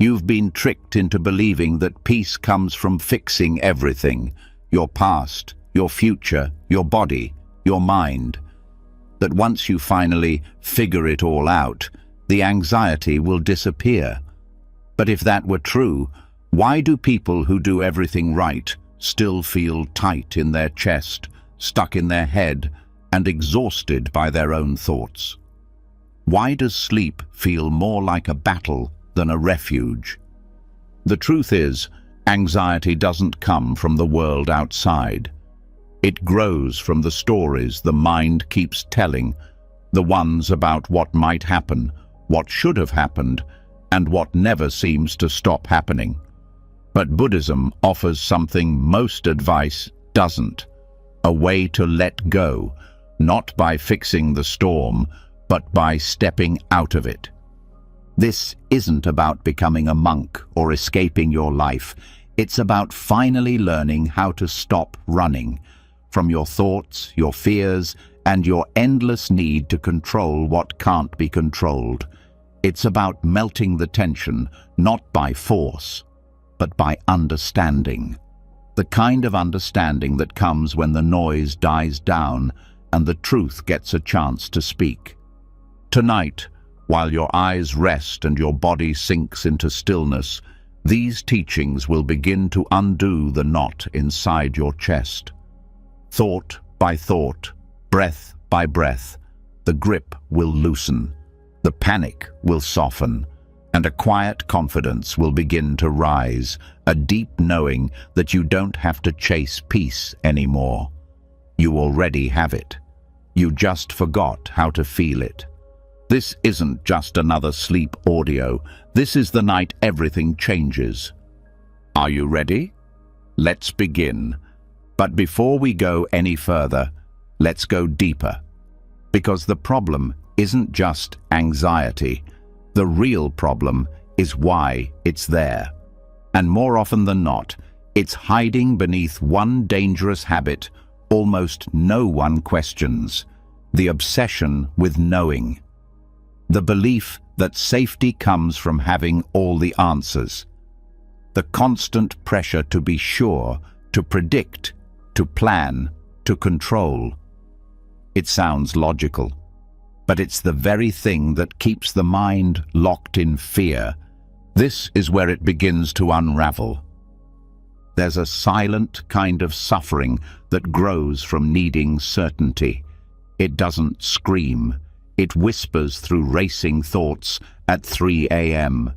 You've been tricked into believing that peace comes from fixing everything, your past, your future, your body, your mind. That once you finally figure it all out, the anxiety will disappear. But if that were true, why do people who do everything right still feel tight in their chest, stuck in their head, and exhausted by their own thoughts? Why does sleep feel more like a battle than a refuge? The truth is, anxiety doesn't come from the world outside. It grows from the stories the mind keeps telling, the ones about what might happen, what should have happened, and what never seems to stop happening. But Buddhism offers something most advice doesn't: a way to let go, not by fixing the storm, but by stepping out of it. This isn't about becoming a monk or escaping your life. It's about finally learning how to stop running from your thoughts, your fears, and your endless need to control what can't be controlled. It's about melting the tension, not by force, but by understanding. The kind of understanding that comes when the noise dies down and the truth gets a chance to speak. Tonight, while your eyes rest and your body sinks into stillness, these teachings will begin to undo the knot inside your chest. Thought by thought, breath by breath, the grip will loosen, the panic will soften, and a quiet confidence will begin to rise, a deep knowing that you don't have to chase peace anymore. You already have it. You just forgot how to feel it. This isn't just another sleep audio. This is the night everything changes. Are you ready? Let's begin. But before we go any further, let's go deeper. Because the problem isn't just anxiety. The real problem is why it's there. And more often than not, it's hiding beneath one dangerous habit almost no one questions: the obsession with knowing. The belief that safety comes from having all the answers. The constant pressure to be sure, to predict, to plan, to control. It sounds logical, but it's the very thing that keeps the mind locked in fear. This is where it begins to unravel. There's a silent kind of suffering that grows from needing certainty. It doesn't scream. It whispers through racing thoughts at 3 a.m.,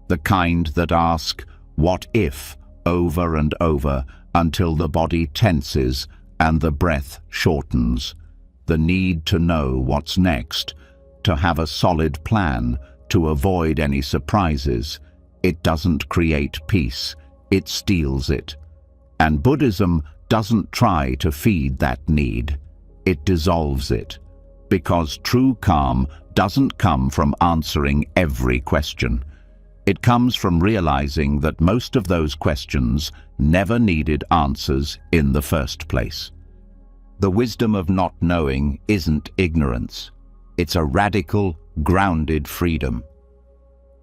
the kind that ask, "What if?" over and over until the body tenses and the breath shortens. The need to know what's next, to have a solid plan, to avoid any surprises. It doesn't create peace, it steals it. And Buddhism doesn't try to feed that need. It dissolves it. Because true calm doesn't come from answering every question. It comes from realizing that most of those questions never needed answers in the first place. The wisdom of not knowing isn't ignorance. It's a radical, grounded freedom.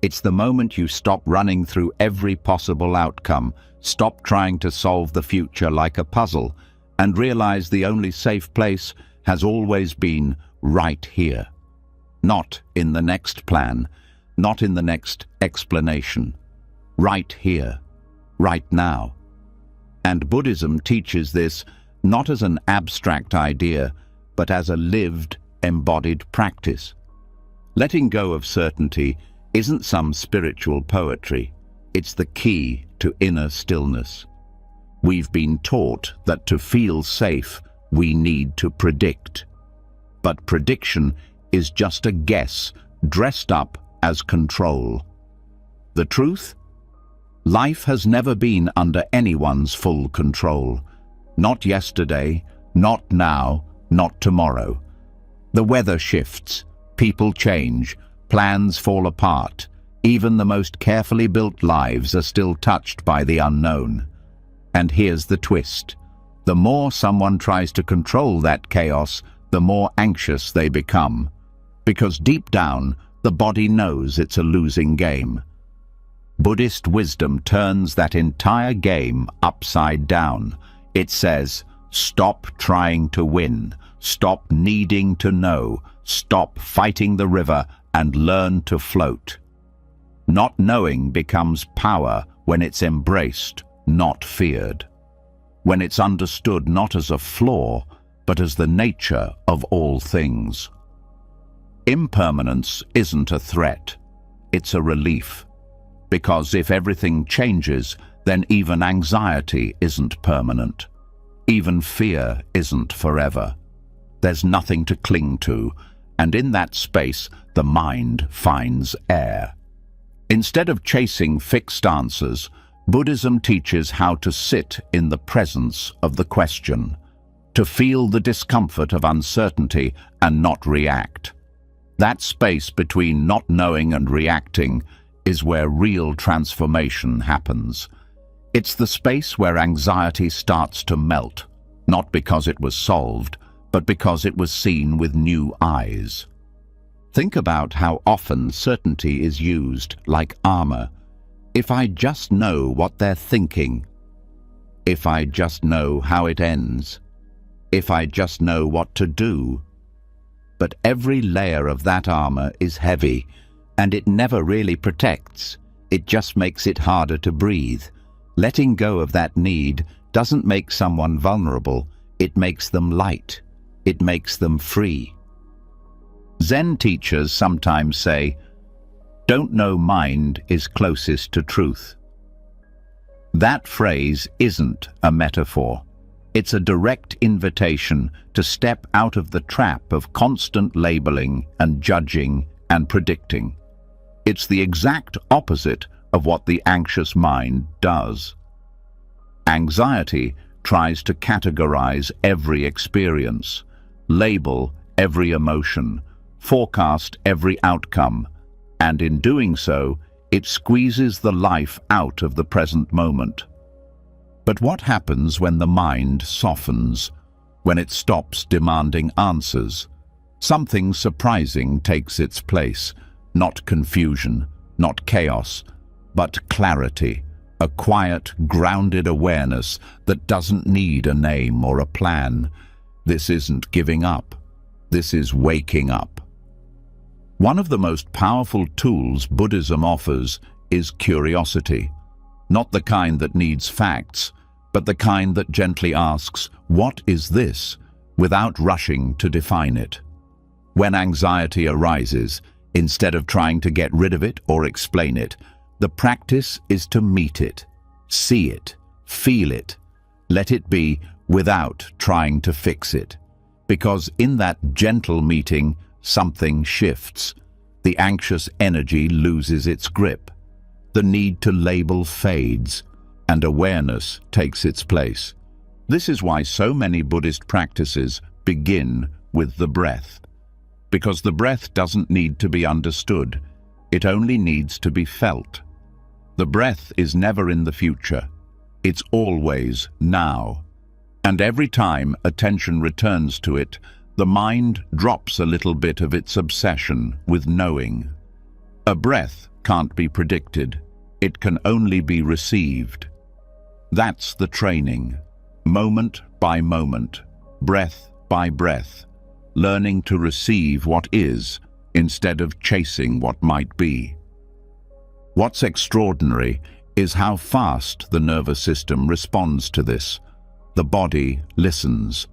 It's the moment you stop running through every possible outcome, stop trying to solve the future like a puzzle, and realize the only safe place has always been right here. Not in the next plan, not in the next explanation. Right here, right now. And Buddhism teaches this not as an abstract idea, but as a lived, embodied practice. Letting go of certainty isn't some spiritual poetry. It's the key to inner stillness. We've been taught that to feel safe, we need to predict. But prediction is just a guess dressed up as control. The truth? Life has never been under anyone's full control. Not yesterday, not now, not tomorrow. The weather shifts, people change, plans fall apart. Even the most carefully built lives are still touched by the unknown. And here's the twist. The more someone tries to control that chaos, the more anxious they become. Because deep down, the body knows it's a losing game. Buddhist wisdom turns that entire game upside down. It says, stop trying to win, stop needing to know, stop fighting the river and learn to float. Not knowing becomes power when it's embraced, not feared. When it's understood not as a flaw, but as the nature of all things. Impermanence isn't a threat, it's a relief. Because if everything changes, then even anxiety isn't permanent. Even fear isn't forever. There's nothing to cling to, and in that space, the mind finds air. Instead of chasing fixed answers, Buddhism teaches how to sit in the presence of the question, to feel the discomfort of uncertainty and not react. That space between not knowing and reacting is where real transformation happens. It's the space where anxiety starts to melt, not because it was solved, but because it was seen with new eyes. Think about how often certainty is used like armor. If I just know what they're thinking, if I just know how it ends, if I just know what to do. But every layer of that armor is heavy, and it never really protects. It just makes it harder to breathe. Letting go of that need doesn't make someone vulnerable, it makes them light. It makes them free. Zen teachers sometimes say, "Don't know mind is closest to truth." That phrase isn't a metaphor. It's a direct invitation to step out of the trap of constant labeling and judging and predicting. It's the exact opposite of what the anxious mind does. Anxiety tries to categorize every experience, label every emotion, forecast every outcome, and in doing so, it squeezes the life out of the present moment. But what happens when the mind softens, when it stops demanding answers? Something surprising takes its place, not confusion, not chaos, but clarity, a quiet, grounded awareness that doesn't need a name or a plan. This isn't giving up. This is waking up. One of the most powerful tools Buddhism offers is curiosity. Not the kind that needs facts, but the kind that gently asks, "What is this?" without rushing to define it. When anxiety arises, instead of trying to get rid of it or explain it, the practice is to meet it, see it, feel it, let it be without trying to fix it. Because in that gentle meeting, something shifts. The anxious energy loses its grip. The need to label fades, and awareness takes its place. This is why so many Buddhist practices begin with the breath. Because the breath doesn't need to be understood, it only needs to be felt. The breath is never in the future, it's always now. And every time attention returns to it, the mind drops a little bit of its obsession with knowing. A breath can't be predicted, it can only be received. That's the training, moment by moment, breath by breath, learning to receive what is instead of chasing what might be. What's extraordinary is how fast the nervous system responds to this. The body listens.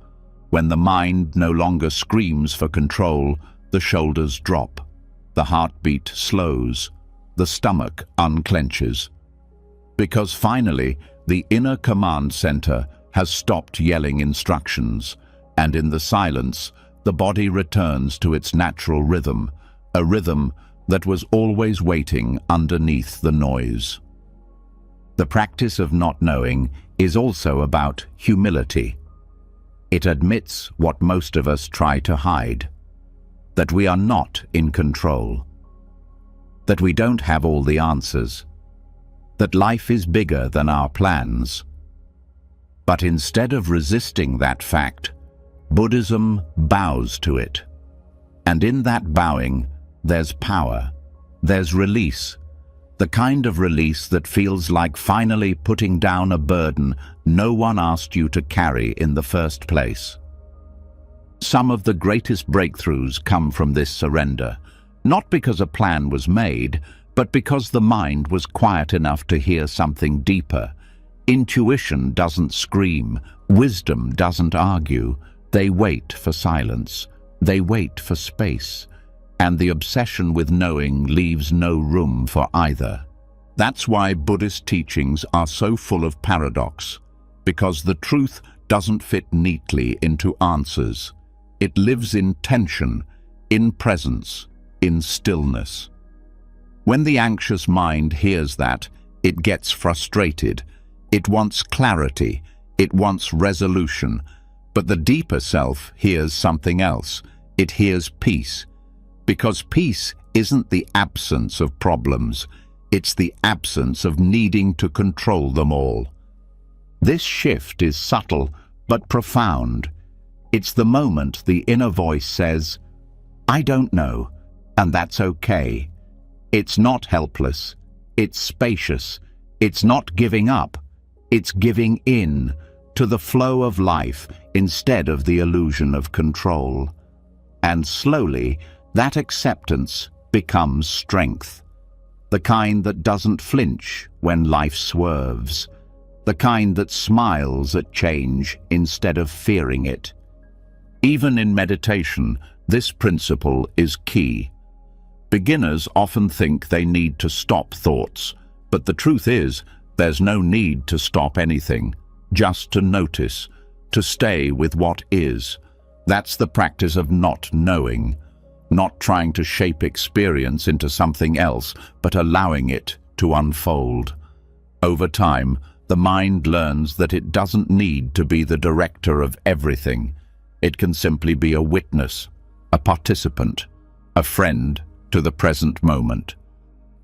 When the mind no longer screams for control, the shoulders drop, the heartbeat slows, the stomach unclenches. Because finally, the inner command center has stopped yelling instructions, and in the silence, the body returns to its natural rhythm, a rhythm that was always waiting underneath the noise. The practice of not knowing is also about humility. It admits what most of us try to hide, that we are not in control, that we don't have all the answers, that life is bigger than our plans. But instead of resisting that fact, Buddhism bows to it. And in that bowing, there's power, there's release, The kind of release that feels like finally putting down a burden no one asked you to carry in the first place. Some of the greatest breakthroughs come from this surrender, not because a plan was made, but because the mind was quiet enough to hear something deeper. Intuition doesn't scream, wisdom doesn't argue. They wait for silence, they wait for space, and the obsession with knowing leaves no room for either. That's why Buddhist teachings are so full of paradox, because the truth doesn't fit neatly into answers. It lives in tension, in presence, in stillness. When the anxious mind hears that, it gets frustrated. It wants clarity, it wants resolution, but the deeper self hears something else. It hears peace, because peace isn't the absence of problems, it's the absence of needing to control them all. This shift is subtle but profound. It's the moment the inner voice says, "I don't know," and that's okay. It's not helpless, it's spacious, it's not giving up, it's giving in to the flow of life instead of the illusion of control. And slowly, that acceptance becomes strength. The kind that doesn't flinch when life swerves. The kind that smiles at change instead of fearing it. Even in meditation, this principle is key. Beginners often think they need to stop thoughts, but the truth is, there's no need to stop anything, just to notice, to stay with what is. That's the practice of not knowing, not trying to shape experience into something else, but allowing it to unfold. Over time, the mind learns that it doesn't need to be the director of everything. It can simply be a witness, a participant, a friend to the present moment.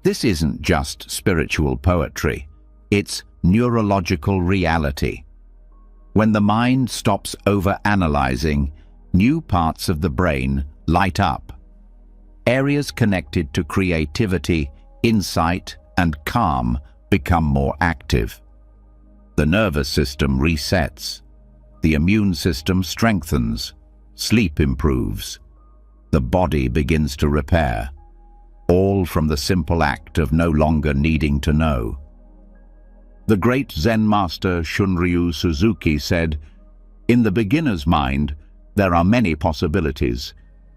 This isn't just spiritual poetry, it's neurological reality. When the mind stops over-analyzing, new parts of the brain light up. Areas connected to creativity, insight, and calm become more active. The nervous system resets. The immune system strengthens. Sleep improves. The body begins to repair. All from the simple act of no longer needing to know. The great Zen master Shunryu Suzuki said, "In the beginner's mind, there are many possibilities.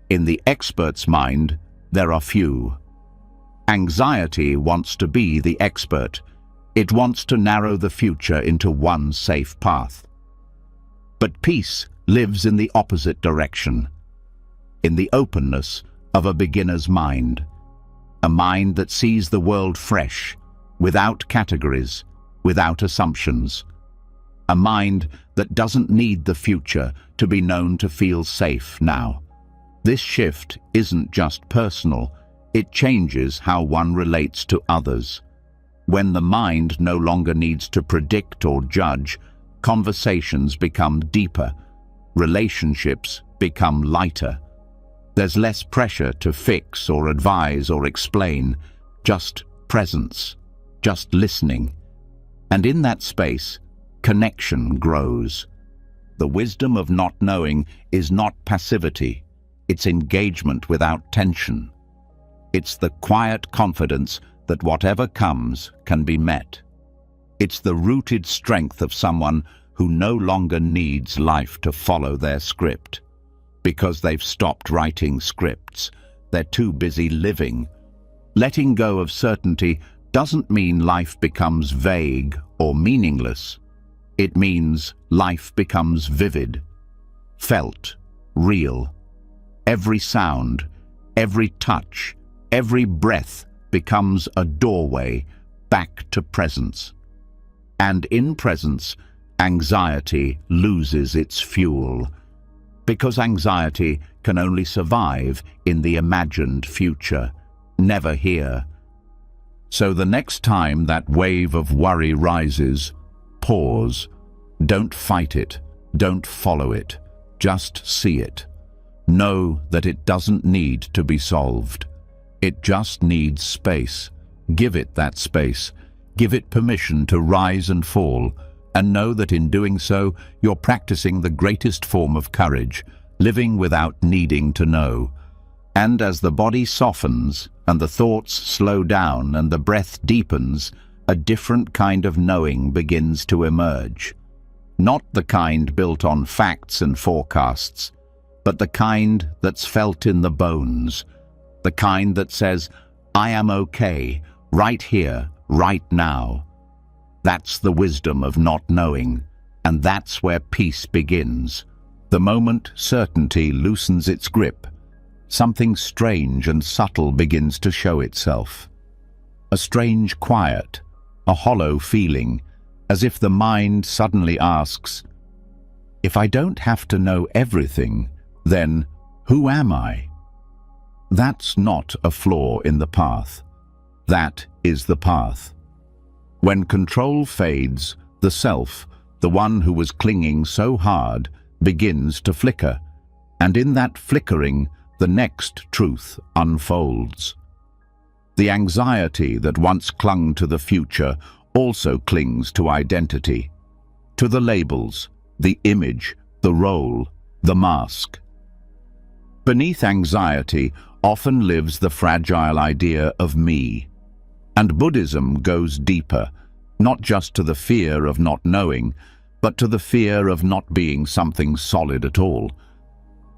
In the expert's mind, there are few." Anxiety wants to be the expert. It wants to narrow the future into one safe path. But peace lives in the opposite direction, in the openness of a beginner's mind. A mind that sees the world fresh, without categories, without assumptions. A mind that doesn't need the future to be known to feel safe now. This shift isn't just personal, it changes how one relates to others. When the mind no longer needs to predict or judge, conversations become deeper, relationships become lighter. There's less pressure to fix or advise or explain, just presence, just listening. And in that space, connection grows. The wisdom of not knowing is not passivity, it's engagement without tension. It's the quiet confidence that whatever comes can be met. It's the rooted strength of someone who no longer needs life to follow their script. Because they've stopped writing scripts, they're too busy living. Letting go of certainty doesn't mean life becomes vague or meaningless. It means life becomes vivid, felt, real. Every sound, every touch, every breath becomes a doorway back to presence. And in presence, anxiety loses its fuel. Because anxiety can only survive in the imagined future, never here. So the next time that wave of worry rises, pause. Don't fight it, don't follow it, just see it. Know that it doesn't need to be solved. It just needs space, Give it that space. Give it permission to rise and fall, and know that in doing so, you're practicing the greatest form of courage, living without needing to know. And as the body softens, and the thoughts slow down, and the breath deepens, a different kind of knowing begins to emerge. Not the kind built on facts and forecasts, but the kind that's felt in the bones. The kind that says, I am okay, right here, right now. That's the wisdom of not knowing, and that's where peace begins. The moment certainty loosens its grip, something strange and subtle begins to show itself. A strange quiet, a hollow feeling, as if the mind suddenly asks, if I don't have to know everything, then who am I? That's not a flaw in the path. That is the path. When control fades, the self, the one who was clinging so hard, begins to flicker, and in that flickering, the next truth unfolds. The anxiety that once clung to the future also clings to identity, to the labels, the image, the role, the mask. Beneath anxiety often lives the fragile idea of me. And Buddhism goes deeper, not just to the fear of not knowing, but to the fear of not being something solid at all.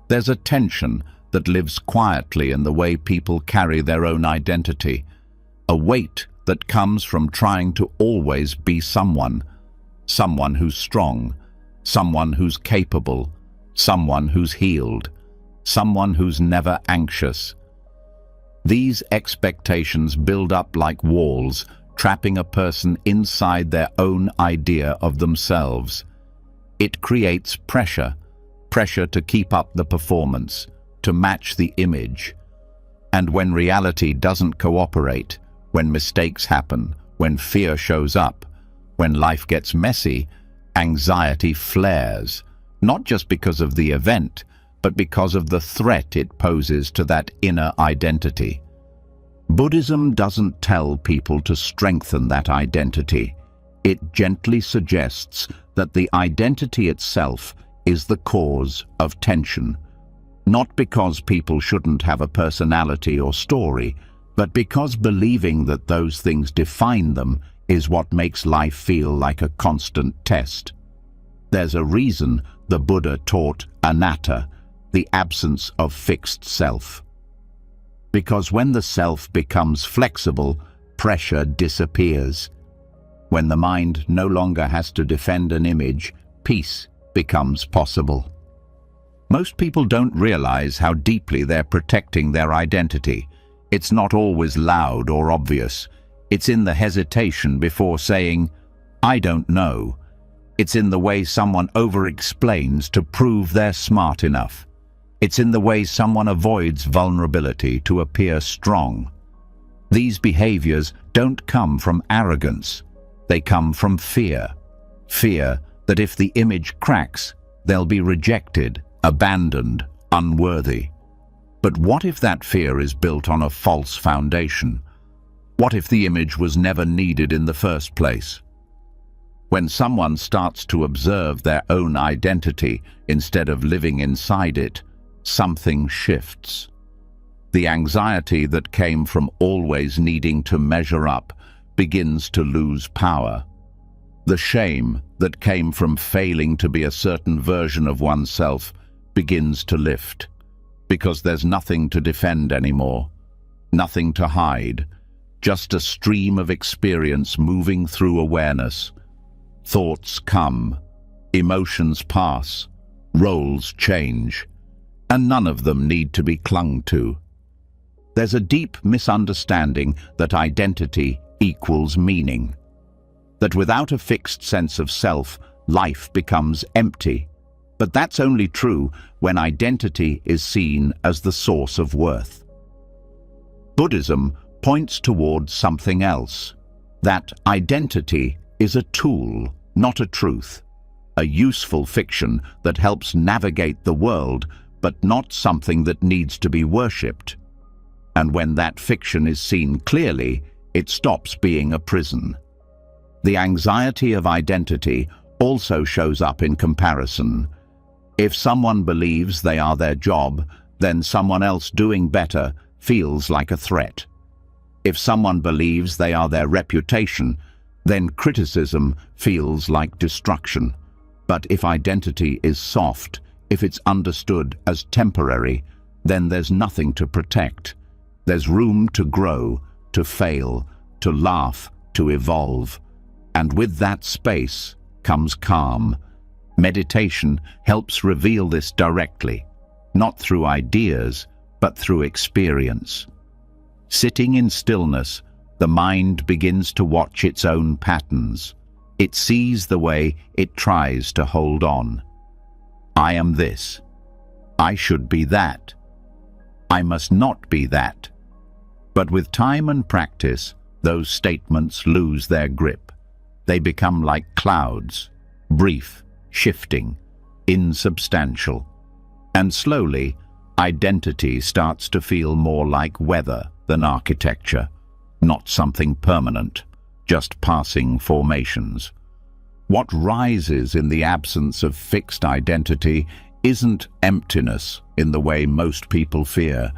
There's a tension that lives quietly in the way people carry their own identity, a weight that comes from trying to always be someone who's strong, someone who's capable, someone who's healed, someone who's never anxious. These expectations build up like walls, trapping a person inside their own idea of themselves. It creates pressure to keep up the performance, to match the image. And when reality doesn't cooperate, when mistakes happen, when fear shows up, when life gets messy, anxiety flares, not just because of the event, but because of the threat it poses to that inner identity. Buddhism doesn't tell people to strengthen that identity. It gently suggests that the identity itself is the cause of tension, not because people shouldn't have a personality or story, but because believing that those things define them is what makes life feel like a constant test. There's a reason the Buddha taught anatta, the absence of fixed self. Because when the self becomes flexible, pressure disappears. When the mind no longer has to defend an image, peace becomes possible. Most people don't realize how deeply they're protecting their identity. It's not always loud or obvious. It's in the hesitation before saying, I don't know. It's in the way someone over-explains to prove they're smart enough. It's in the way someone avoids vulnerability to appear strong. These behaviors don't come from arrogance. They come from fear. Fear that if the image cracks, they'll be rejected, abandoned, unworthy. But what if that fear is built on a false foundation? What if the image was never needed in the first place? When someone starts to observe their own identity instead of living inside it, something shifts. The anxiety that came from always needing to measure up begins to lose power. The shame that came from failing to be a certain version of oneself begins to lift, because there's nothing to defend anymore, nothing to hide, just a stream of experience moving through awareness. Thoughts come, emotions pass, roles change, and none of them need to be clung to. There's a deep misunderstanding that identity equals meaning, that without a fixed sense of self, life becomes empty. But that's only true when identity is seen as the source of worth. Buddhism points towards something else, that identity is a tool, not a truth, a useful fiction that helps navigate the world, but not something that needs to be worshipped. And when that fiction is seen clearly, it stops being a prison. The anxiety of identity also shows up in comparison. If someone believes they are their job, then someone else doing better feels like a threat. If someone believes they are their reputation, then criticism feels like destruction. But if identity is soft, if it's understood as temporary, then there's nothing to protect. There's room to grow, to fail, to laugh, to evolve. And with that space comes calm. Meditation helps reveal this directly, not through ideas, but through experience. Sitting in stillness, the mind begins to watch its own patterns. It sees the way it tries to hold on. I am this. I should be that. I must not be that. But with time and practice, those statements lose their grip. They become like clouds, brief, shifting, insubstantial. And slowly, identity starts to feel more like weather than architecture, not something permanent, just passing formations. What rises in the absence of fixed identity isn't emptiness in the way most people fear.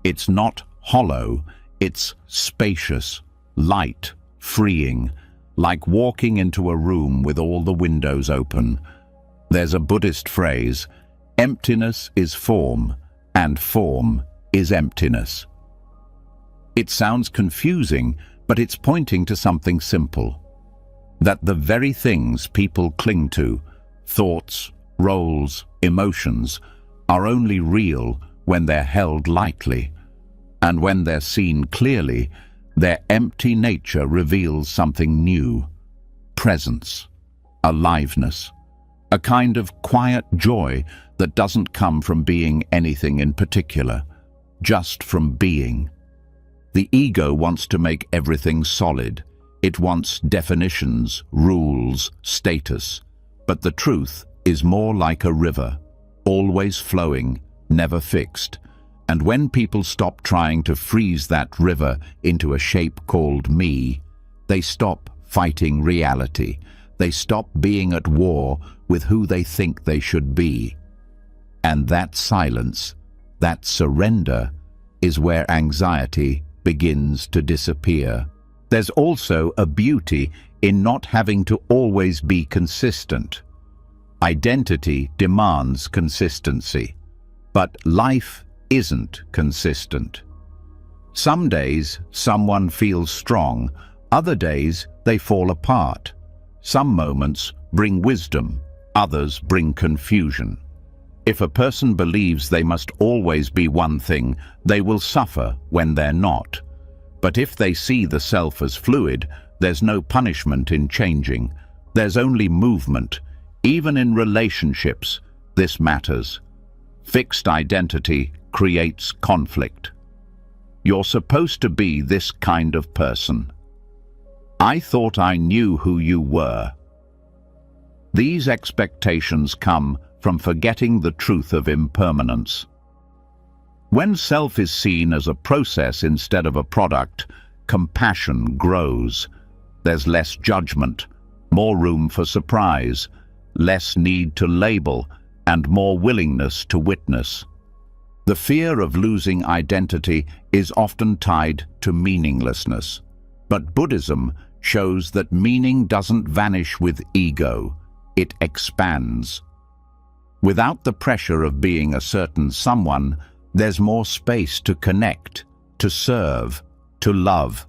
It's not hollow, it's spacious, light, freeing, like walking into a room with all the windows open. There's a Buddhist phrase, emptiness is form, and form is emptiness. It sounds confusing, but it's pointing to something simple. That the very things people cling to, thoughts, roles, emotions, are only real when they're held lightly. And when they're seen clearly, their empty nature reveals something new. Presence, aliveness, a kind of quiet joy that doesn't come from being anything in particular, just from being. The ego wants to make everything solid. It wants definitions, rules, status. But the truth is more like a river, always flowing, never fixed. And when people stop trying to freeze that river into a shape called me, they stop fighting reality. They stop being at war with who they think they should be. And that silence, that surrender, is where anxiety begins to disappear. There's also a beauty in not having to always be consistent. Identity demands consistency, but life isn't consistent. Some days someone feels strong, other days they fall apart. Some moments bring wisdom, others bring confusion. If a person believes they must always be one thing, they will suffer when they're not. But if they see the self as fluid, there's no punishment in changing. There's only movement. Even in relationships, this matters. Fixed identity creates conflict. You're supposed to be this kind of person. I thought I knew who you were. These expectations come from forgetting the truth of impermanence. When self is seen as a process instead of a product, compassion grows. There's less judgment, more room for surprise, less need to label, and more willingness to witness. The fear of losing identity is often tied to meaninglessness. But Buddhism shows that meaning doesn't vanish with ego, it expands. Without the pressure of being a certain someone, there's more space to connect, to serve, to love.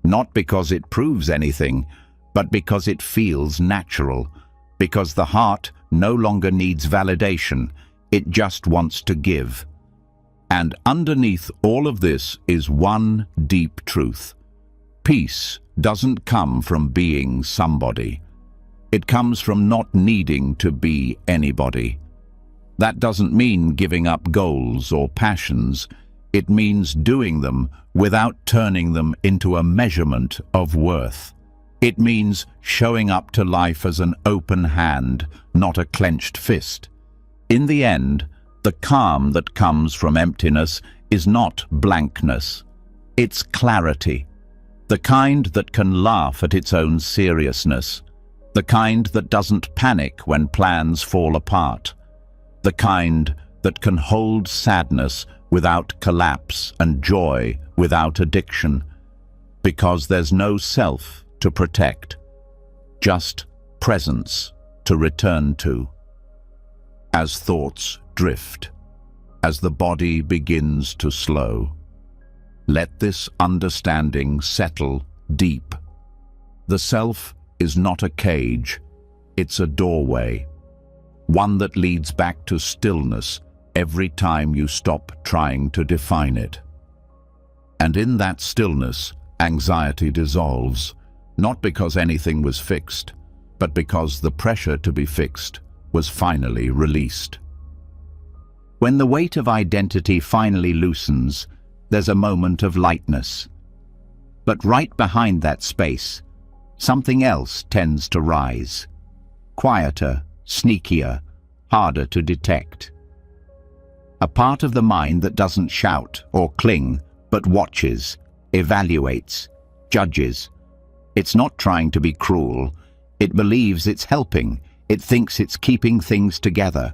Not because it proves anything, but because it feels natural, because the heart no longer needs validation, it just wants to give. And underneath all of this is one deep truth. Peace doesn't come from being somebody. It comes from not needing to be anybody. That doesn't mean giving up goals or passions. It means doing them without turning them into a measurement of worth. It means showing up to life as an open hand, not a clenched fist. In the end, the calm that comes from emptiness is not blankness. It's clarity. The kind that can laugh at its own seriousness. The kind that doesn't panic when plans fall apart. The kind that can hold sadness without collapse and joy without addiction. Because there's no self to protect, just presence to return to. As thoughts drift, as the body begins to slow, let this understanding settle deep. The self is not a cage, it's a doorway, one that leads back to stillness every time you stop trying to define it. And in that stillness, anxiety dissolves, not because anything was fixed, but because the pressure to be fixed was finally released. When the weight of identity finally loosens, there's a moment of lightness. But right behind that space, something else tends to rise. Quieter, sneakier, harder to detect. A part of the mind that doesn't shout or cling, but watches, evaluates, judges. It's not trying to be cruel. It believes it's helping. It thinks it's keeping things together.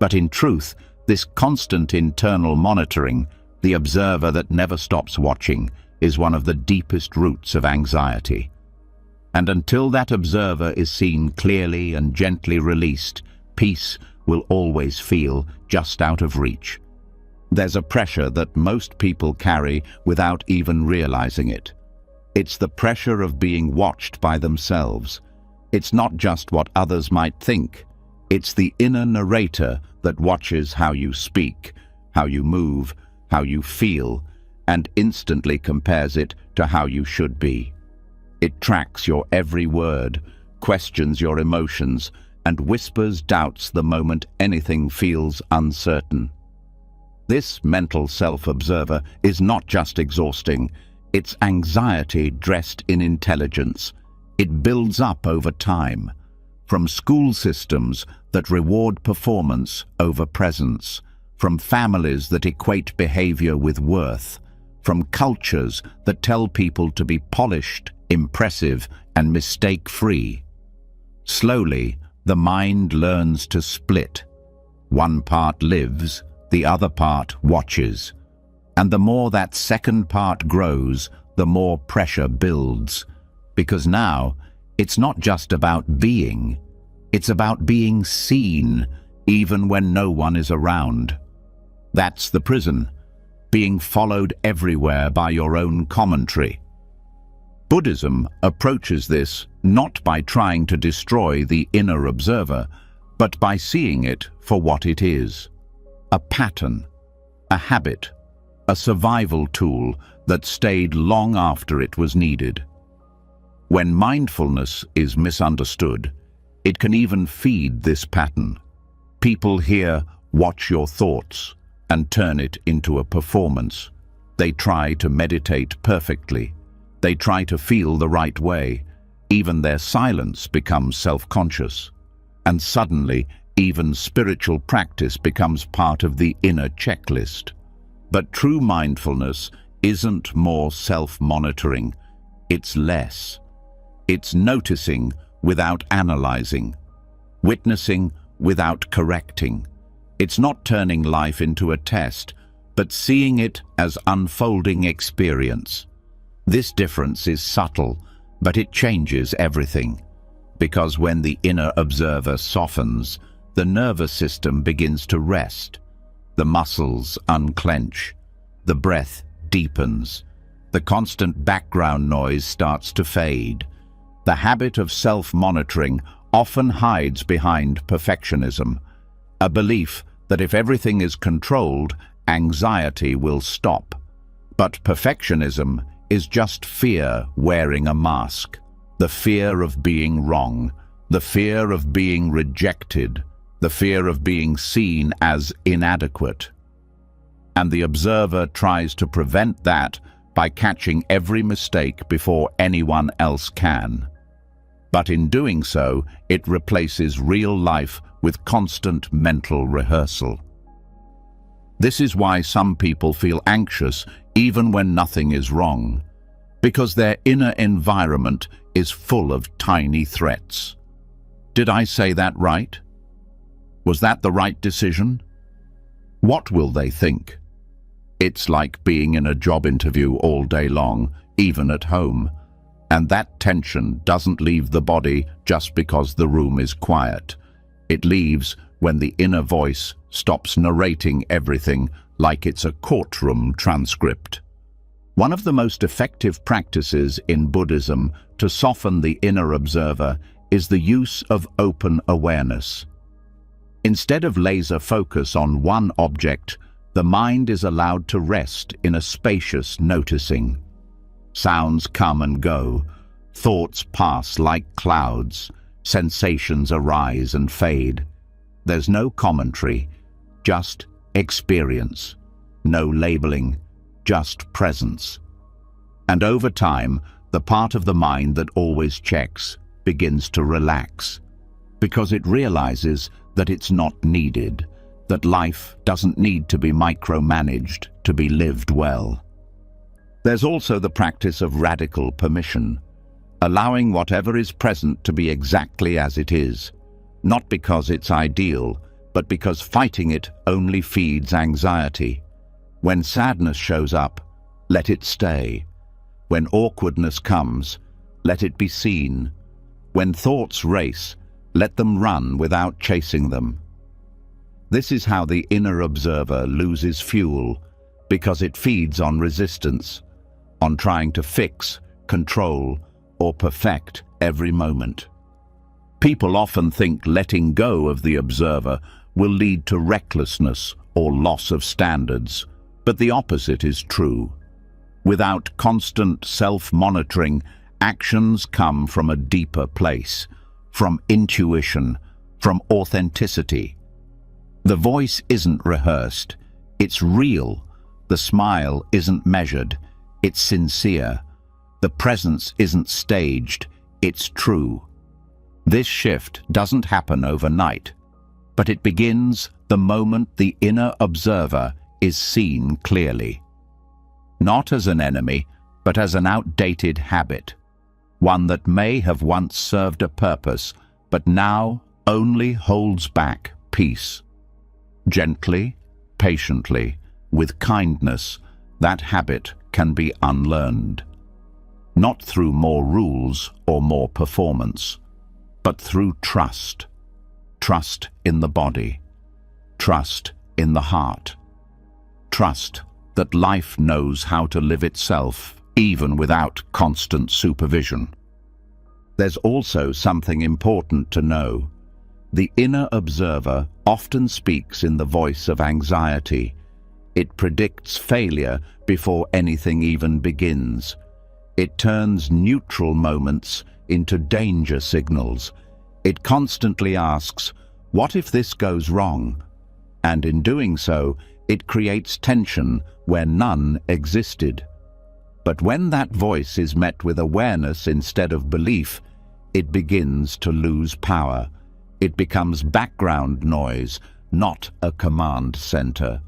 But in truth, this constant internal monitoring, the observer that never stops watching, is one of the deepest roots of anxiety. And until that observer is seen clearly and gently released, peace will always feel just out of reach. There's a pressure that most people carry without even realizing it. It's the pressure of being watched by themselves. It's not just what others might think. It's the inner narrator that watches how you speak, how you move, how you feel, and instantly compares it to how you should be. It tracks your every word, questions your emotions, and whispers doubts the moment anything feels uncertain. This mental self-observer is not just exhausting, it's anxiety dressed in intelligence. It builds up over time, from school systems that reward performance over presence, from families that equate behavior with worth, from cultures that tell people to be polished, impressive, and mistake-free. Slowly, the mind learns to split. One part lives, the other part watches. And the more that second part grows, the more pressure builds. Because now, it's not just about being, it's about being seen, even when no one is around. That's the prison, being followed everywhere by your own commentary. Buddhism approaches this not by trying to destroy the inner observer, but by seeing it for what it is. A pattern, a habit, a survival tool that stayed long after it was needed. When mindfulness is misunderstood, it can even feed this pattern. People hear, "Watch your thoughts," and turn it into a performance. They try to meditate perfectly. They try to feel the right way. Even their silence becomes self-conscious. And suddenly, even spiritual practice becomes part of the inner checklist. But true mindfulness isn't more self-monitoring. It's less. It's noticing without analyzing, witnessing without correcting. It's not turning life into a test, but seeing it as unfolding experience. This difference is subtle, but it changes everything. Because when the inner observer softens, the nervous system begins to rest. The muscles unclench. The breath deepens. The constant background noise starts to fade. The habit of self-monitoring often hides behind perfectionism, a belief that if everything is controlled, anxiety will stop. But perfectionism is just fear wearing a mask. The fear of being wrong, the fear of being rejected, the fear of being seen as inadequate. And the observer tries to prevent that by catching every mistake before anyone else can. But in doing so, it replaces real life with constant mental rehearsal. This is why some people feel anxious even when nothing is wrong. Because their inner environment is full of tiny threats. Did I say that right? Was that the right decision? What will they think? It's like being in a job interview all day long, even at home. And that tension doesn't leave the body just because the room is quiet. It leaves when the inner voice stops narrating everything like it's a courtroom transcript. One of the most effective practices in Buddhism to soften the inner observer is the use of open awareness. Instead of laser focus on one object, the mind is allowed to rest in a spacious noticing. Sounds come and go, thoughts pass like clouds, sensations arise and fade. There's no commentary, just experience, no labeling, just presence. And over time, the part of the mind that always checks begins to relax, because it realizes that it's not needed, that life doesn't need to be micromanaged to be lived well. There's also the practice of radical permission, allowing whatever is present to be exactly as it is, not because it's ideal, but because fighting it only feeds anxiety. When sadness shows up, let it stay. When awkwardness comes, let it be seen. When thoughts race, let them run without chasing them. This is how the inner observer loses fuel, because it feeds on resistance, on trying to fix, control, or perfect every moment. People often think letting go of the observer will lead to recklessness or loss of standards, but the opposite is true. Without constant self-monitoring, actions come from a deeper place, from intuition, from authenticity. The voice isn't rehearsed, it's real. The smile isn't measured, it's sincere. The presence isn't staged, it's true. This shift doesn't happen overnight, but it begins the moment the inner observer is seen clearly. Not as an enemy, but as an outdated habit, one that may have once served a purpose, but now only holds back peace. Gently, patiently, with kindness, that habit can be unlearned. Not through more rules or more performance, but through trust. Trust in the body, trust in the heart, trust that life knows how to live itself even without constant supervision. There's also something important to know. The inner observer often speaks in the voice of anxiety. It predicts failure before anything even begins. It turns neutral moments into danger signals. It constantly asks, "What if this goes wrong?" And in doing so, it creates tension where none existed. But when that voice is met with awareness instead of belief, it begins to lose power. It becomes background noise, not a command center.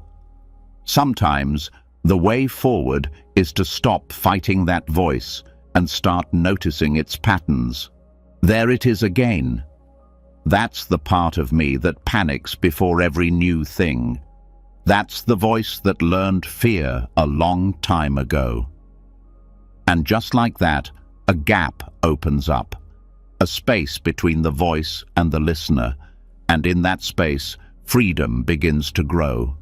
Sometimes, the way forward is to stop fighting that voice and start noticing its patterns. There it is again. That's the part of me that panics before every new thing. That's the voice that learned fear a long time ago. And just like that, a gap opens up, a space between the voice and the listener, and in that space, freedom begins to grow.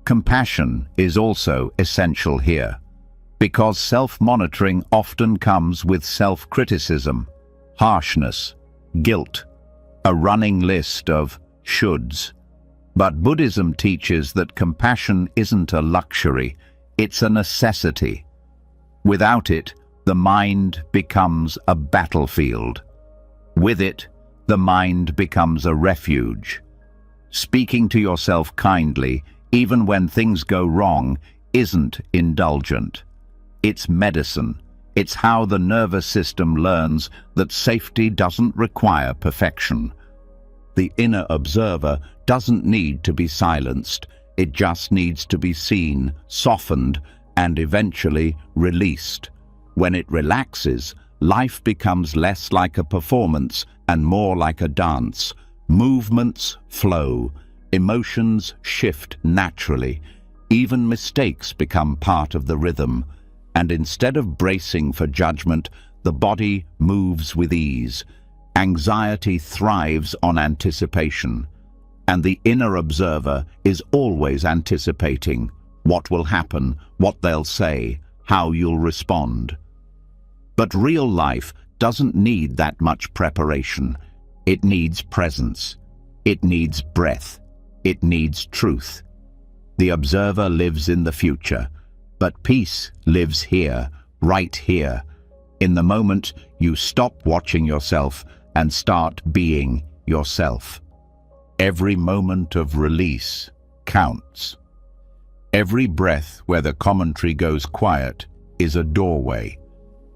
Compassion is also essential here, because self-monitoring often comes with self-criticism, harshness, guilt, a running list of shoulds. But Buddhism teaches that compassion isn't a luxury, it's a necessity. Without it, the mind becomes a battlefield. With it, the mind becomes a refuge. Speaking to yourself kindly, even when things go wrong, isn't indulgent. It's medicine. It's how the nervous system learns that safety doesn't require perfection. The inner observer doesn't need to be silenced. It just needs to be seen, softened, and eventually released. When it relaxes, life becomes less like a performance and more like a dance. Movements flow, emotions shift naturally, even mistakes become part of the rhythm, and instead of bracing for judgment, the body moves with ease. Anxiety thrives on anticipation, and the inner observer is always anticipating what will happen, what they'll say, how you'll respond. But real life doesn't need that much preparation. It needs presence. It needs breath. It needs truth. The observer lives in the future, but peace lives here, right here. In the moment you stop watching yourself and start being yourself. Every moment of release counts. Every breath where the commentary goes quiet is a doorway,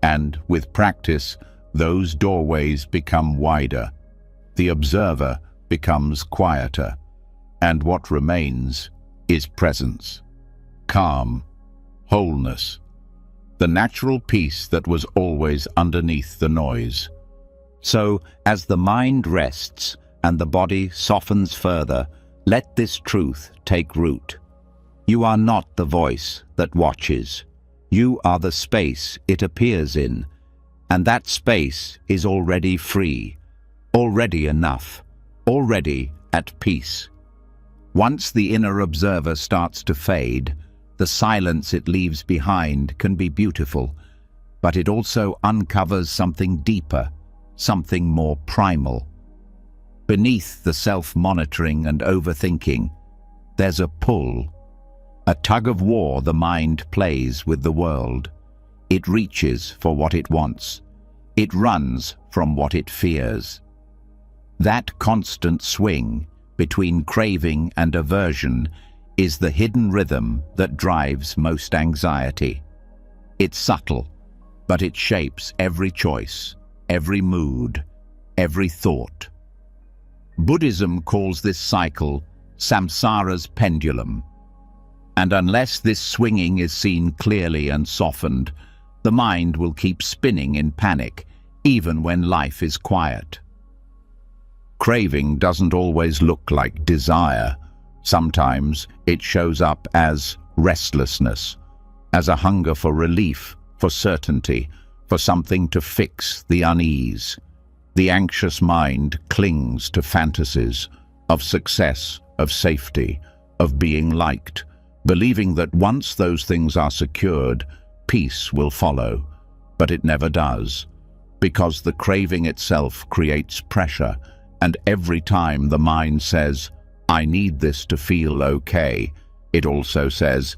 and with practice, those doorways become wider. The observer becomes quieter, and what remains is presence, calm, wholeness, the natural peace that was always underneath the noise. So, as the mind rests and the body softens further, let this truth take root. You are not the voice that watches. You are the space it appears in, and that space is already free, already enough, already at peace. Once the inner observer starts to fade, the silence it leaves behind can be beautiful, but it also uncovers something deeper, something more primal. Beneath the self-monitoring and overthinking, there's a pull, a tug-of-war the mind plays with the world. It reaches for what it wants. It runs from what it fears. That constant swing between craving and aversion is the hidden rhythm that drives most anxiety. It's subtle, but it shapes every choice, every mood, every thought. Buddhism calls this cycle samsara's pendulum. And unless this swinging is seen clearly and softened, the mind will keep spinning in panic, even when life is quiet. Craving doesn't always look like desire. Sometimes it shows up as restlessness, as a hunger for relief, for certainty, for something to fix the unease. The anxious mind clings to fantasies of success, of safety, of being liked, believing that once those things are secured, peace will follow. But it never does, because the craving itself creates pressure, and every time the mind says, "I need this to feel okay," it also says,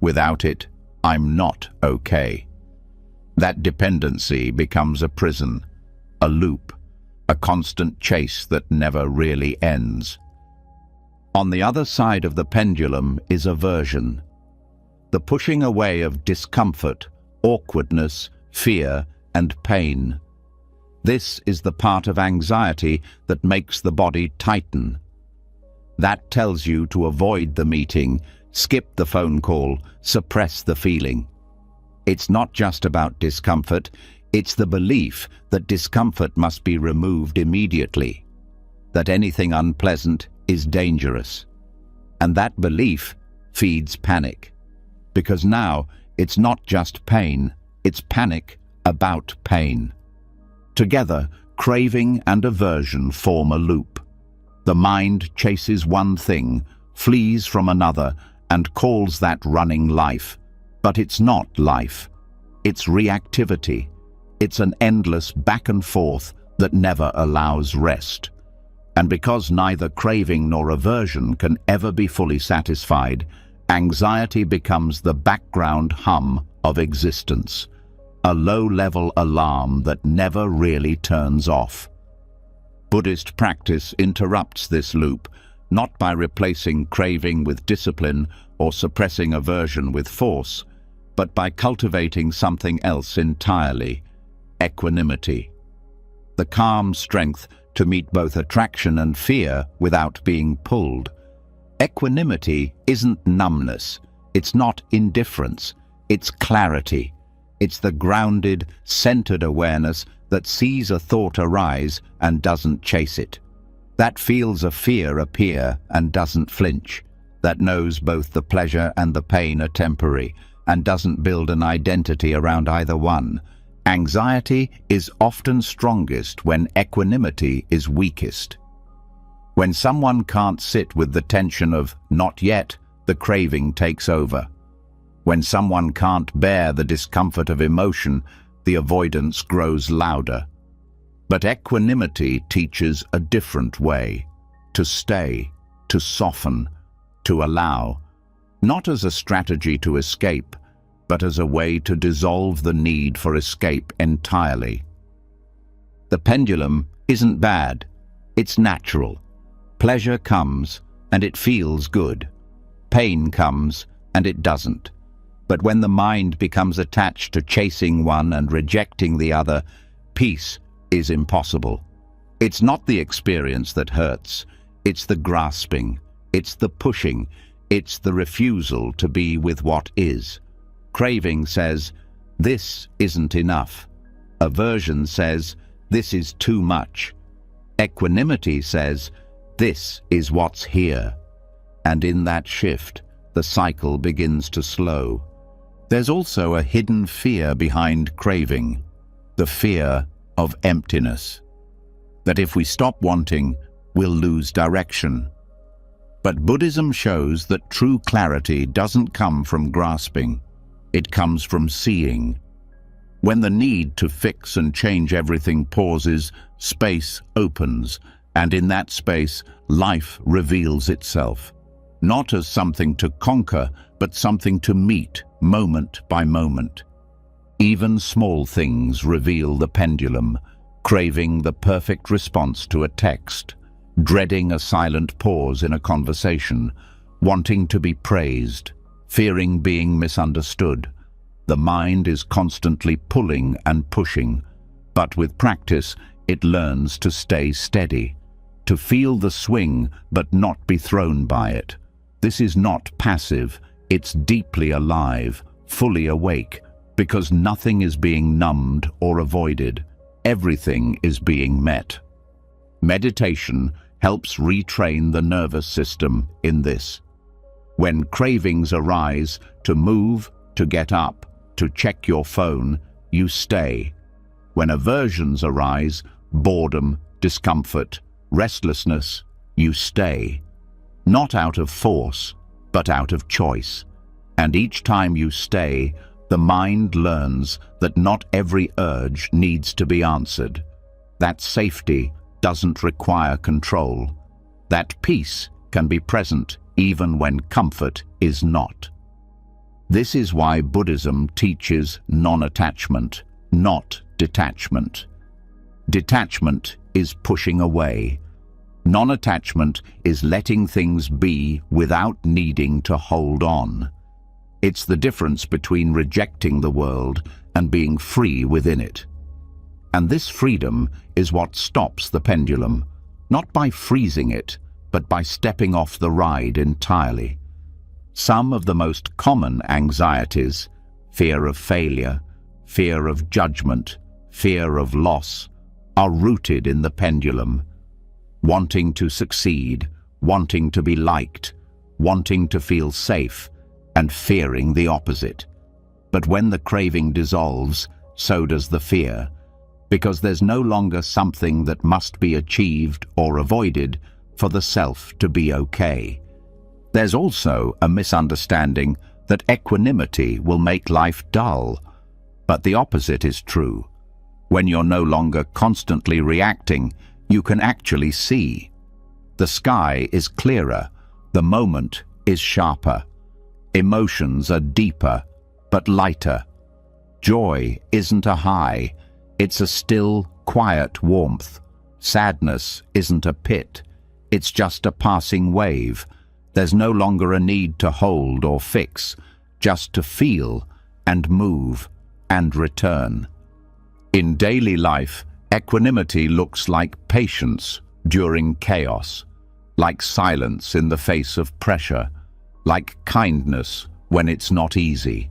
"Without it, I'm not okay." That dependency becomes a prison, a loop, a constant chase that never really ends. On the other side of the pendulum is aversion, the pushing away of discomfort, awkwardness, fear, and pain. This is the part of anxiety that makes the body tighten. That tells you to avoid the meeting, skip the phone call, suppress the feeling. It's not just about discomfort, it's the belief that discomfort must be removed immediately, that anything unpleasant is dangerous. And that belief feeds panic, because now it's not just pain, it's panic about pain. Together, craving and aversion form a loop. The mind chases one thing, flees from another, and calls that running life. But it's not life. It's reactivity. It's an endless back and forth that never allows rest. And because neither craving nor aversion can ever be fully satisfied, anxiety becomes the background hum of existence, a low-level alarm that never really turns off. Buddhist practice interrupts this loop, not by replacing craving with discipline or suppressing aversion with force, but by cultivating something else entirely: equanimity. The calm strength to meet both attraction and fear without being pulled. Equanimity isn't numbness, it's not indifference, it's clarity. It's the grounded, centered awareness that sees a thought arise and doesn't chase it. That feels a fear appear and doesn't flinch. That knows both the pleasure and the pain are temporary and doesn't build an identity around either one. Anxiety is often strongest when equanimity is weakest. When someone can't sit with the tension of "not yet," the craving takes over. When someone can't bear the discomfort of emotion, the avoidance grows louder. But equanimity teaches a different way: to stay, to soften, to allow, not as a strategy to escape, but as a way to dissolve the need for escape entirely. The pendulum isn't bad, it's natural. Pleasure comes and it feels good. Pain comes and it doesn't. But when the mind becomes attached to chasing one and rejecting the other, peace is impossible. It's not the experience that hurts, it's the grasping, it's the pushing, it's the refusal to be with what is. Craving says, "This isn't enough." Aversion says, "This is too much." Equanimity says, "This is what's here." And in that shift, the cycle begins to slow. There's also a hidden fear behind craving, the fear of emptiness. That if we stop wanting, we'll lose direction. But Buddhism shows that true clarity doesn't come from grasping. It comes from seeing. When the need to fix and change everything pauses, space opens, and in that space, life reveals itself. Not as something to conquer, but something to meet, moment by moment. Even small things reveal the pendulum, craving the perfect response to a text, dreading a silent pause in a conversation, wanting to be praised, fearing being misunderstood. The mind is constantly pulling and pushing, but with practice, it learns to stay steady, to feel the swing but not be thrown by it. This is not passive, it's deeply alive, fully awake, because nothing is being numbed or avoided. Everything is being met. Meditation helps retrain the nervous system in this. When cravings arise, to move, to get up, to check your phone, you stay. When aversions arise, boredom, discomfort, restlessness, you stay. Not out of force, but out of choice. And each time you stay, the mind learns that not every urge needs to be answered. That safety doesn't require control. That peace can be present even when comfort is not. This is why Buddhism teaches non-attachment, not detachment. Detachment is pushing away. Non-attachment is letting things be without needing to hold on. It's the difference between rejecting the world and being free within it. And this freedom is what stops the pendulum, not by freezing it, but by stepping off the ride entirely. Some of the most common anxieties, fear of failure, fear of judgment, fear of loss, are rooted in the pendulum. Wanting to succeed, wanting to be liked, wanting to feel safe, and fearing the opposite. But when the craving dissolves, so does the fear, because there's no longer something that must be achieved or avoided for the self to be okay. There's also a misunderstanding that equanimity will make life dull, but the opposite is true. When you're no longer constantly reacting, you can actually see. The sky is clearer, the moment is sharper. Emotions are deeper, but lighter. Joy isn't a high, it's a still, quiet warmth. Sadness isn't a pit, it's just a passing wave. There's no longer a need to hold or fix, just to feel and move and return. In daily life, equanimity looks like patience during chaos, like silence in the face of pressure, like kindness when it's not easy.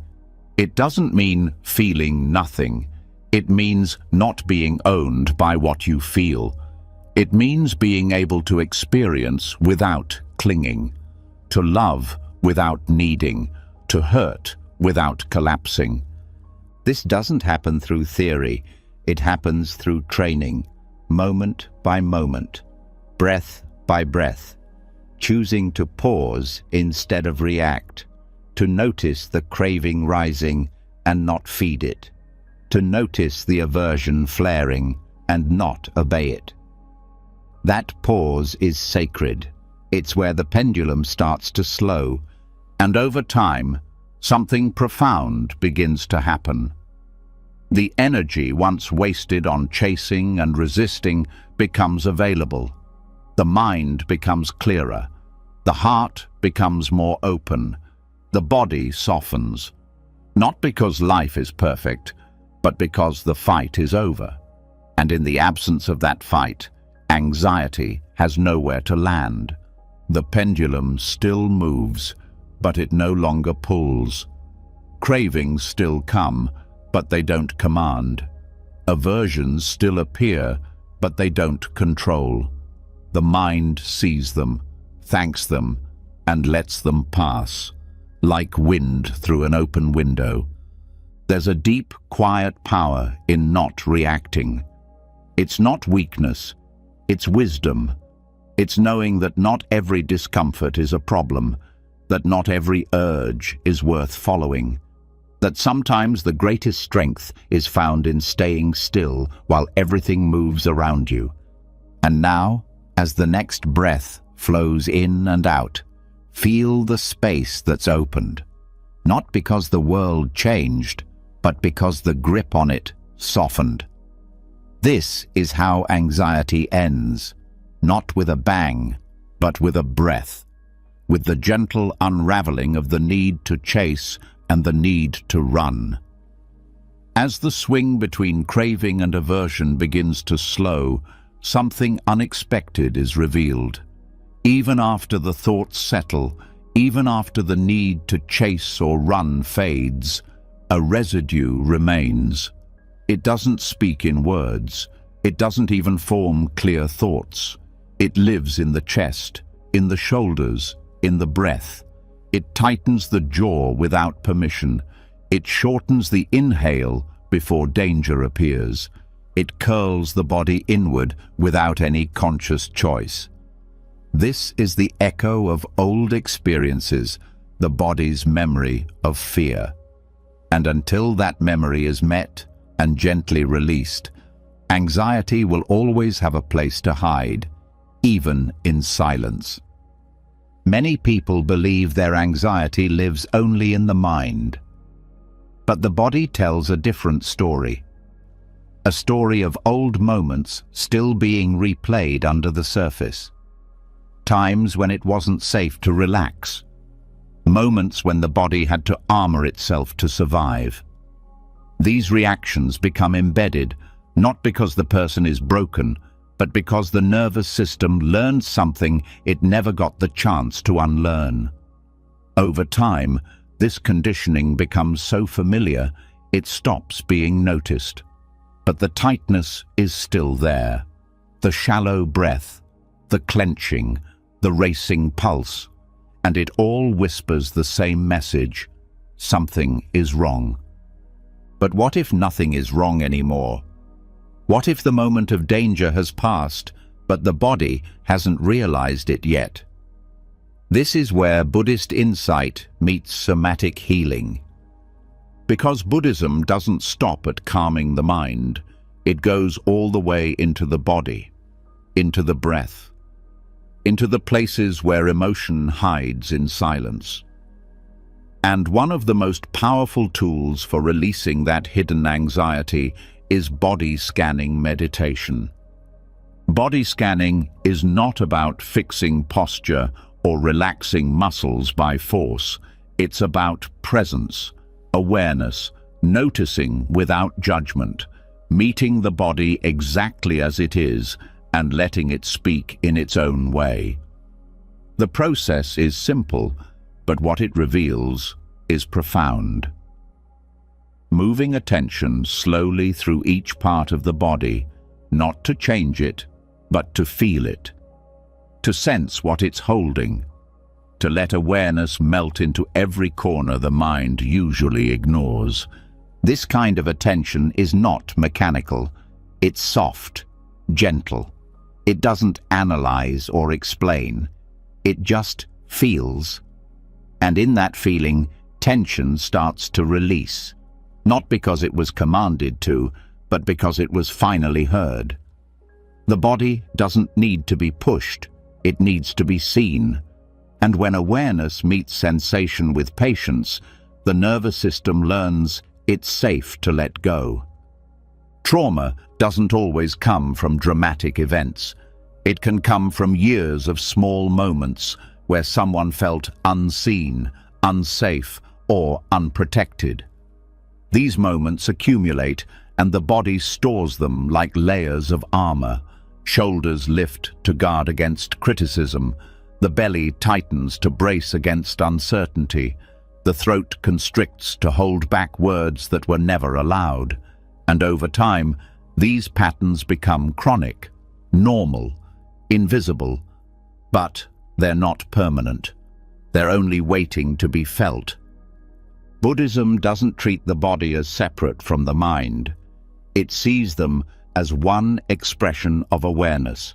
It doesn't mean feeling nothing. It means not being owned by what you feel. It means being able to experience without clinging, to love without needing, to hurt without collapsing. This doesn't happen through theory. It happens through training, moment by moment, breath by breath, choosing to pause instead of react, to notice the craving rising and not feed it, to notice the aversion flaring and not obey it. That pause is sacred. It's where the pendulum starts to slow, and over time, something profound begins to happen. The energy once wasted on chasing and resisting becomes available. The mind becomes clearer. The heart becomes more open. The body softens. Not because life is perfect, but because the fight is over. And in the absence of that fight, anxiety has nowhere to land. The pendulum still moves, but it no longer pulls. Cravings still come, but they don't command. Aversions still appear, but they don't control. The mind sees them, thanks them, and lets them pass, like wind through an open window. There's a deep, quiet power in not reacting. It's not weakness, it's wisdom. It's knowing that not every discomfort is a problem, that not every urge is worth following, that sometimes the greatest strength is found in staying still while everything moves around you. And now, as the next breath flows in and out, feel the space that's opened, not because the world changed, but because the grip on it softened. This is how anxiety ends, not with a bang, but with a breath, with the gentle unraveling of the need to chase and the need to run. As the swing between craving and aversion begins to slow, something unexpected is revealed. Even after the thoughts settle, even after the need to chase or run fades, a residue remains. It doesn't speak in words. It doesn't even form clear thoughts. It lives in the chest, in the shoulders, in the breath. It tightens the jaw without permission. It shortens the inhale before danger appears. It curls the body inward without any conscious choice. This is the echo of old experiences, the body's memory of fear. And until that memory is met and gently released, anxiety will always have a place to hide, even in silence. Many people believe their anxiety lives only in the mind. But the body tells a different story. A story of old moments still being replayed under the surface. Times when it wasn't safe to relax. Moments when the body had to armor itself to survive. These reactions become embedded, not because the person is broken, but because the nervous system learned something it never got the chance to unlearn. Over time, this conditioning becomes so familiar, it stops being noticed. But the tightness is still there. The shallow breath, the clenching, the racing pulse, and it all whispers the same message: something is wrong. But what if nothing is wrong anymore? What if the moment of danger has passed, but the body hasn't realized it yet? This is where Buddhist insight meets somatic healing. Because Buddhism doesn't stop at calming the mind, it goes all the way into the body, into the breath, into the places where emotion hides in silence. And one of the most powerful tools for releasing that hidden anxiety is body scanning meditation. Body scanning is not about fixing posture or relaxing muscles by force. It's about presence, awareness, noticing without judgment, meeting the body exactly as it is and letting it speak in its own way. The process is simple, but what it reveals is profound. moving attention slowly through each part of the body, not to change it, but to feel it, to sense what it's holding, to let awareness melt into every corner the mind usually ignores. This kind of attention is not mechanical. It's soft, gentle. It doesn't analyze or explain. It just feels. And in that feeling, tension starts to release, not because it was commanded to, but because it was finally heard. The body doesn't need to be pushed. It needs to be seen. And when awareness meets sensation with patience, the nervous system learns it's safe to let go. Trauma doesn't always come from dramatic events. It can come from years of small moments where someone felt unseen, unsafe, or unprotected. These moments accumulate, and the body stores them like layers of armor. Shoulders lift to guard against criticism. The belly tightens to brace against uncertainty. The throat constricts to hold back words that were never allowed. And over time, these patterns become chronic, normal, invisible. But they're not permanent. They're only waiting to be felt. Buddhism doesn't treat the body as separate from the mind. It sees them as one expression of awareness.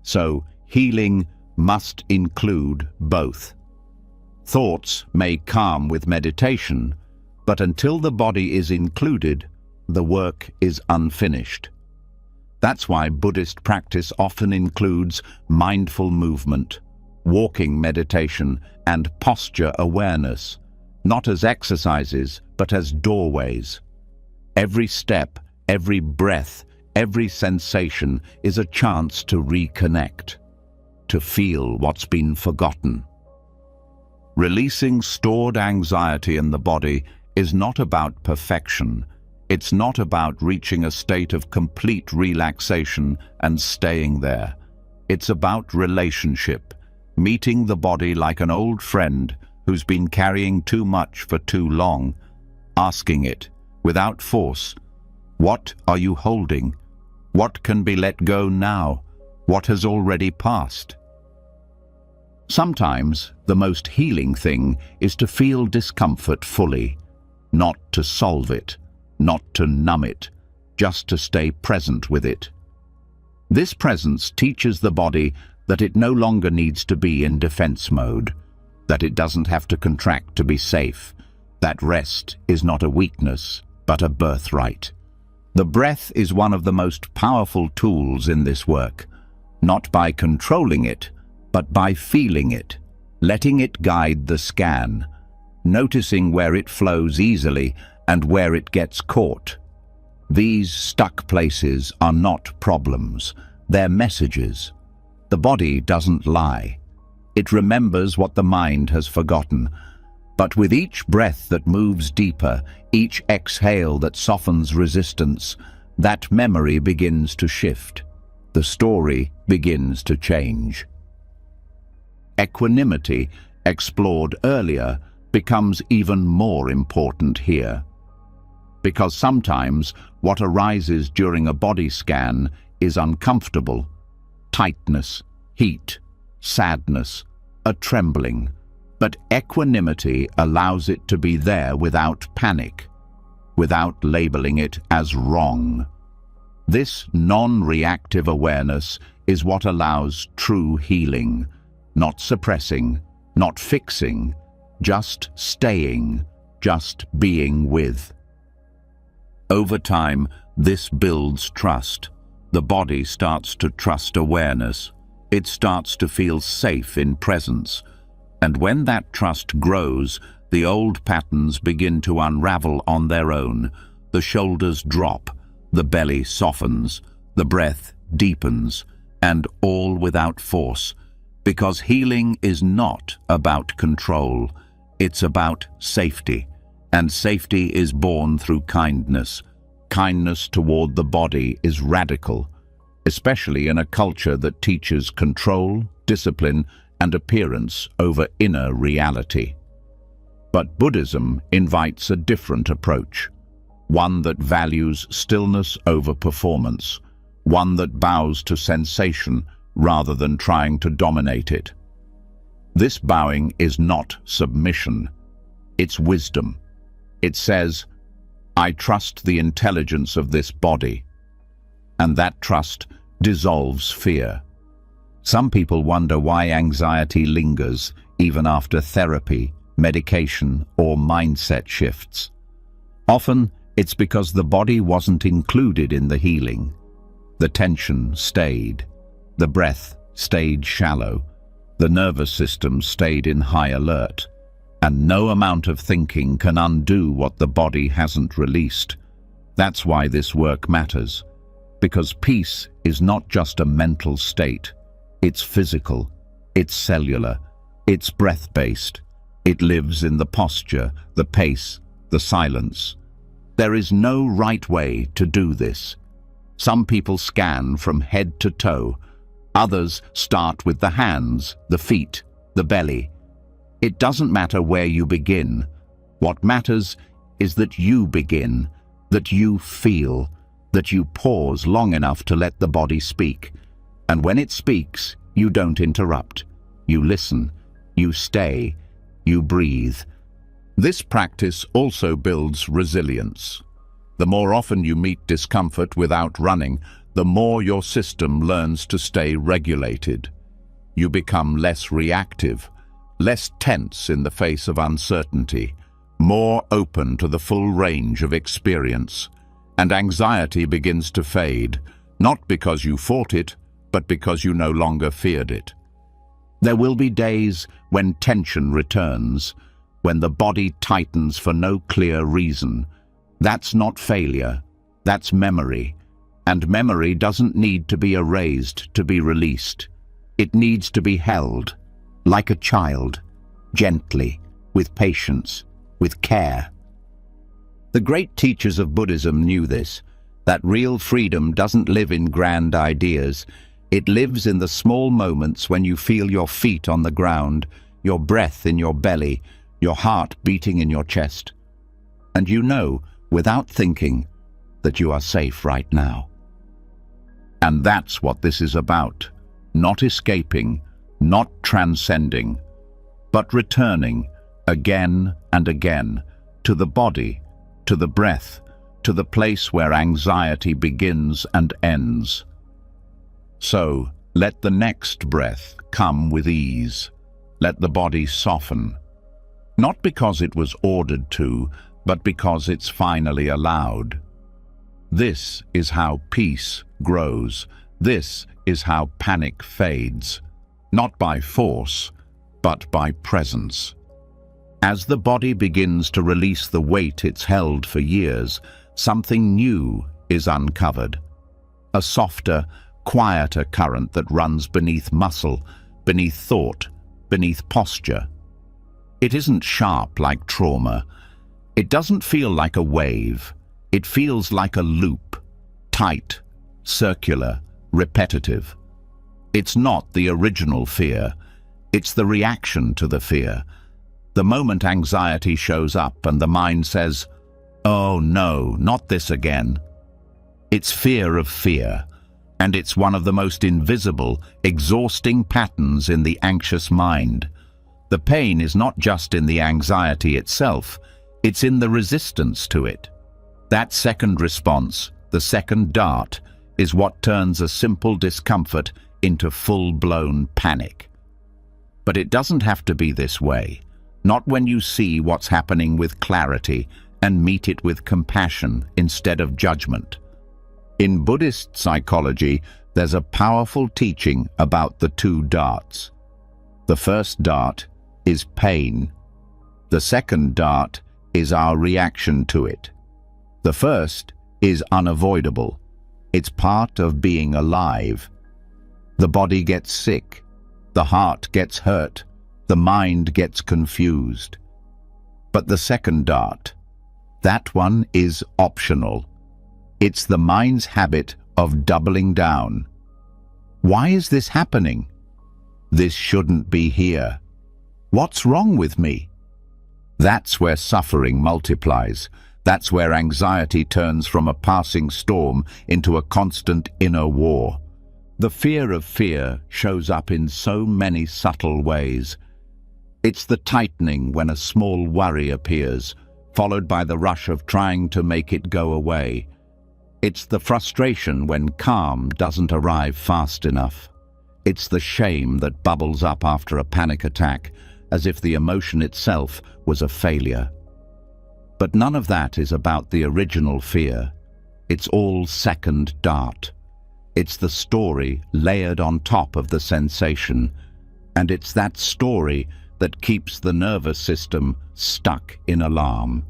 So, healing must include both. Thoughts may calm with meditation, but until the body is included, the work is unfinished. That's why Buddhist practice often includes mindful movement, walking meditation, and posture awareness, not as exercises, but as doorways. Every step, every breath, every sensation is a chance to reconnect, to feel what's been forgotten. Releasing stored anxiety in the body is not about perfection. It's not about reaching a state of complete relaxation and staying there. It's about relationship, meeting the body like an old friend who's been carrying too much for too long, asking it, without force, what are you holding? What can be let go now? What has already passed? Sometimes the most healing thing is to feel discomfort fully, not to solve it, not to numb it, just to stay present with it. This presence teaches the body that it no longer needs to be in defense mode, that it doesn't have to contract to be safe, that rest is not a weakness, but a birthright. The breath is one of the most powerful tools in this work, not by controlling it, but by feeling it, letting it guide the scan, noticing where it flows easily and where it gets caught. These stuck places are not problems, they're messages. The body doesn't lie. It remembers what the mind has forgotten. But with each breath that moves deeper, each exhale that softens resistance, that memory begins to shift. The story begins to change. Equanimity, explored earlier, becomes even more important here. Because sometimes what arises during a body scan is uncomfortable. Tightness, heat, sadness, a trembling. But equanimity allows it to be there without panic, without labeling it as wrong. This non-reactive awareness is what allows true healing. Not suppressing, not fixing, just staying, just being with. Over time, this builds trust. The body starts to trust awareness. It starts to feel safe in presence. And when that trust grows, the old patterns begin to unravel on their own. The shoulders drop, the belly softens, the breath deepens, and all without force. Because healing is not about control, it's about safety. And safety is born through kindness. Kindness toward the body is radical, especially in a culture that teaches control, discipline, and appearance over inner reality. But Buddhism invites a different approach, one that values stillness over performance, one that bows to sensation rather than trying to dominate it. This bowing is not submission, it's wisdom. It says, I trust the intelligence of this body, and that trust dissolves fear. Some people wonder why anxiety lingers even after therapy, medication, or mindset shifts. Often, it's because the body wasn't included in the healing. The tension stayed, the breath stayed shallow, the nervous system stayed in high alert, and no amount of thinking can undo what the body hasn't released. That's why this work matters, because peace is not just a mental state. It's physical, it's cellular, it's breath-based. It lives in the posture, the pace, the silence. There is no right way to do this. Some people scan from head to toe. Others start with the hands, the feet, the belly. It doesn't matter where you begin. What matters is that you begin, that you feel, that you pause long enough to let the body speak. And when it speaks, you don't interrupt. You listen, you stay, you breathe. This practice also builds resilience. The more often you meet discomfort without running, the more your system learns to stay regulated. You become less reactive, less tense in the face of uncertainty, more open to the full range of experience. And anxiety begins to fade, not because you fought it, but because you no longer feared it. There will be days when tension returns, when the body tightens for no clear reason. That's not failure, that's memory. And memory doesn't need to be erased to be released. It needs to be held, like a child, gently, with patience, with care. The great teachers of Buddhism knew this, that real freedom doesn't live in grand ideas. It lives in the small moments when you feel your feet on the ground, your breath in your belly, your heart beating in your chest. And you know, without thinking, that you are safe right now. And that's what this is about. Not escaping, not transcending, but returning again and again to the body, to the breath, to the place where anxiety begins and ends. So, let the next breath come with ease. Let the body soften. Not because it was ordered to, but because it's finally allowed. This is how peace grows. This is how panic fades. Not by force, but by presence. As the body begins to release the weight it's held for years, something new is uncovered. A softer, quieter current that runs beneath muscle, beneath thought, beneath posture. It isn't sharp like trauma. It doesn't feel like a wave. It feels like a loop, tight, circular, repetitive. It's not the original fear. It's the reaction to the fear. The moment anxiety shows up and the mind says, "Oh no, not this again." It's fear of fear, and it's one of the most invisible, exhausting patterns in the anxious mind. The pain is not just in the anxiety itself, it's in the resistance to it. That second response, the second dart, is what turns a simple discomfort into full-blown panic. But it doesn't have to be this way. Not when you see what's happening with clarity and meet it with compassion instead of judgment. In Buddhist psychology, there's a powerful teaching about the two darts. The first dart is pain. The second dart is our reaction to it. The first is unavoidable. It's part of being alive. The body gets sick. The heart gets hurt. The mind gets confused. But the second dart, that one is optional. It's the mind's habit of doubling down. Why is this happening? This shouldn't be here. What's wrong with me? That's where suffering multiplies. That's where anxiety turns from a passing storm into a constant inner war. The fear of fear shows up in so many subtle ways. It's the tightening when a small worry appears, followed by the rush of trying to make it go away. It's the frustration when calm doesn't arrive fast enough. It's the shame that bubbles up after a panic attack, as if the emotion itself was a failure. But none of that is about the original fear. It's all second dart. It's the story layered on top of the sensation, and it's that story that keeps the nervous system stuck in alarm.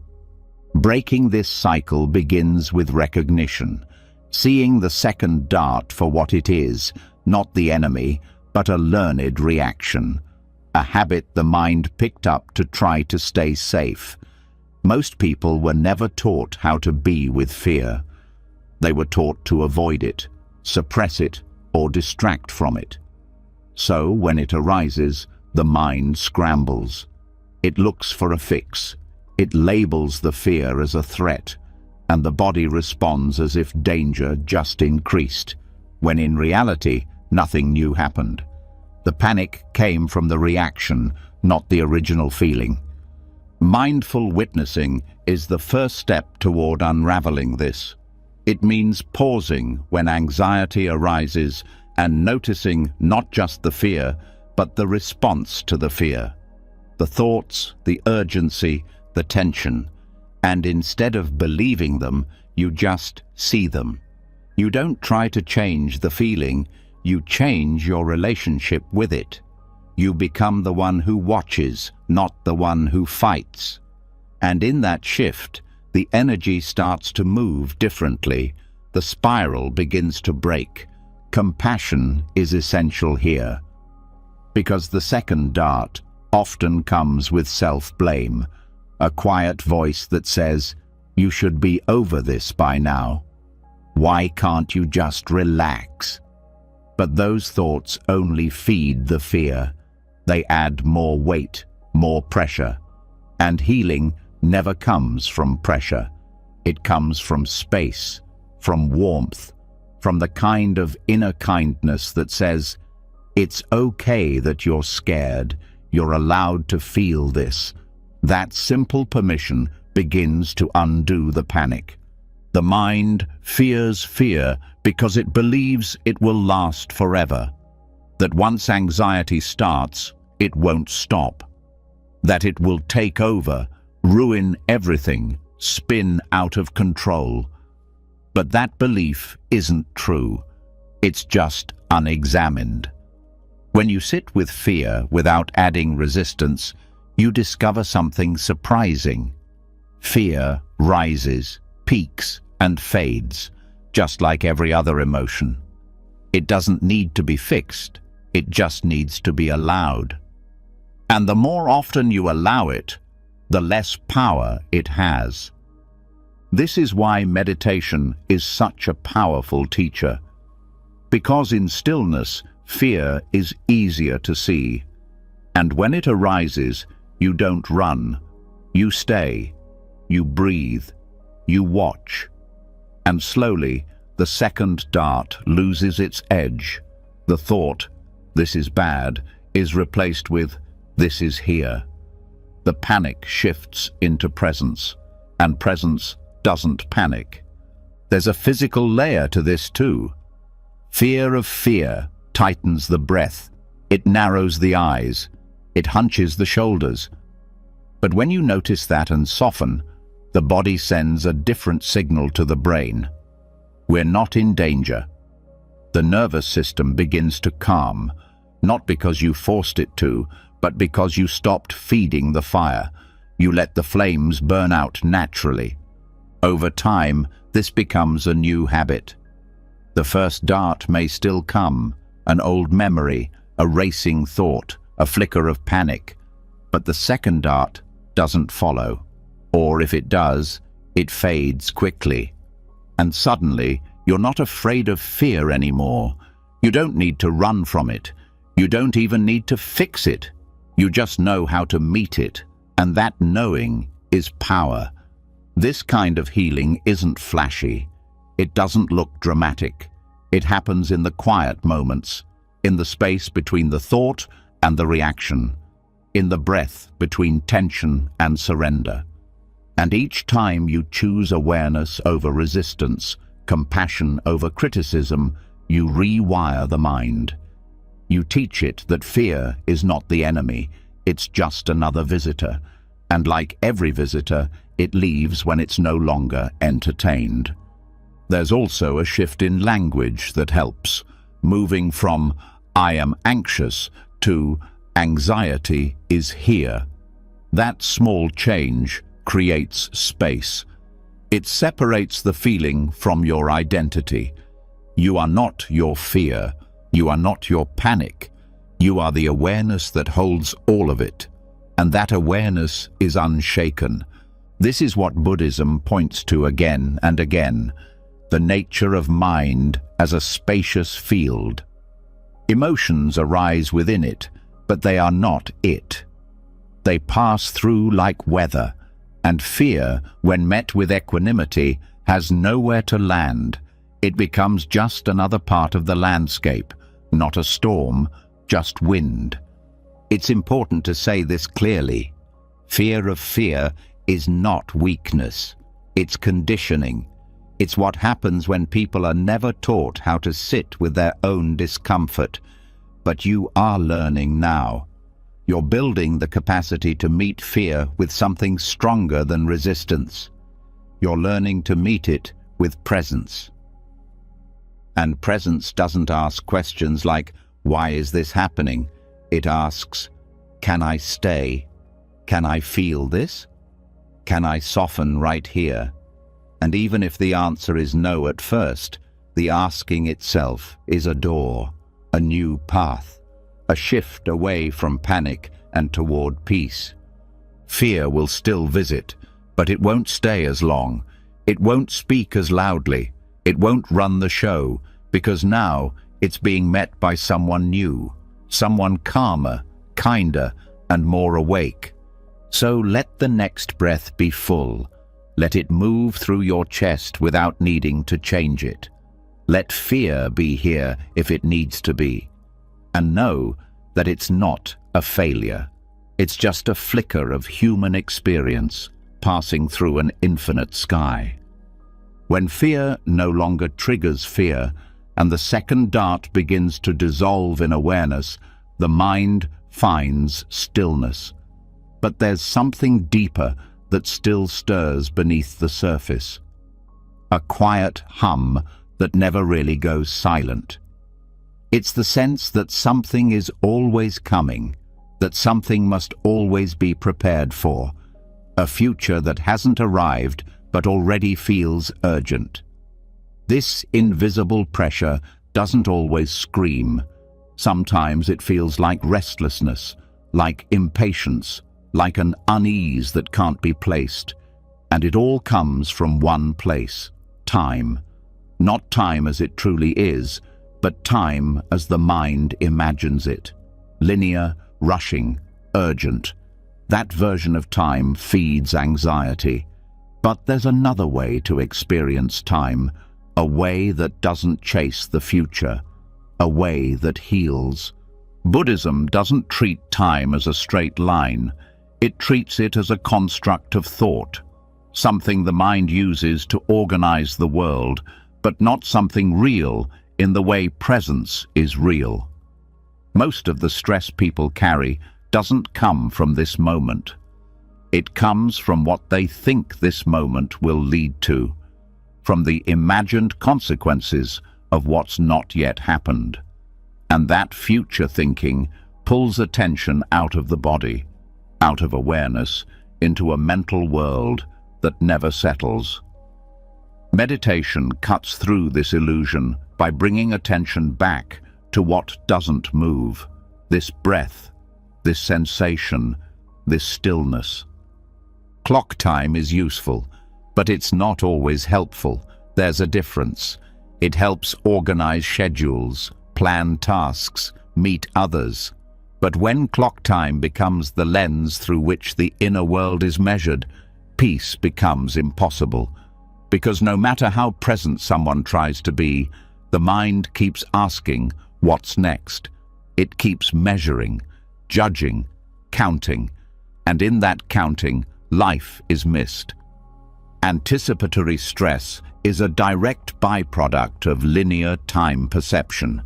Breaking this cycle begins with recognition, seeing the second dart for what it is, not the enemy, but a learned reaction, a habit the mind picked up to try to stay safe. Most people were never taught how to be with fear. They were taught to avoid it, suppress it, or distract from it. So, when it arises, the mind scrambles. It looks for a fix. It labels the fear as a threat, and the body responds as if danger just increased, when in reality, nothing new happened. The panic came from the reaction, not the original feeling. Mindful witnessing is the first step toward unraveling this. It means pausing when anxiety arises and noticing not just the fear, but the response to the fear. The thoughts, the urgency, the tension. And instead of believing them, you just see them. You don't try to change the feeling, you change your relationship with it. You become the one who watches, not the one who fights. And in that shift, the energy starts to move differently. The spiral begins to break. Compassion is essential here. Because the second dart often comes with self-blame, a quiet voice that says, "You should be over this by now. Why can't you just relax?" But those thoughts only feed the fear. They add more weight, more pressure. And healing never comes from pressure. It comes from space, from warmth, from the kind of inner kindness that says, "It's okay that you're scared. You're allowed to feel this." That simple permission begins to undo the panic. The mind fears fear because it believes it will last forever. That once anxiety starts, it won't stop. That it will take over, ruin everything, spin out of control. But that belief isn't true. It's just unexamined. When you sit with fear without adding resistance, you discover something surprising. Fear rises, peaks, and fades, just like every other emotion. It doesn't need to be fixed, it just needs to be allowed. And the more often you allow it, the less power it has. This is why meditation is such a powerful teacher. Because in stillness, fear is easier to see. And when it arises, you don't run. You stay. You breathe. You watch. And slowly, the second dart loses its edge. The thought, "This is bad," is replaced with, "This is here." The panic shifts into presence, and presence doesn't panic. There's a physical layer to this too. Fear of fear tightens the breath, it narrows the eyes, it hunches the shoulders. But when you notice that and soften, the body sends a different signal to the brain. We're not in danger. The nervous system begins to calm, not because you forced it to, but because you stopped feeding the fire. You let the flames burn out naturally. Over time, this becomes a new habit. The first dart may still come, an old memory, a racing thought, a flicker of panic, but the second dart doesn't follow. Or if it does, it fades quickly. And suddenly, you're not afraid of fear anymore. You don't need to run from it. You don't even need to fix it. You just know how to meet it, and that knowing is power. This kind of healing isn't flashy. It doesn't look dramatic. It happens in the quiet moments, in the space between the thought and the reaction, in the breath between tension and surrender. And each time you choose awareness over resistance, compassion over criticism, you rewire the mind. You teach it that fear is not the enemy, it's just another visitor. And like every visitor, it leaves when it's no longer entertained. There's also a shift in language that helps, moving from "I am anxious" to "anxiety is here." That small change creates space. It separates the feeling from your identity. You are not your fear. You are not your panic. You are the awareness that holds all of it. And that awareness is unshaken. This is what Buddhism points to again and again, the nature of mind as a spacious field. Emotions arise within it, but they are not it. They pass through like weather, and fear, when met with equanimity, has nowhere to land. It becomes just another part of the landscape, not a storm, just wind. It's important to say this clearly. Fear of fear is not weakness. It's conditioning. It's what happens when people are never taught how to sit with their own discomfort. But you are learning now. You're building the capacity to meet fear with something stronger than resistance. You're learning to meet it with presence. And presence doesn't ask questions like, "Why is this happening?" It asks, "Can I stay? Can I feel this? Can I soften right here?" And even if the answer is no at first, the asking itself is a door, a new path, a shift away from panic and toward peace. Fear will still visit, but it won't stay as long. It won't speak as loudly. It won't run the show, because now it's being met by someone new, someone calmer, kinder, and more awake. So let the next breath be full. Let it move through your chest without needing to change it. Let fear be here if it needs to be. And know that it's not a failure. It's just a flicker of human experience passing through an infinite sky. When fear no longer triggers fear, and the second dart begins to dissolve in awareness, the mind finds stillness. But there's something deeper that still stirs beneath the surface. A quiet hum that never really goes silent. It's the sense that something is always coming, that something must always be prepared for, a future that hasn't arrived but already feels urgent. This invisible pressure doesn't always scream. Sometimes it feels like restlessness, like impatience, like an unease that can't be placed. And it all comes from one place: time. Not time as it truly is, but time as the mind imagines it. Linear, rushing, urgent. That version of time feeds anxiety. But there's another way to experience time, a way that doesn't chase the future, a way that heals. Buddhism doesn't treat time as a straight line. It treats it as a construct of thought, something the mind uses to organize the world, but not something real in the way presence is real. Most of the stress people carry doesn't come from this moment. It comes from what they think this moment will lead to, from the imagined consequences of what's not yet happened. And that future thinking pulls attention out of the body, out of awareness, into a mental world that never settles. Meditation cuts through this illusion by bringing attention back to what doesn't move, this breath, this sensation, this stillness. Clock time is useful, but it's not always helpful. There's a difference. It helps organize schedules, plan tasks, meet others. But when clock time becomes the lens through which the inner world is measured, peace becomes impossible. Because no matter how present someone tries to be, the mind keeps asking, what's next? It keeps measuring, judging, counting, and in that counting, life is missed. Anticipatory stress is a direct byproduct of linear time perception.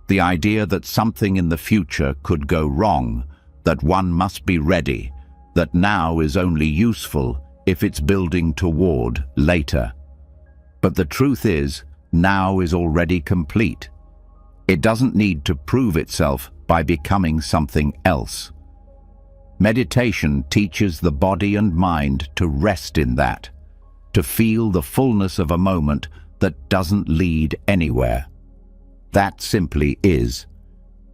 The idea that something in the future could go wrong, that one must be ready, that now is only useful if it's building toward later. But the truth is, now is already complete. It doesn't need to prove itself by becoming something else. Meditation teaches the body and mind to rest in that, to feel the fullness of a moment that doesn't lead anywhere. That simply is.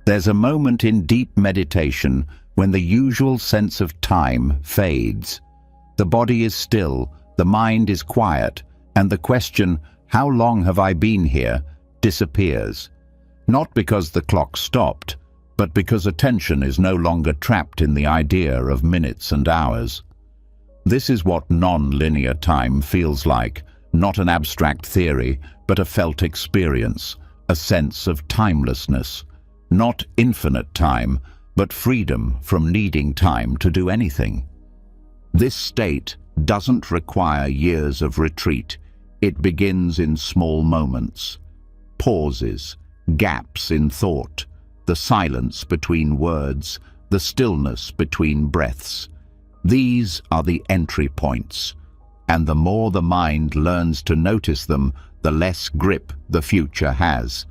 There's a moment in deep meditation when the usual sense of time fades. The body is still, the mind is quiet, and the question, how long have I been here, disappears. Not because the clock stopped, but because attention is no longer trapped in the idea of minutes and hours. This is what non-linear time feels like, not an abstract theory, but a felt experience, a sense of timelessness. Not infinite time, but freedom from needing time to do anything. This state doesn't require years of retreat. It begins in small moments, pauses, gaps in thought, the silence between words, the stillness between breaths. These are the entry points, and the more the mind learns to notice them, the less grip the future has.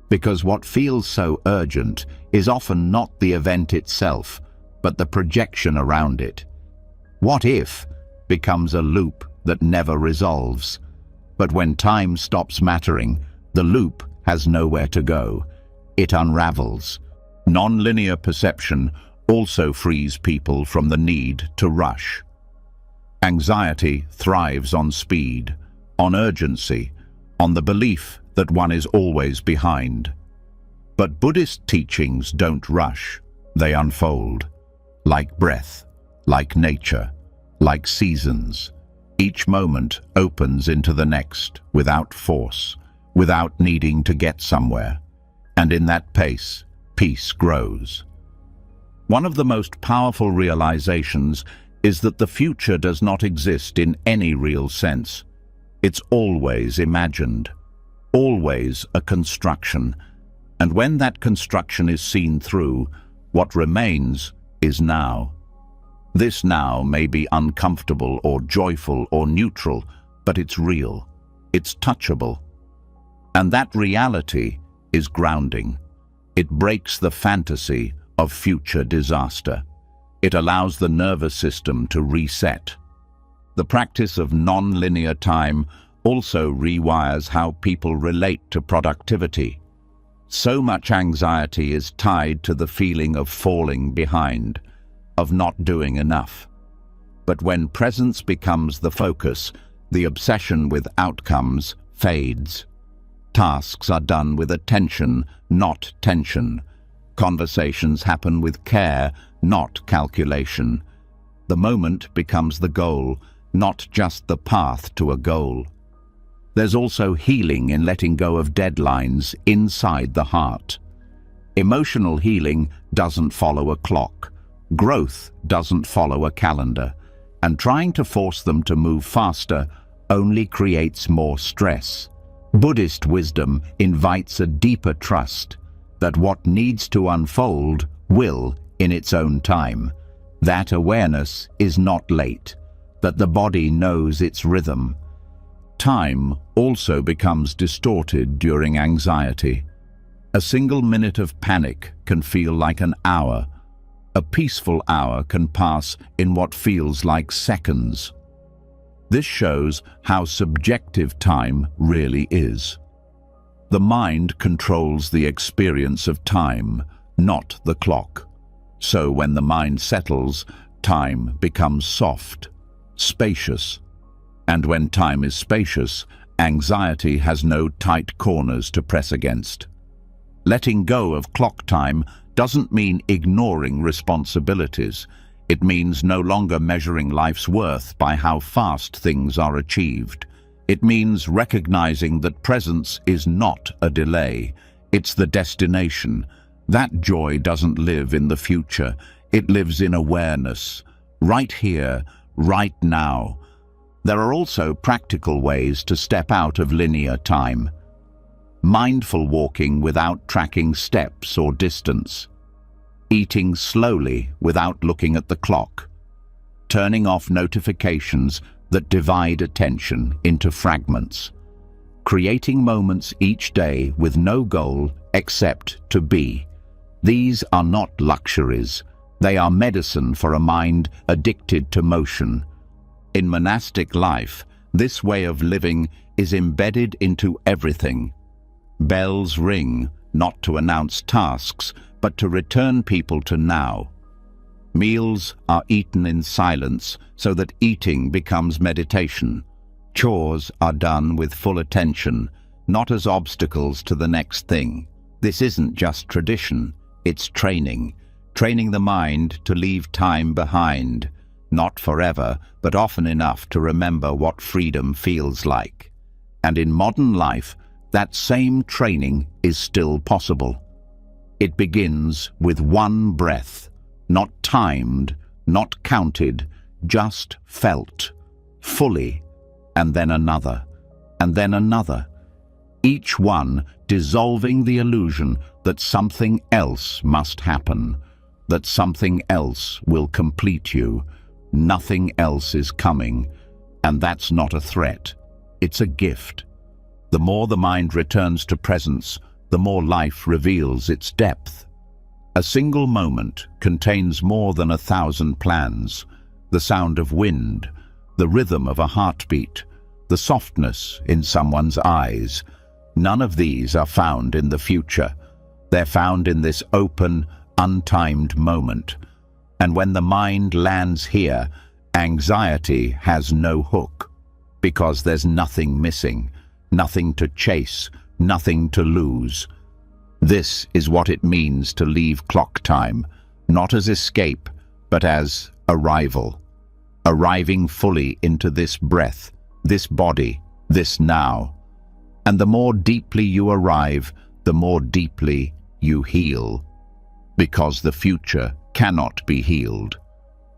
Because what feels so urgent is often not the event itself, but the projection around it. What if becomes a loop that never resolves. But when time stops mattering, the loop has nowhere to go. It unravels. Non-linear perception also frees people from the need to rush. Anxiety thrives on speed, on urgency, on the belief that one is always behind. But Buddhist teachings don't rush, they unfold. Like breath, like nature, like seasons. Each moment opens into the next without force, without needing to get somewhere. And in that pace, peace grows. One of the most powerful realizations is that the future does not exist in any real sense. It's always imagined, always a construction. And when that construction is seen through, what remains is now. This now may be uncomfortable or joyful or neutral, but it's real, it's touchable. And that reality is grounding. It breaks the fantasy of future disaster. It allows the nervous system to reset. The practice of non-linear time also rewires how people relate to productivity. So much anxiety is tied to the feeling of falling behind, of not doing enough. But when presence becomes the focus, the obsession with outcomes fades. Tasks are done with attention, not tension. Conversations happen with care, not calculation. The moment becomes the goal, not just the path to a goal. There's also healing in letting go of deadlines inside the heart. Emotional healing doesn't follow a clock. Growth doesn't follow a calendar. And trying to force them to move faster only creates more stress. Buddhist wisdom invites a deeper trust that what needs to unfold will in its own time. That awareness is not late, that the body knows its rhythm. Time also becomes distorted during anxiety. A single minute of panic can feel like an hour. A peaceful hour can pass in what feels like seconds. This shows how subjective time really is. The mind controls the experience of time, not the clock. So when the mind settles, time becomes soft, spacious. And when time is spacious, anxiety has no tight corners to press against. Letting go of clock time doesn't mean ignoring responsibilities. It means no longer measuring life's worth by how fast things are achieved. It means recognizing that presence is not a delay. It's the destination. That joy doesn't live in the future. It lives in awareness, right here, right now. There are also practical ways to step out of linear time. Mindful walking without tracking steps or distance. Eating slowly without looking at the clock. Turning off notifications that divide attention into fragments. Creating moments each day with no goal except to be. These are not luxuries. They are medicine for a mind addicted to motion. In monastic life, this way of living is embedded into everything. Bells ring, not to announce tasks, but to return people to now. Meals are eaten in silence so that eating becomes meditation. Chores are done with full attention, not as obstacles to the next thing. This isn't just tradition, it's training. Training the mind to leave time behind, not forever, but often enough to remember what freedom feels like. And in modern life, that same training is still possible. It begins with one breath, not timed, not counted, just felt, fully, and then another, and then another. Each one dissolving the illusion that something else must happen, that something else will complete you, nothing else is coming, and that's not a threat, it's a gift. The more the mind returns to presence, the more life reveals its depth. A single moment contains more than 1,000 plans, the sound of wind, the rhythm of a heartbeat, the softness in someone's eyes. None of these are found in the future. They're found in this open, untimed moment. And when the mind lands here, anxiety has no hook, because there's nothing missing, nothing to chase, nothing to lose. This is what it means to leave clock time, not as escape, but as arrival. Arriving fully into this breath, this body, this now. And the more deeply you arrive, the more deeply you heal. Because the future cannot be healed.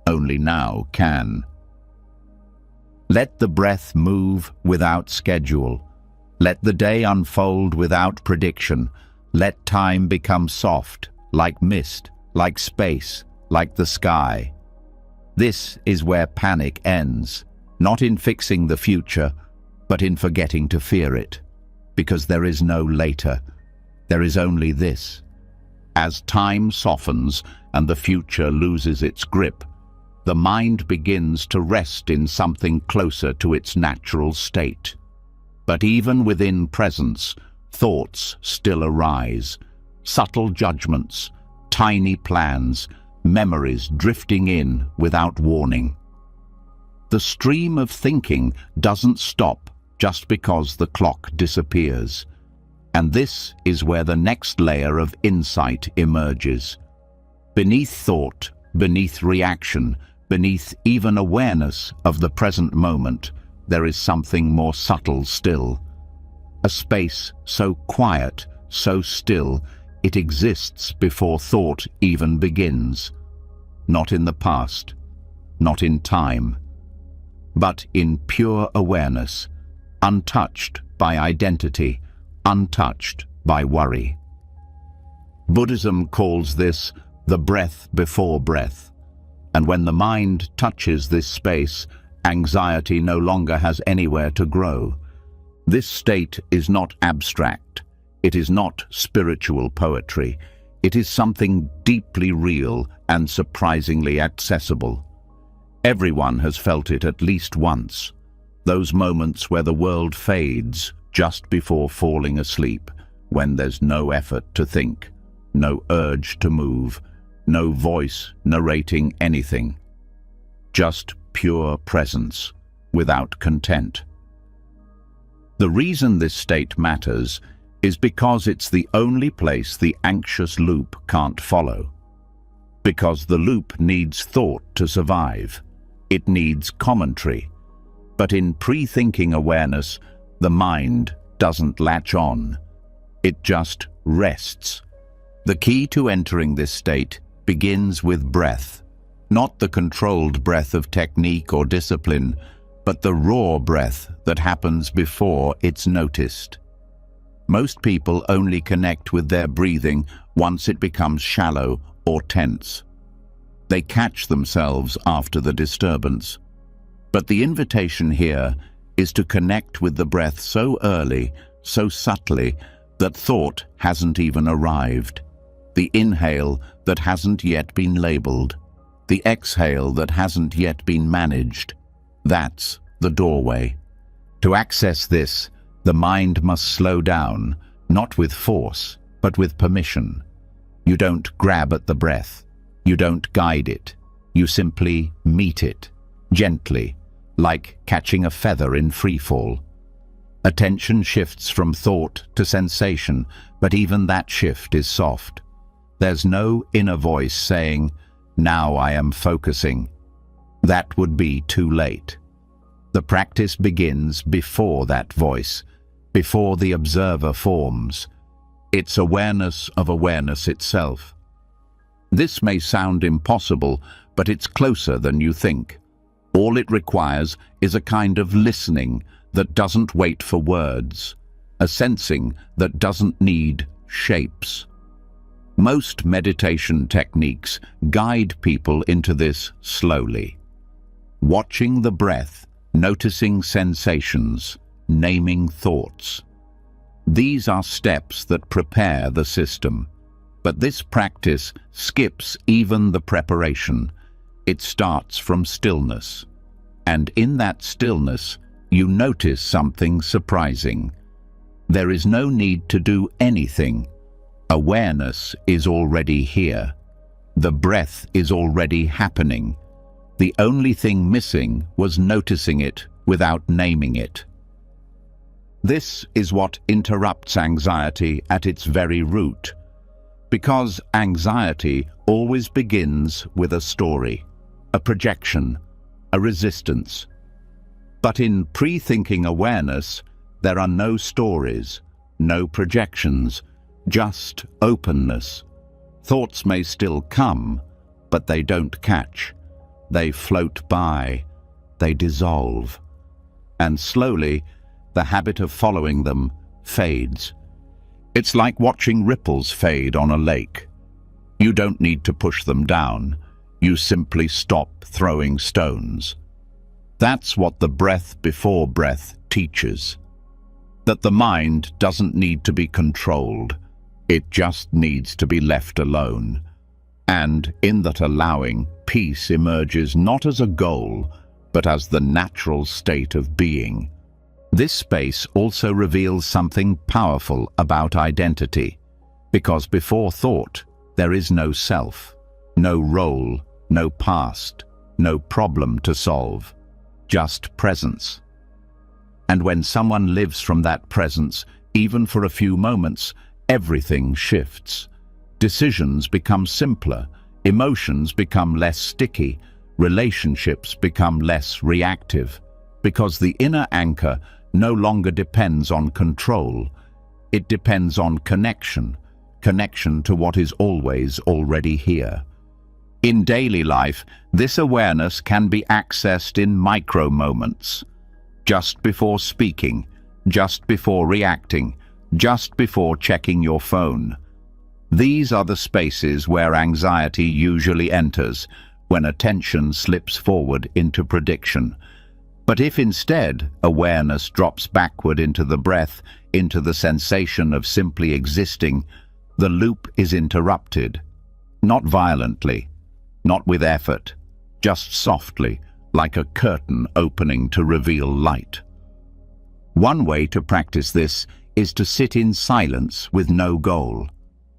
Only now can. Let the breath move without schedule. Let the day unfold without prediction. Let time become soft, like mist, like space, like the sky. This is where panic ends, not in fixing the future, but in forgetting to fear it. Because there is no later. There is only this. As time softens and the future loses its grip, the mind begins to rest in something closer to its natural state. But even within presence, thoughts still arise, subtle judgments, tiny plans, memories drifting in without warning. The stream of thinking doesn't stop just because the clock disappears. And this is where the next layer of insight emerges. Beneath thought, beneath reaction, beneath even awareness of the present moment, there is something more subtle still. A space so quiet, so still, it exists before thought even begins. Not in the past, not in time, but in pure awareness, untouched by identity, untouched by worry. Buddhism calls this the breath before breath, and when the mind touches this space, anxiety no longer has anywhere to grow. This state is not abstract. It is not spiritual poetry. It is something deeply real and surprisingly accessible. Everyone has felt it at least once. Those moments where the world fades just before falling asleep, when there's no effort to think, no urge to move, no voice narrating anything. Just pure presence, without content. The reason this state matters is because it's the only place the anxious loop can't follow. because the loop needs thought to survive. It needs commentary. But in pre-thinking awareness, the mind doesn't latch on. It just rests. The key to entering this state begins with breath, not the controlled breath of technique or discipline, but the raw breath that happens before it's noticed. Most people only connect with their breathing once it becomes shallow or tense. They catch themselves after the disturbance. But the invitation here is to connect with the breath so early, so subtly, that thought hasn't even arrived. The inhale that hasn't yet been labeled. The exhale that hasn't yet been managed. That's the doorway. To access this, the mind must slow down, not with force, but with permission. You don't grab at the breath. You don't guide it. You simply meet it, gently, like catching a feather in freefall. Attention shifts from thought to sensation, but even that shift is soft. There's no inner voice saying, "Now I am focusing." That would be too late. The practice begins before that voice, before the observer forms. It's awareness of awareness itself. This may sound impossible, but it's closer than you think. All it requires is a kind of listening that doesn't wait for words, a sensing that doesn't need shapes. Most meditation techniques guide people into this slowly. Watching the breath, noticing sensations, naming thoughts. These are steps that prepare the system. But this practice skips even the preparation. It starts from stillness. And in that stillness, you notice something surprising. There is no need to do anything. Awareness is already here. The breath is already happening. The only thing missing was noticing it without naming it. This is what interrupts anxiety at its very root. Because anxiety always begins with a story, a projection, a resistance. But in pre-thinking awareness, there are no stories, no projections, just openness. Thoughts may still come, but they don't catch. They float by, they dissolve. And slowly, the habit of following them fades. It's like watching ripples fade on a lake. You don't need to push them down. You simply stop throwing stones. That's what the breath before breath teaches. That the mind doesn't need to be controlled. It just needs to be left alone. And in that allowing, peace emerges not as a goal, but as the natural state of being. This space also reveals something powerful about identity, because before thought, there is no self, no role, no past, no problem to solve, just presence. And when someone lives from that presence, even for a few moments, everything shifts. Decisions become simpler, emotions become less sticky, relationships become less reactive, because the inner anchor no longer depends on control. It depends on connection to what is always already here. In daily life, this awareness can be accessed in micro moments. Just before speaking, just before reacting, just before checking your phone. These are the spaces where anxiety usually enters, when attention slips forward into prediction. But if instead awareness drops backward into the breath, into the sensation of simply existing, the loop is interrupted. Not violently, not with effort, just softly, like a curtain opening to reveal light. One way to practice this is to sit in silence with no goal,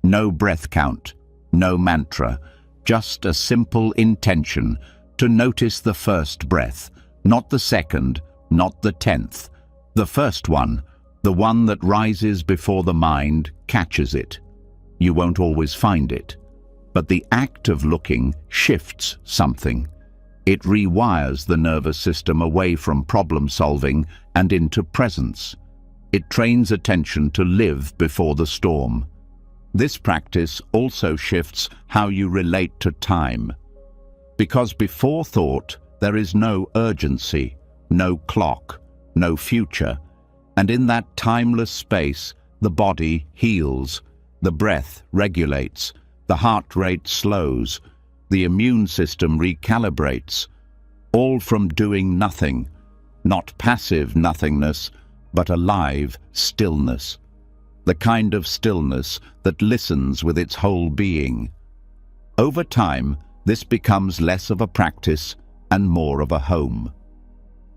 no breath count, no mantra, just a simple intention to notice the first breath, not the second, not the 10th, the first one, the one that rises before the mind catches it. You won't always find it, But the act of looking shifts something. It rewires the nervous system away from problem solving and into presence. It trains attention to live before the storm. This practice also shifts how you relate to time. Because before thought, there is no urgency, no clock, no future. And in that timeless space, the body heals, the breath regulates, the heart rate slows, the immune system recalibrates, all from doing nothing, not passive nothingness, but alive stillness, the kind of stillness that listens with its whole being. Over time, this becomes less of a practice and more of a home,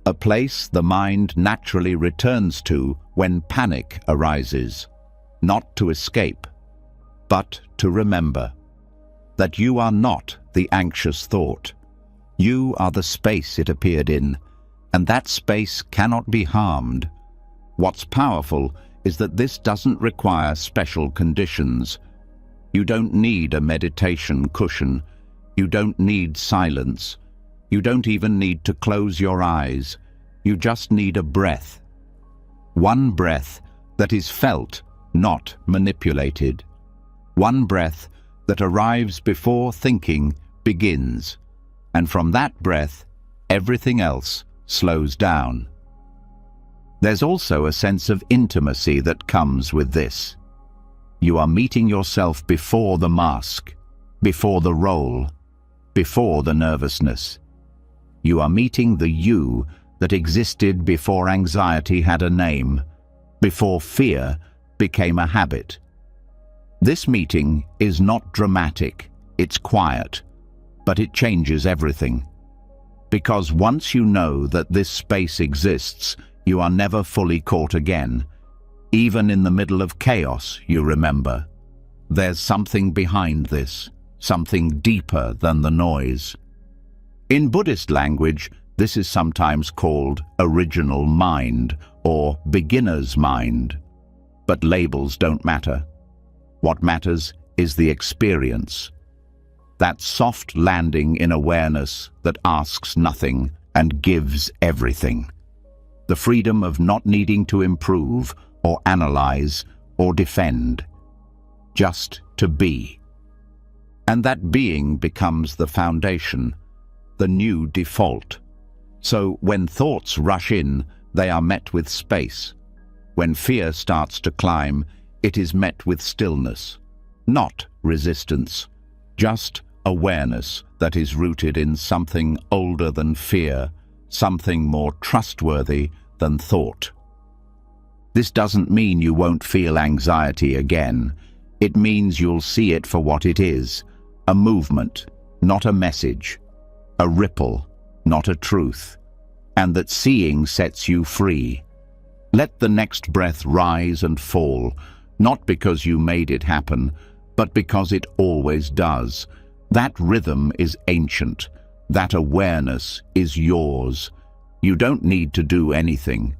a place the mind naturally returns to when panic arises, not to escape, but to remember that you are not the anxious thought. You are the space it appeared in, and that space cannot be harmed. What's powerful is that this doesn't require special conditions. You don't need a meditation cushion. You don't need silence. You don't even need to close your eyes. You just need a breath. One breath that is felt, not manipulated. One breath that arrives before thinking begins. And from that breath, everything else slows down. There's also a sense of intimacy that comes with this. You are meeting yourself before the mask, before the role, before the nervousness. You are meeting the you that existed before anxiety had a name, before fear became a habit. This meeting is not dramatic, it's quiet, but it changes everything. Because once you know that this space exists, you are never fully caught again. Even in the middle of chaos, you remember. There's something behind this, something deeper than the noise. In Buddhist language, this is sometimes called original mind or beginner's mind. But labels don't matter. What matters is the experience. That soft landing in awareness that asks nothing and gives everything. The freedom of not needing to improve or analyze or defend. Just to be. And that being becomes the foundation, the new default. So when thoughts rush in, they are met with space. When fear starts to climb, it is met with stillness, not resistance, just awareness that is rooted in something older than fear, something more trustworthy than thought. This doesn't mean you won't feel anxiety again. It means you'll see it for what it is, a movement, not a message, a ripple, not a truth, and that seeing sets you free. Let the next breath rise and fall, not because you made it happen, but because it always does. That rhythm is ancient. That awareness is yours. You don't need to do anything.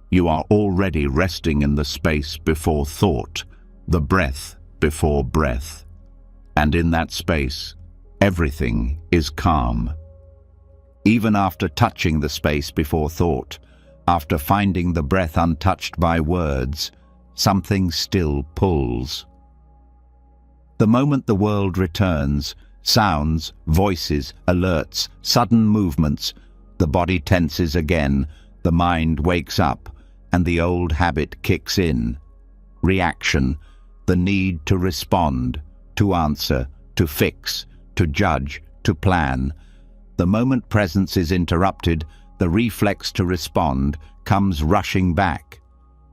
You are already resting in the space before thought, the breath before breath. And in that space, everything is calm. Even after touching the space before thought, after finding the breath untouched by words, something still pulls. The moment the world returns, sounds, voices, alerts, sudden movements, the body tenses again, the mind wakes up, and the old habit kicks in. Reaction, the need to respond, to answer, to fix, to judge, to plan. The moment presence is interrupted, the reflex to respond comes rushing back.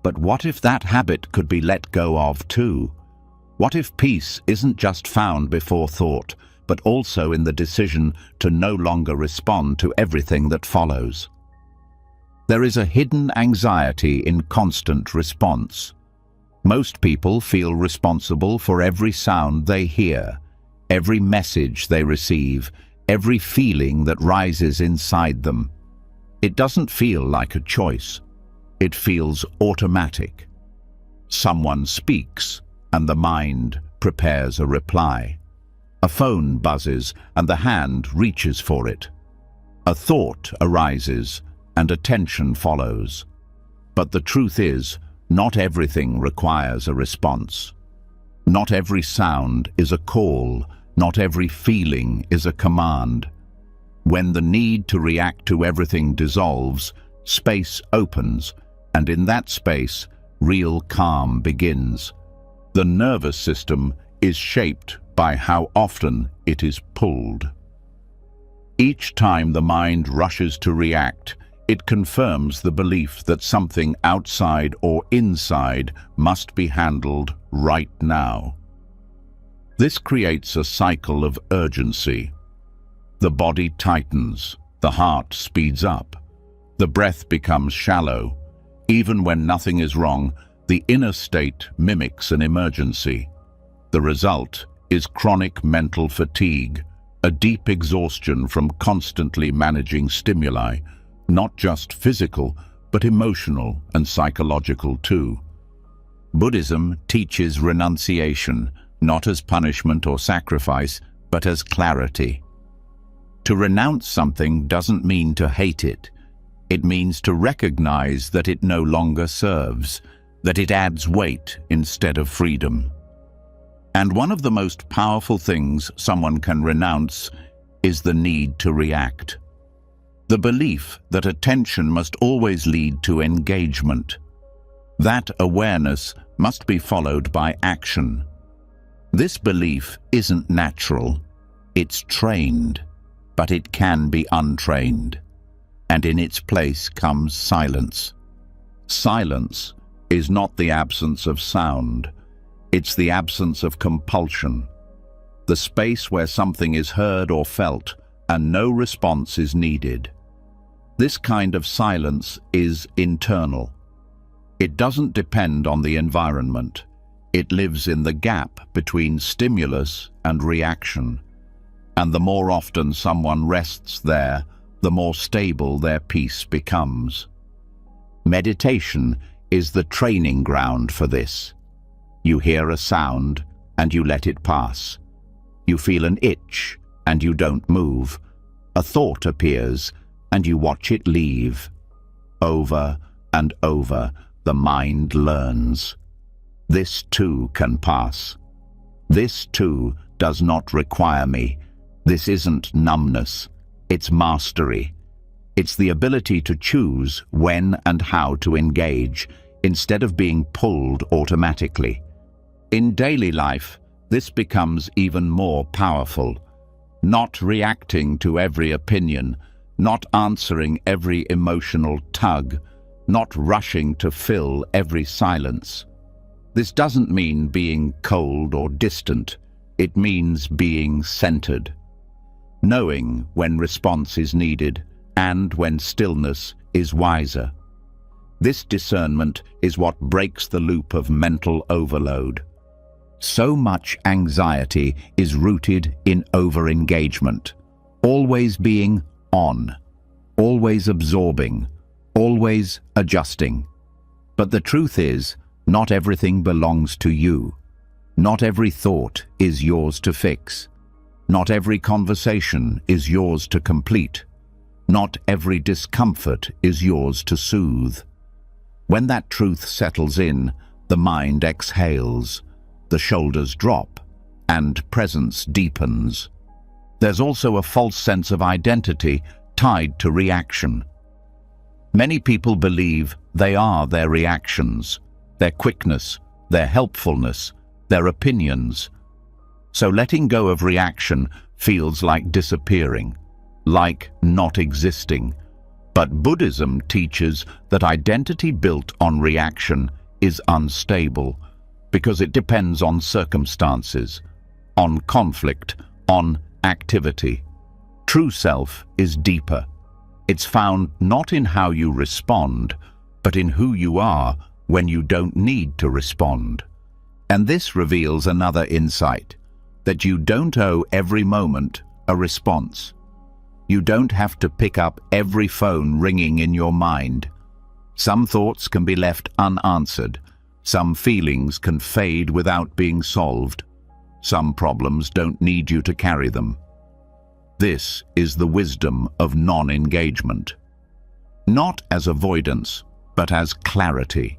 But what if that habit could be let go of too? What if peace isn't just found before thought, but also in the decision to no longer respond to everything that follows? There is a hidden anxiety in constant response. Most people feel responsible for every sound they hear, every message they receive, every feeling that rises inside them. It doesn't feel like a choice. It feels automatic. Someone speaks, and the mind prepares a reply. A phone buzzes and the hand reaches for it. A thought arises and attention follows. But the truth is, not everything requires a response. Not every sound is a call, not every feeling is a command. When the need to react to everything dissolves, space opens, and in that space, real calm begins. The nervous system is shaped by how often it is pulled. Each time the mind rushes to react, it confirms the belief that something outside or inside must be handled right now. This creates a cycle of urgency. The body tightens, the heart speeds up, the breath becomes shallow. Even when nothing is wrong, the inner state mimics an emergency. The result is chronic mental fatigue, a deep exhaustion from constantly managing stimuli, not just physical, but emotional and psychological too. Buddhism teaches renunciation, not as punishment or sacrifice, but as clarity. To renounce something doesn't mean to hate it. It means to recognize that it no longer serves, that it adds weight instead of freedom. And one of the most powerful things someone can renounce is the need to react. The belief that attention must always lead to engagement. That awareness must be followed by action. This belief isn't natural. It's trained, but it can be untrained. And in its place comes silence. Silence is not the absence of sound. It's the absence of compulsion. The space where something is heard or felt and no response is needed. This kind of silence is internal. It doesn't depend on the environment. It lives in the gap between stimulus and reaction. And the more often someone rests there, the more stable their peace becomes. Meditation is the training ground for this. You hear a sound and you let it pass. You feel an itch and you don't move. A thought appears and you watch it leave. Over and over, the mind learns. This too can pass. This too does not require me. This isn't numbness. It's mastery. It's the ability to choose when and how to engage instead of being pulled automatically. In daily life, this becomes even more powerful. Not reacting to every opinion, not answering every emotional tug, not rushing to fill every silence. This doesn't mean being cold or distant. It means being centered. Knowing when response is needed and when stillness is wiser. This discernment is what breaks the loop of mental overload. So much anxiety is rooted in over-engagement, always being on, always absorbing, always adjusting. But the truth is, not everything belongs to you. Not every thought is yours to fix. Not every conversation is yours to complete. Not every discomfort is yours to soothe. When that truth settles in, the mind exhales, the shoulders drop, and presence deepens. There's also a false sense of identity tied to reaction. Many people believe they are their reactions, their quickness, their helpfulness, their opinions. So letting go of reaction feels like disappearing, like not existing. But Buddhism teaches that identity built on reaction is unstable because it depends on circumstances, on conflict, on activity. True self is deeper. It's found not in how you respond, but in who you are when you don't need to respond. And this reveals another insight, that you don't owe every moment a response. You don't have to pick up every phone ringing in your mind. Some thoughts can be left unanswered. Some feelings can fade without being solved. Some problems don't need you to carry them. This is the wisdom of non-engagement. Not as avoidance, but as clarity.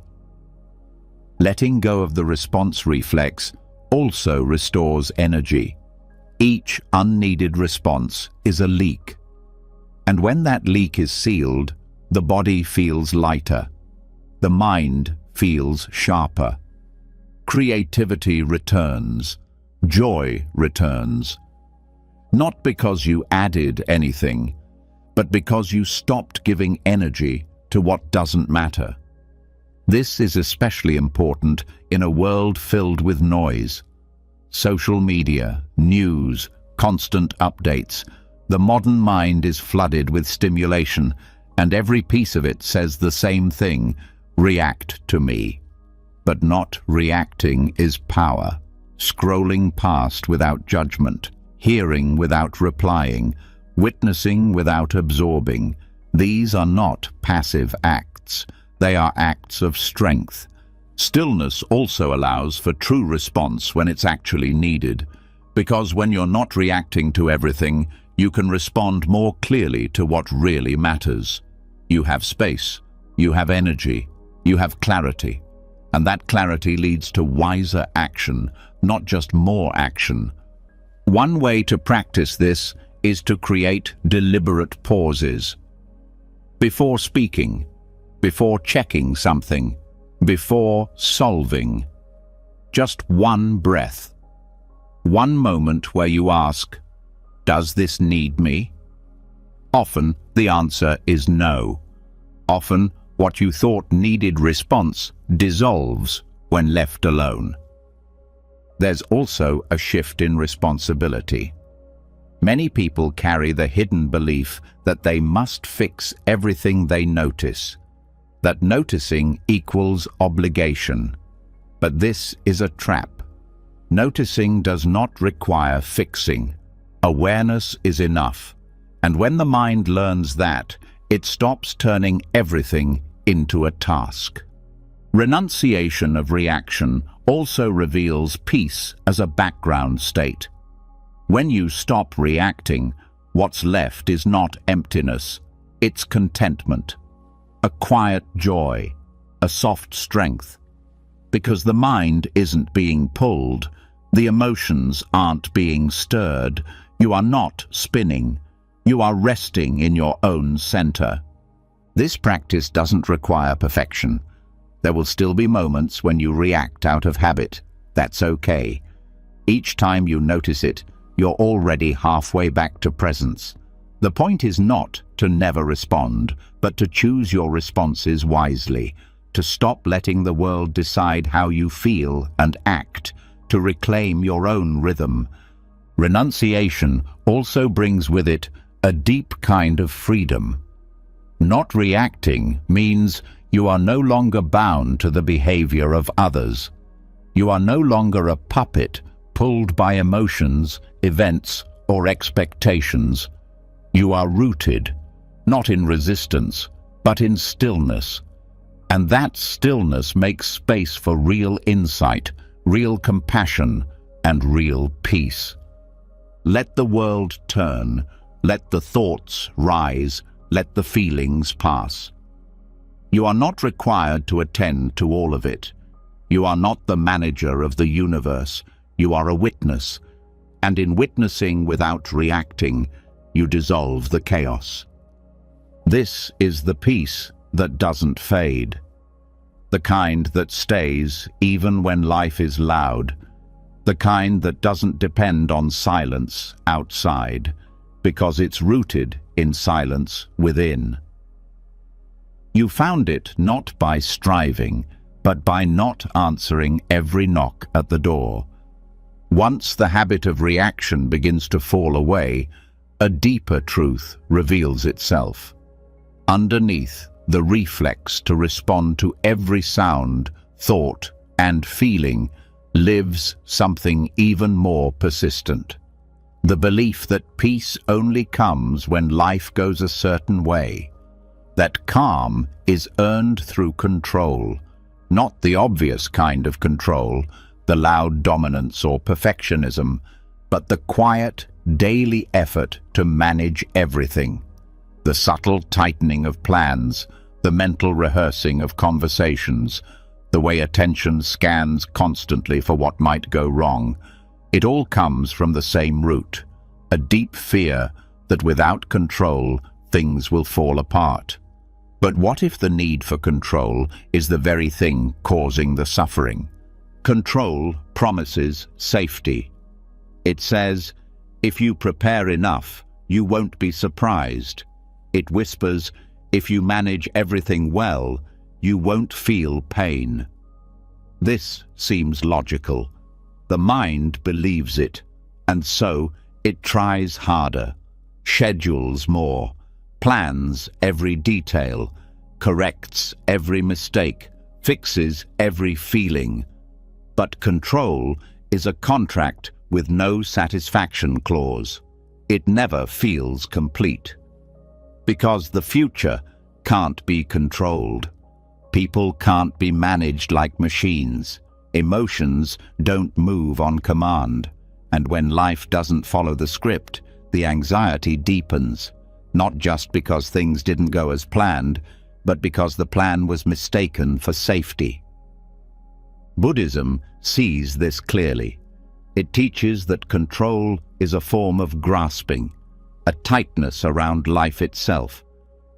Letting go of the response reflex also restores energy. Each unneeded response is a leak. And when that leak is sealed, the body feels lighter. The mind feels sharper. Creativity returns. Joy returns. Not because you added anything, but because you stopped giving energy to what doesn't matter. This is especially important in a world filled with noise. Social media, news, constant updates. The modern mind is flooded with stimulation, and every piece of it says the same thing: react to me. But not reacting is power. Scrolling past without judgment, hearing without replying, witnessing without absorbing. These are not passive acts. They are acts of strength. Stillness also allows for true response when it's actually needed, because when you're not reacting to everything, you can respond more clearly to what really matters. You have space, you have energy, you have clarity, and that clarity leads to wiser action, not just more action. One way to practice this is to create deliberate pauses. Before speaking, before checking something, before solving. Just one breath. One moment where you ask, does this need me? Often the answer is no. Often what you thought needed response dissolves when left alone. There's also a shift in responsibility. Many people carry the hidden belief that they must fix everything they notice, that noticing equals obligation. But this is a trap. Noticing does not require fixing. Awareness is enough. And when the mind learns that, it stops turning everything into a task. Renunciation of reaction also reveals peace as a background state. When you stop reacting, what's left is not emptiness, it's contentment. A quiet joy, a soft strength. Because the mind isn't being pulled, the emotions aren't being stirred, you are not spinning, you are resting in your own center. This practice doesn't require perfection. There will still be moments when you react out of habit. That's okay. Each time you notice it, you're already halfway back to presence. The point is not to never respond, but to choose your responses wisely, to stop letting the world decide how you feel and act, to reclaim your own rhythm. Renunciation also brings with it a deep kind of freedom. Not reacting means you are no longer bound to the behavior of others. You are no longer a puppet pulled by emotions, events, or expectations. You are rooted, not in resistance, but in stillness. And that stillness makes space for real insight, real compassion, and real peace. Let the world turn, let the thoughts rise, let the feelings pass. You are not required to attend to all of it. You are not the manager of the universe. You are a witness, and in witnessing without reacting, you dissolve the chaos. This is the peace that doesn't fade, the kind that stays even when life is loud, the kind that doesn't depend on silence outside, because it's rooted in silence within. You found it not by striving, but by not answering every knock at the door. Once the habit of reaction begins to fall away, a deeper truth reveals itself. Underneath the reflex to respond to every sound, thought, and feeling lives something even more persistent. The belief that peace only comes when life goes a certain way. That calm is earned through control, not the obvious kind of control, the loud dominance or perfectionism, but the quiet, daily effort to manage everything. The subtle tightening of plans, the mental rehearsing of conversations, the way attention scans constantly for what might go wrong. It all comes from the same root, a deep fear that without control, things will fall apart. But what if the need for control is the very thing causing the suffering? Control promises safety. It says, if you prepare enough, you won't be surprised. It whispers, if you manage everything well, you won't feel pain. This seems logical. The mind believes it, and so it tries harder, schedules more, plans every detail, corrects every mistake, fixes every feeling. But control is a contract with no satisfaction clause. It never feels complete. Because the future can't be controlled. People can't be managed like machines. Emotions don't move on command. And when life doesn't follow the script, the anxiety deepens, not just because things didn't go as planned, but because the plan was mistaken for safety. Buddhism sees this clearly. It teaches that control is a form of grasping, a tightness around life itself.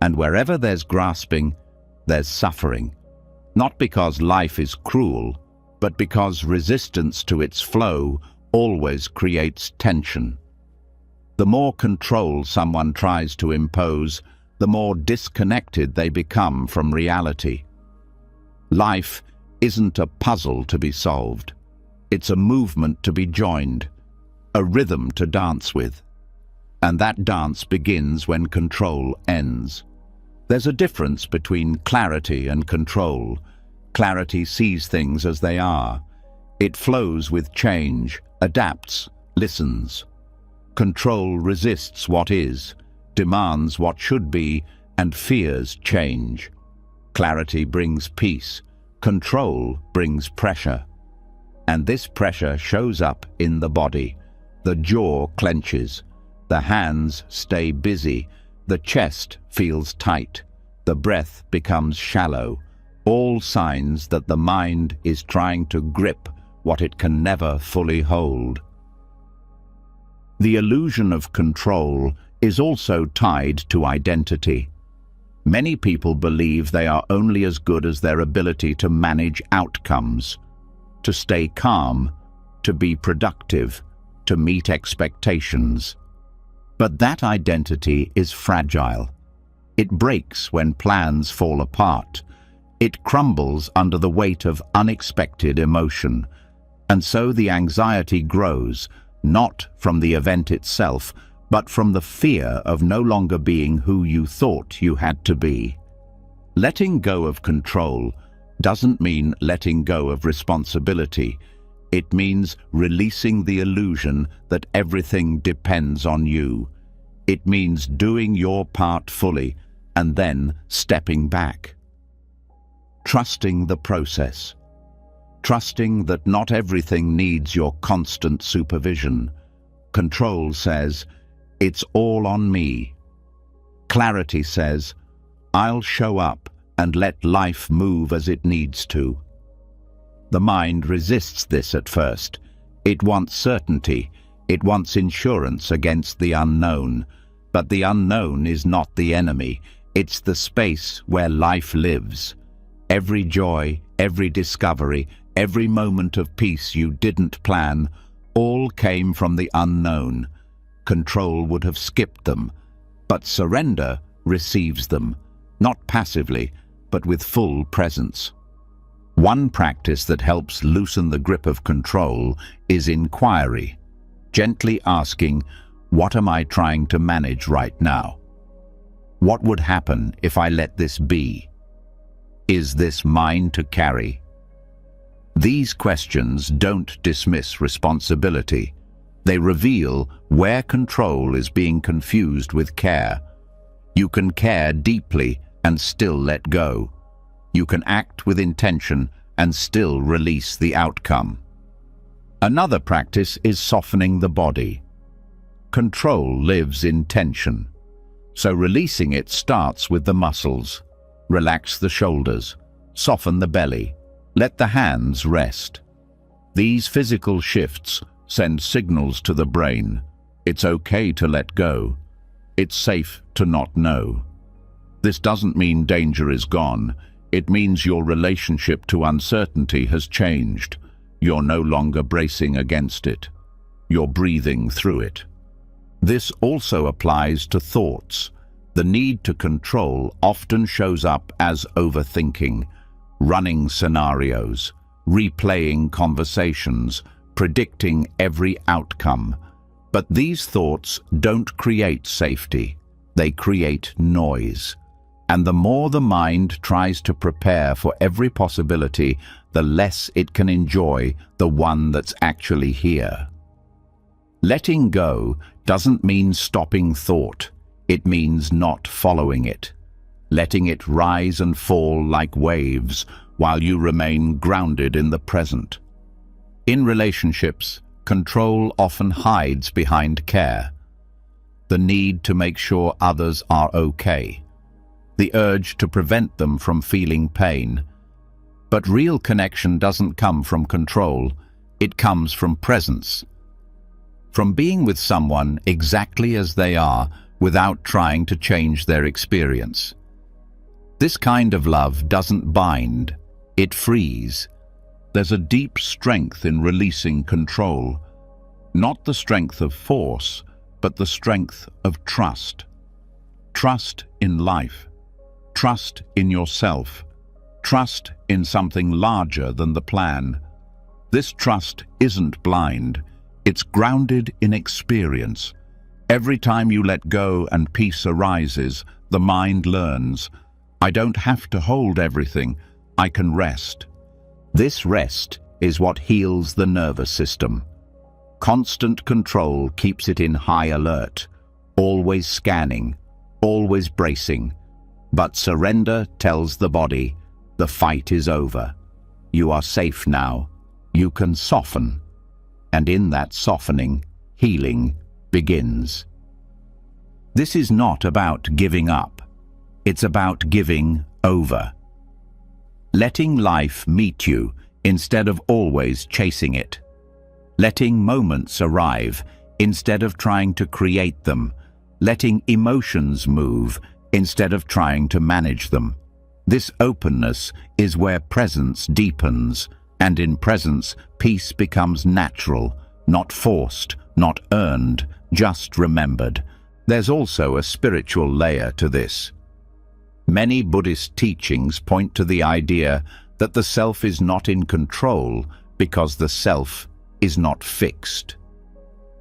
And wherever there's grasping, there's suffering. Not because life is cruel, but because resistance to its flow always creates tension. The more control someone tries to impose, the more disconnected they become from reality. Life isn't a puzzle to be solved. It's a movement to be joined, a rhythm to dance with. And that dance begins when control ends. There's a difference between clarity and control. Clarity sees things as they are. It flows with change, adapts, listens. Control resists what is, demands what should be, and fears change. Clarity brings peace. Control brings pressure. And this pressure shows up in the body. The jaw clenches. The hands stay busy. The chest feels tight. The breath becomes shallow. All signs that the mind is trying to grip what it can never fully hold. The illusion of control is also tied to identity. Many people believe they are only as good as their ability to manage outcomes, to stay calm, to be productive, to meet expectations. But that identity is fragile. It breaks when plans fall apart. It crumbles under the weight of unexpected emotion. And so the anxiety grows, not from the event itself, but from the fear of no longer being who you thought you had to be. Letting go of control doesn't mean letting go of responsibility. It means releasing the illusion that everything depends on you. It means doing your part fully and then stepping back. Trusting the process. Trusting that not everything needs your constant supervision. Control says, it's all on me. Clarity says, I'll show up and let life move as it needs to. The mind resists this at first. It wants certainty. It wants insurance against the unknown. But the unknown is not the enemy. It's the space where life lives. Every joy, every discovery, every moment of peace you didn't plan, all came from the unknown. Control would have skipped them, but surrender receives them, not passively, but with full presence. One practice that helps loosen the grip of control is inquiry, gently asking, what am I trying to manage right now? What would happen if I let this be? Is this mine to carry? These questions don't dismiss responsibility. They reveal where control is being confused with care. You can care deeply and still let go. You can act with intention and still release the outcome. Another practice is softening the body. Control lives in tension, so releasing it starts with the muscles. Relax the shoulders, soften the belly, let the hands rest. These physical shifts send signals to the brain. It's okay to let go. It's safe to not know. This doesn't mean danger is gone. It means your relationship to uncertainty has changed. You're no longer bracing against it. You're breathing through it. This also applies to thoughts. The need to control often shows up as overthinking, running scenarios, replaying conversations, predicting every outcome. But these thoughts don't create safety. They create noise. And the more the mind tries to prepare for every possibility, the less it can enjoy the one that's actually here. Letting go doesn't mean stopping thought. It means not following it, letting it rise and fall like waves while you remain grounded in the present. In relationships, control often hides behind care. The need to make sure others are okay, the urge to prevent them from feeling pain. But real connection doesn't come from control, it comes from presence. From being with someone exactly as they are without trying to change their experience. This kind of love doesn't bind, it frees. There's a deep strength in releasing control, not the strength of force, but the strength of trust. Trust in life, trust in yourself, trust in something larger than the plan. This trust isn't blind, it's grounded in experience. Every time you let go and peace arises, the mind learns, I don't have to hold everything, I can rest. This rest is what heals the nervous system. Constant control keeps it in high alert, always scanning, always bracing. But surrender tells the body, the fight is over. You are safe now. You can soften. And in that softening, healing begins. This is not about giving up. It's about giving over. Letting life meet you instead of always chasing it. Letting moments arrive instead of trying to create them. Letting emotions move instead of trying to manage them. This openness is where presence deepens, and in presence, peace becomes natural, not forced, not earned, just remembered. There's also a spiritual layer to this. Many Buddhist teachings point to the idea that the self is not in control because the self is not fixed.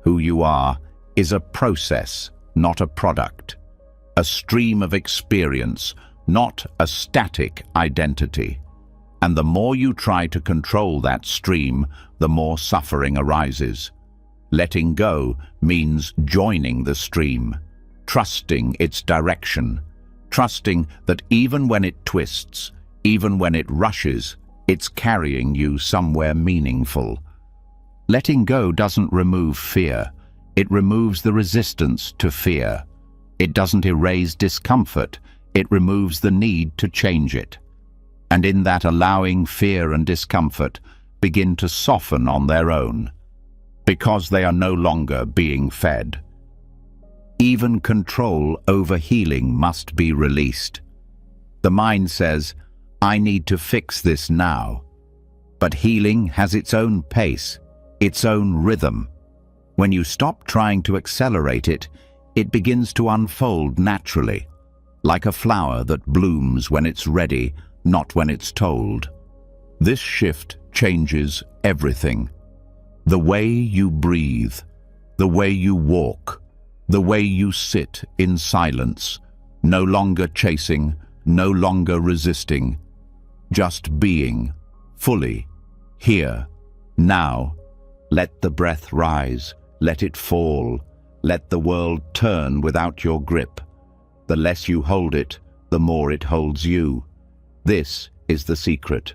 Who you are is a process, not a product, a stream of experience, not a static identity. And the more you try to control that stream, the more suffering arises. Letting go means joining the stream, trusting its direction, trusting that even when it twists, even when it rushes, it's carrying you somewhere meaningful. Letting go doesn't remove fear. It removes the resistance to fear. It doesn't erase discomfort. It removes the need to change it. And in that allowing, fear and discomfort begin to soften on their own, because they are no longer being fed. Even control over healing must be released. The mind says, I need to fix this now. But healing has its own pace, its own rhythm. When you stop trying to accelerate it, it begins to unfold naturally, like a flower that blooms when it's ready, not when it's told. This shift changes everything. The way you breathe, the way you walk, the way you sit in silence, no longer chasing, no longer resisting, just being, fully, here, now. Let the breath rise, let it fall, let the world turn without your grip. The less you hold it, the more it holds you. This is the secret,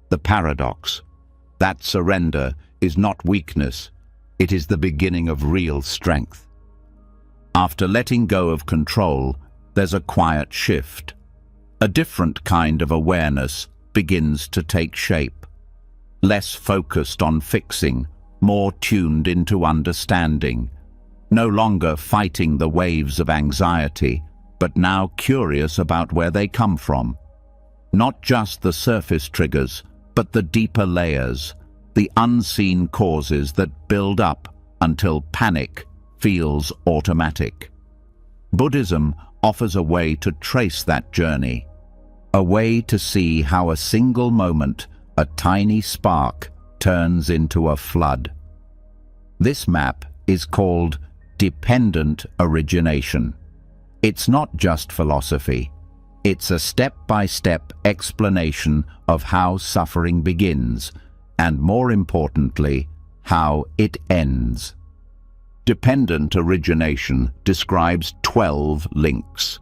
the paradox. That surrender is not weakness, it is the beginning of real strength. After letting go of control, there's a quiet shift. A different kind of awareness begins to take shape. Less focused on fixing, more tuned into understanding. No longer fighting the waves of anxiety, but now curious about where they come from. Not just the surface triggers, but the deeper layers, the unseen causes that build up until panic feels automatic. Buddhism offers a way to trace that journey, a way to see how a single moment, a tiny spark, turns into a flood. This map is called dependent origination. It's not just philosophy. It's a step-by-step explanation of how suffering begins, and more importantly, how it ends. Dependent origination describes 12 links,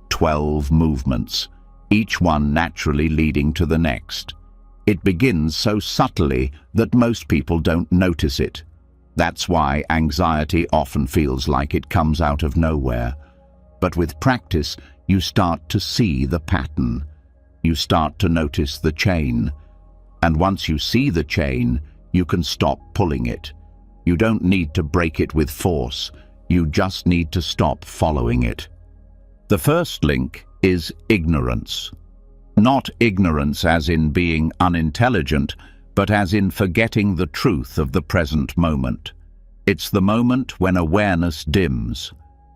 12 movements, each one naturally leading to the next. It begins so subtly that most people don't notice it. That's why anxiety often feels like it comes out of nowhere. But with practice, you start to see the pattern. You start to notice the chain. And once you see the chain, you can stop pulling it. You don't need to break it with force. You just need to stop following it. The first link is ignorance. Not ignorance as in being unintelligent, but as in forgetting the truth of the present moment. It's the moment when awareness dims,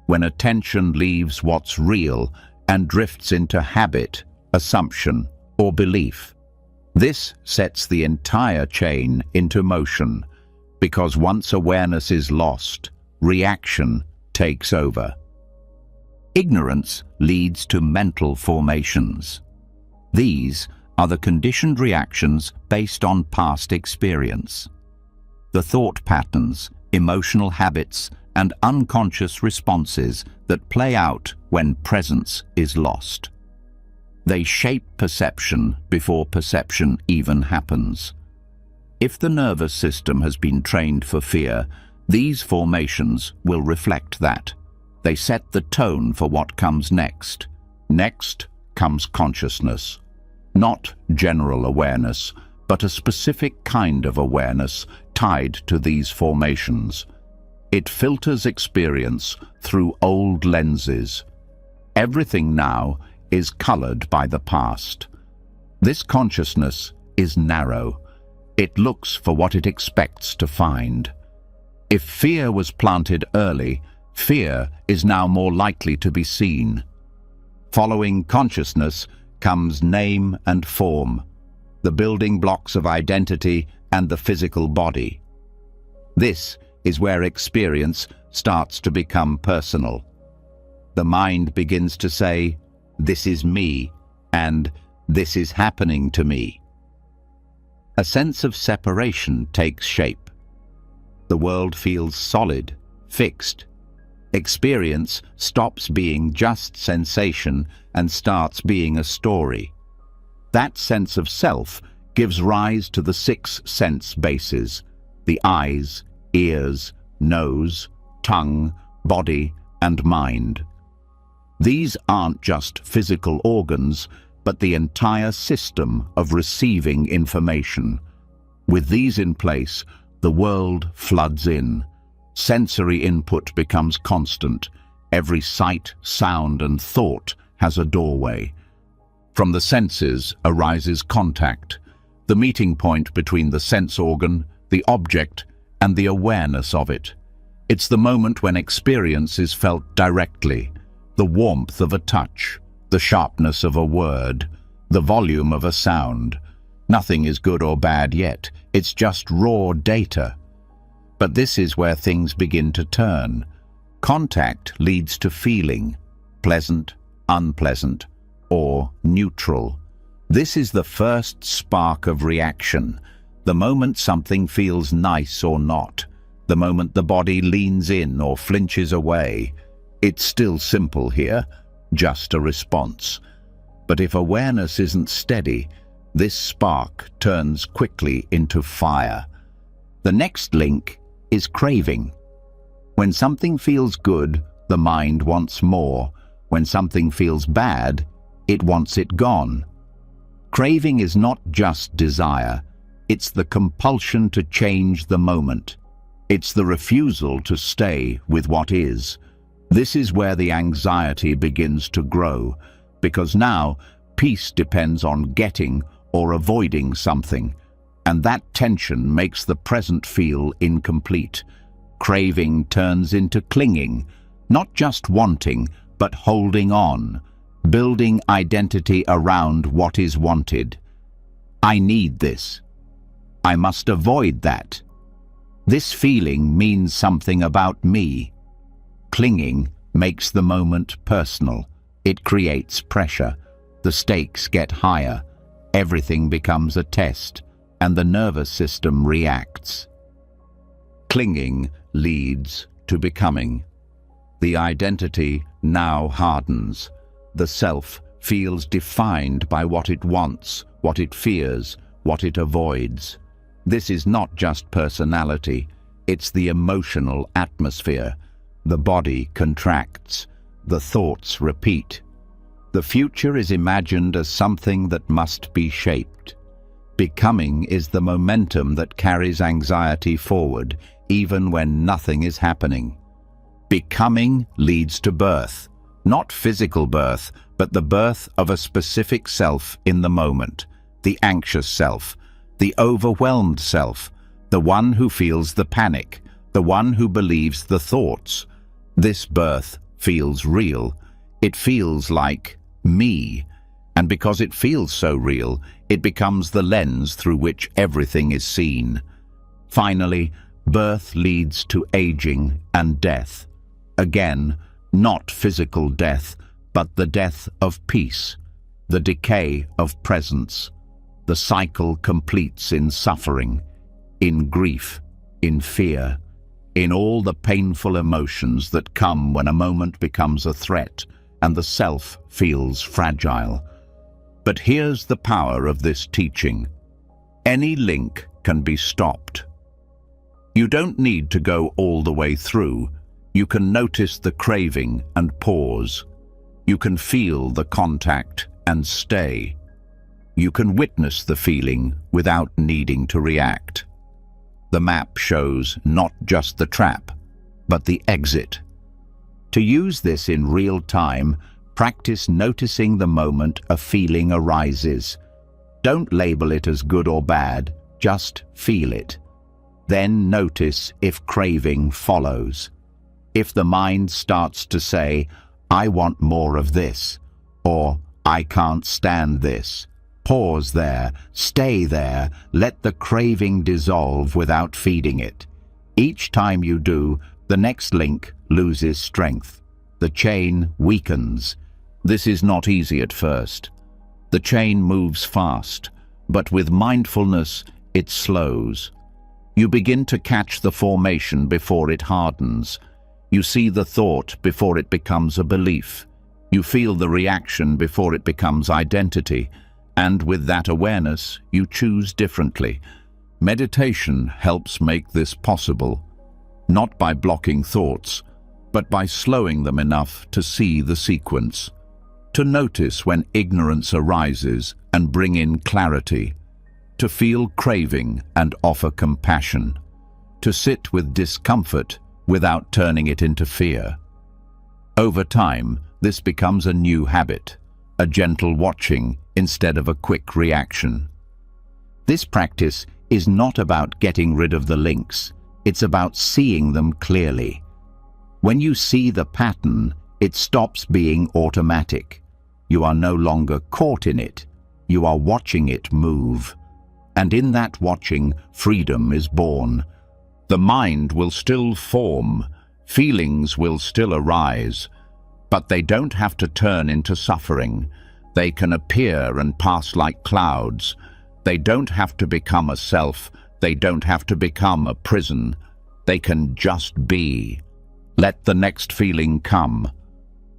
when attention leaves what's real and drifts into habit, assumption, or belief. This sets the entire chain into motion, because once awareness is lost, reaction takes over. Ignorance leads to mental formations. These are the conditioned reactions based on past experience. The thought patterns, emotional habits, and unconscious responses that play out when presence is lost. They shape perception before perception even happens. If the nervous system has been trained for fear, these formations will reflect that. They set the tone for what comes next. Next comes consciousness. Not general awareness, but a specific kind of awareness tied to these formations. It filters experience through old lenses. Everything now is colored by the past. This consciousness is narrow. It looks for what it expects to find. If fear was planted early, fear is now more likely to be seen. Following consciousness comes name and form, the building blocks of identity and the physical body. This is where experience starts to become personal. The mind begins to say, "This is me," and "This is happening to me." A sense of separation takes shape. The world feels solid, fixed. Experience stops being just sensation and starts being a story. That sense of self gives rise to the 6 sense bases: the eyes, ears, nose, tongue, body, and mind. These aren't just physical organs, but the entire system of receiving information. With these in place, the world floods in. Sensory input becomes constant. Every sight, sound, and thought has a doorway. From the senses arises contact, the meeting point between the sense organ, the object, and the awareness of it. It's the moment when experience is felt directly, the warmth of a touch, the sharpness of a word, the volume of a sound. Nothing is good or bad yet, it's just raw data. But this is where things begin to turn. Contact leads to feeling, pleasant, unpleasant, or neutral. This is the first spark of reaction, the moment something feels nice or not, the moment the body leans in or flinches away. It's still simple here, just a response. But if awareness isn't steady, this spark turns quickly into fire. The next link is craving. When something feels good, the mind wants more. When something feels bad, it wants it gone. Craving is not just desire, it's the compulsion to change the moment. It's the refusal to stay with what is. This is where the anxiety begins to grow, because now peace depends on getting or avoiding something, and that tension makes the present feel incomplete. Craving turns into clinging, not just wanting, but holding on, building identity around what is wanted. I need this. I must avoid that. This feeling means something about me. Clinging makes the moment personal. It creates pressure. The stakes get higher. Everything becomes a test, and the nervous system reacts. Clinging leads to becoming. The identity now hardens. The self feels defined by what it wants, what it fears, what it avoids. This is not just personality, it's the emotional atmosphere. The body contracts, the thoughts repeat. The future is imagined as something that must be shaped. Becoming is the momentum that carries anxiety forward, even when nothing is happening. Becoming leads to birth, not physical birth, but the birth of a specific self in the moment, the anxious self, the overwhelmed self, the one who feels the panic, the one who believes the thoughts. This birth feels real. It feels like me. And because it feels so real, it becomes the lens through which everything is seen. Finally, birth leads to aging and death. Again, not physical death, but the death of peace, the decay of presence. The cycle completes in suffering, in grief, in fear, in all the painful emotions that come when a moment becomes a threat and the self feels fragile. But here's the power of this teaching. Any link can be stopped. You don't need to go all the way through. You can notice the craving and pause. You can feel the contact and stay. You can witness the feeling without needing to react. The map shows not just the trap, but the exit. To use this in real time, practice noticing the moment a feeling arises. Don't label it as good or bad, just feel it. Then notice if craving follows. If the mind starts to say, "I want more of this," or "I can't stand this," pause there, stay there, let the craving dissolve without feeding it. Each time you do, the next link loses strength. The chain weakens. This is not easy at first. The chain moves fast, but with mindfulness, it slows. You begin to catch the formation before it hardens. You see the thought before it becomes a belief. You feel the reaction before it becomes identity. And with that awareness, you choose differently. Meditation helps make this possible, not by blocking thoughts, but by slowing them enough to see the sequence, to notice when ignorance arises and bring in clarity, to feel craving and offer compassion, to sit with discomfort without turning it into fear. Over time, this becomes a new habit, a gentle watching instead of a quick reaction. This practice is not about getting rid of the links, it's about seeing them clearly. When you see the pattern, it stops being automatic. You are no longer caught in it, you are watching it move. And in that watching, freedom is born. The mind will still form, feelings will still arise, but they don't have to turn into suffering. They can appear and pass like clouds. They don't have to become a self. They don't have to become a prison. They can just be. Let the next feeling come.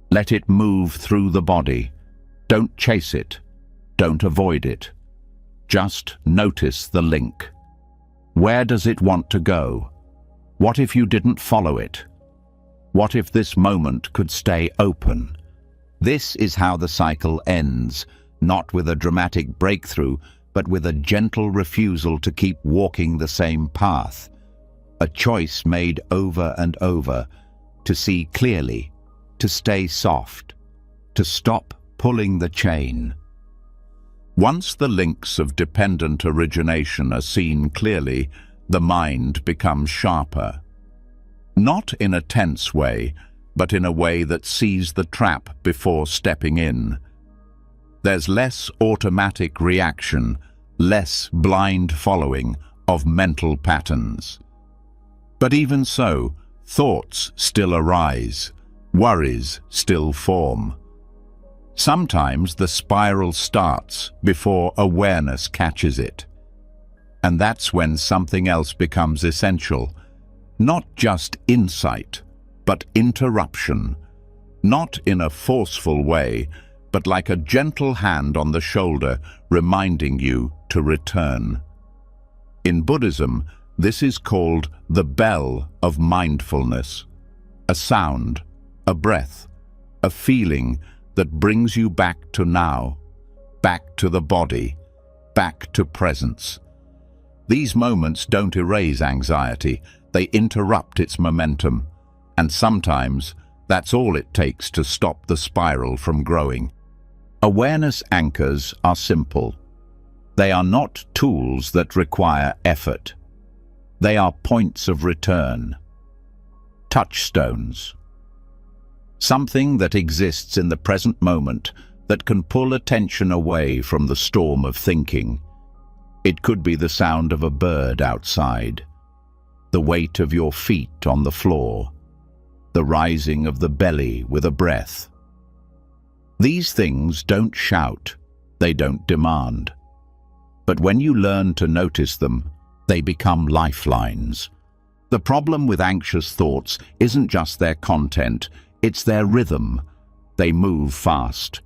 Let it move through the body. Don't chase it. Don't avoid it. Just notice the link. Where does it want to go? What if you didn't follow it? What if this moment could stay open? This is how the cycle ends, not with a dramatic breakthrough, but with a gentle refusal to keep walking the same path. A choice made over and over, to see clearly, to stay soft, to stop pulling the chain. Once the links of dependent origination are seen clearly, the mind becomes sharper. Not in a tense way, but in a way that sees the trap before stepping in. There's less automatic reaction, less blind following of mental patterns. But even so, thoughts still arise, worries still form. Sometimes the spiral starts before awareness catches it. And that's when something else becomes essential. Not just insight, but interruption. Not in a forceful way, but like a gentle hand on the shoulder reminding you to return. In Buddhism, this is called the bell of mindfulness. A sound, a breath, a feeling that brings you back to now, back to the body, back to presence. These moments don't erase anxiety, they interrupt its momentum, and sometimes that's all it takes to stop the spiral from growing. Awareness anchors are simple. They are not tools that require effort. They are points of return, touchstones. Something that exists in the present moment that can pull attention away from the storm of thinking. It could be the sound of a bird outside, the weight of your feet on the floor, the rising of the belly with a breath. These things don't shout, they don't demand. But when you learn to notice them, they become lifelines. The problem with anxious thoughts isn't just their content, it's their rhythm. They move fast.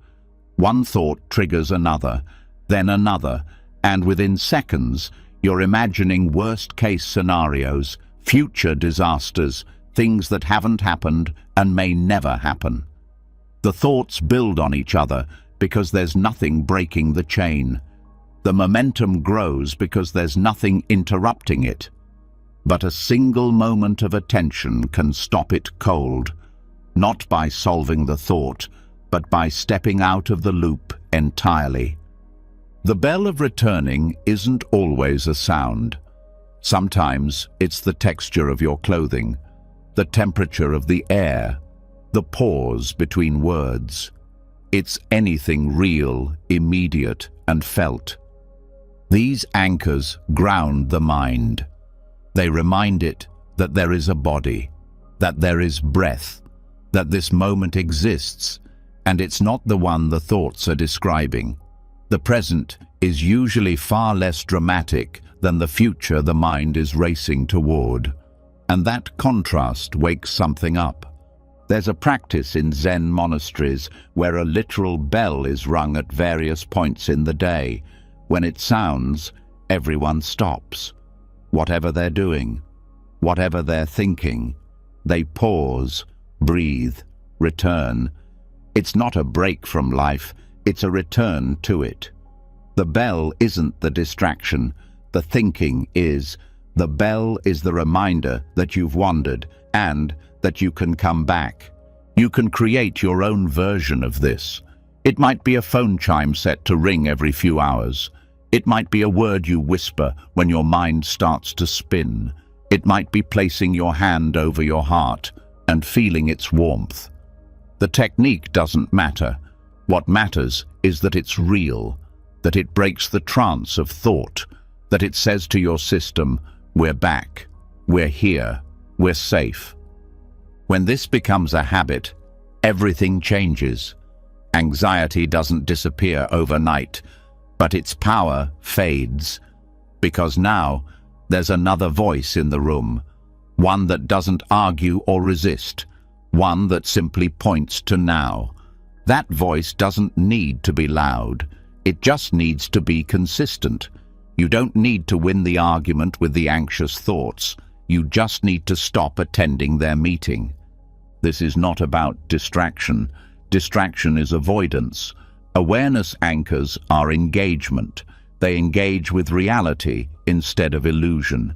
One thought triggers another, then another, and within seconds, you're imagining worst-case scenarios, future disasters, things that haven't happened and may never happen. The thoughts build on each other because there's nothing breaking the chain. The momentum grows because there's nothing interrupting it. But a single moment of attention can stop it cold, not by solving the thought, but by stepping out of the loop entirely. The bell of returning isn't always a sound. Sometimes it's the texture of your clothing, the temperature of the air, the pause between words. It's anything real, immediate, and felt. These anchors ground the mind. They remind it that there is a body, that there is breath, that this moment exists, and it's not the one the thoughts are describing. The present is usually far less dramatic than the future the mind is racing toward, and that contrast wakes something up. There's a practice in Zen monasteries where a literal bell is rung at various points in the day. When it sounds, everyone stops. Whatever they're doing, whatever they're thinking, they pause, breathe, return. It's not a break from life, it's a return to it. The bell isn't the distraction, the thinking is. The bell is the reminder that you've wandered and that you can come back. You can create your own version of this. It might be a phone chime set to ring every few hours. It might be a word you whisper when your mind starts to spin. It might be placing your hand over your heart and feeling its warmth. The technique doesn't matter. What matters is that it's real, that it breaks the trance of thought, that it says to your system, we're back, we're here, we're safe. When this becomes a habit, everything changes. Anxiety doesn't disappear overnight, but its power fades, because now there's another voice in the room, one that doesn't argue or resist, one that simply points to now. That voice doesn't need to be loud, it just needs to be consistent. You don't need to win the argument with the anxious thoughts. You just need to stop attending their meeting. This is not about distraction. Distraction is avoidance. Awareness anchors are engagement. They engage with reality instead of illusion.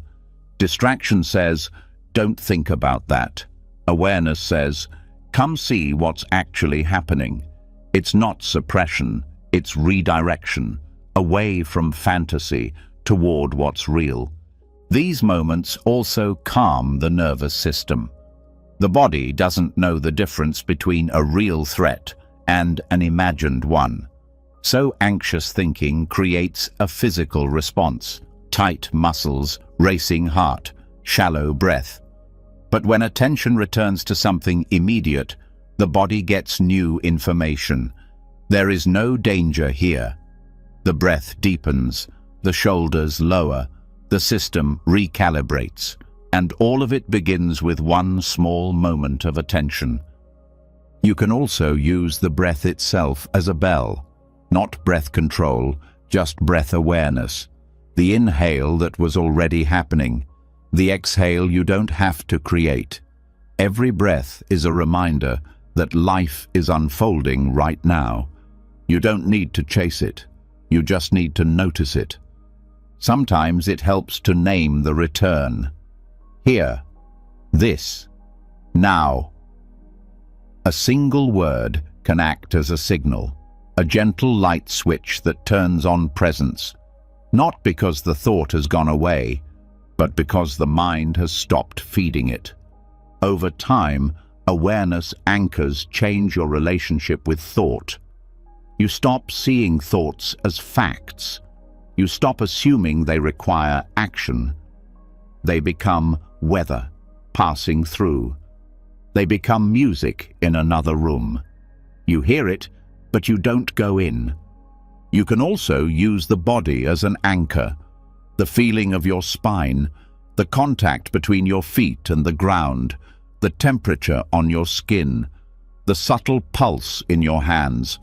Distraction says, don't think about that. Awareness says, come see what's actually happening. It's not suppression, it's redirection, away from fantasy toward what's real. These moments also calm the nervous system. The body doesn't know the difference between a real threat and an imagined one. So anxious thinking creates a physical response: tight muscles, racing heart, shallow breath. But when attention returns to something immediate, the body gets new information. There is no danger here. The breath deepens, the shoulders lower, the system recalibrates, and all of it begins with one small moment of attention. You can also use the breath itself as a bell. Not breath control, just breath awareness. The inhale that was already happening. The exhale you don't have to create. Every breath is a reminder that life is unfolding right now. You don't need to chase it. You just need to notice it. Sometimes it helps to name the return. Here, this, now. A single word can act as a signal, a gentle light switch that turns on presence, not because the thought has gone away, but because the mind has stopped feeding it. Over time, awareness anchors change your relationship with thought. You stop seeing thoughts as facts. You stop assuming they require action. They become weather, passing through. They become music in another room. You hear it, but you don't go in. You can also use the body as an anchor. The feeling of your spine, the contact between your feet and the ground, the temperature on your skin, the subtle pulse in your hands.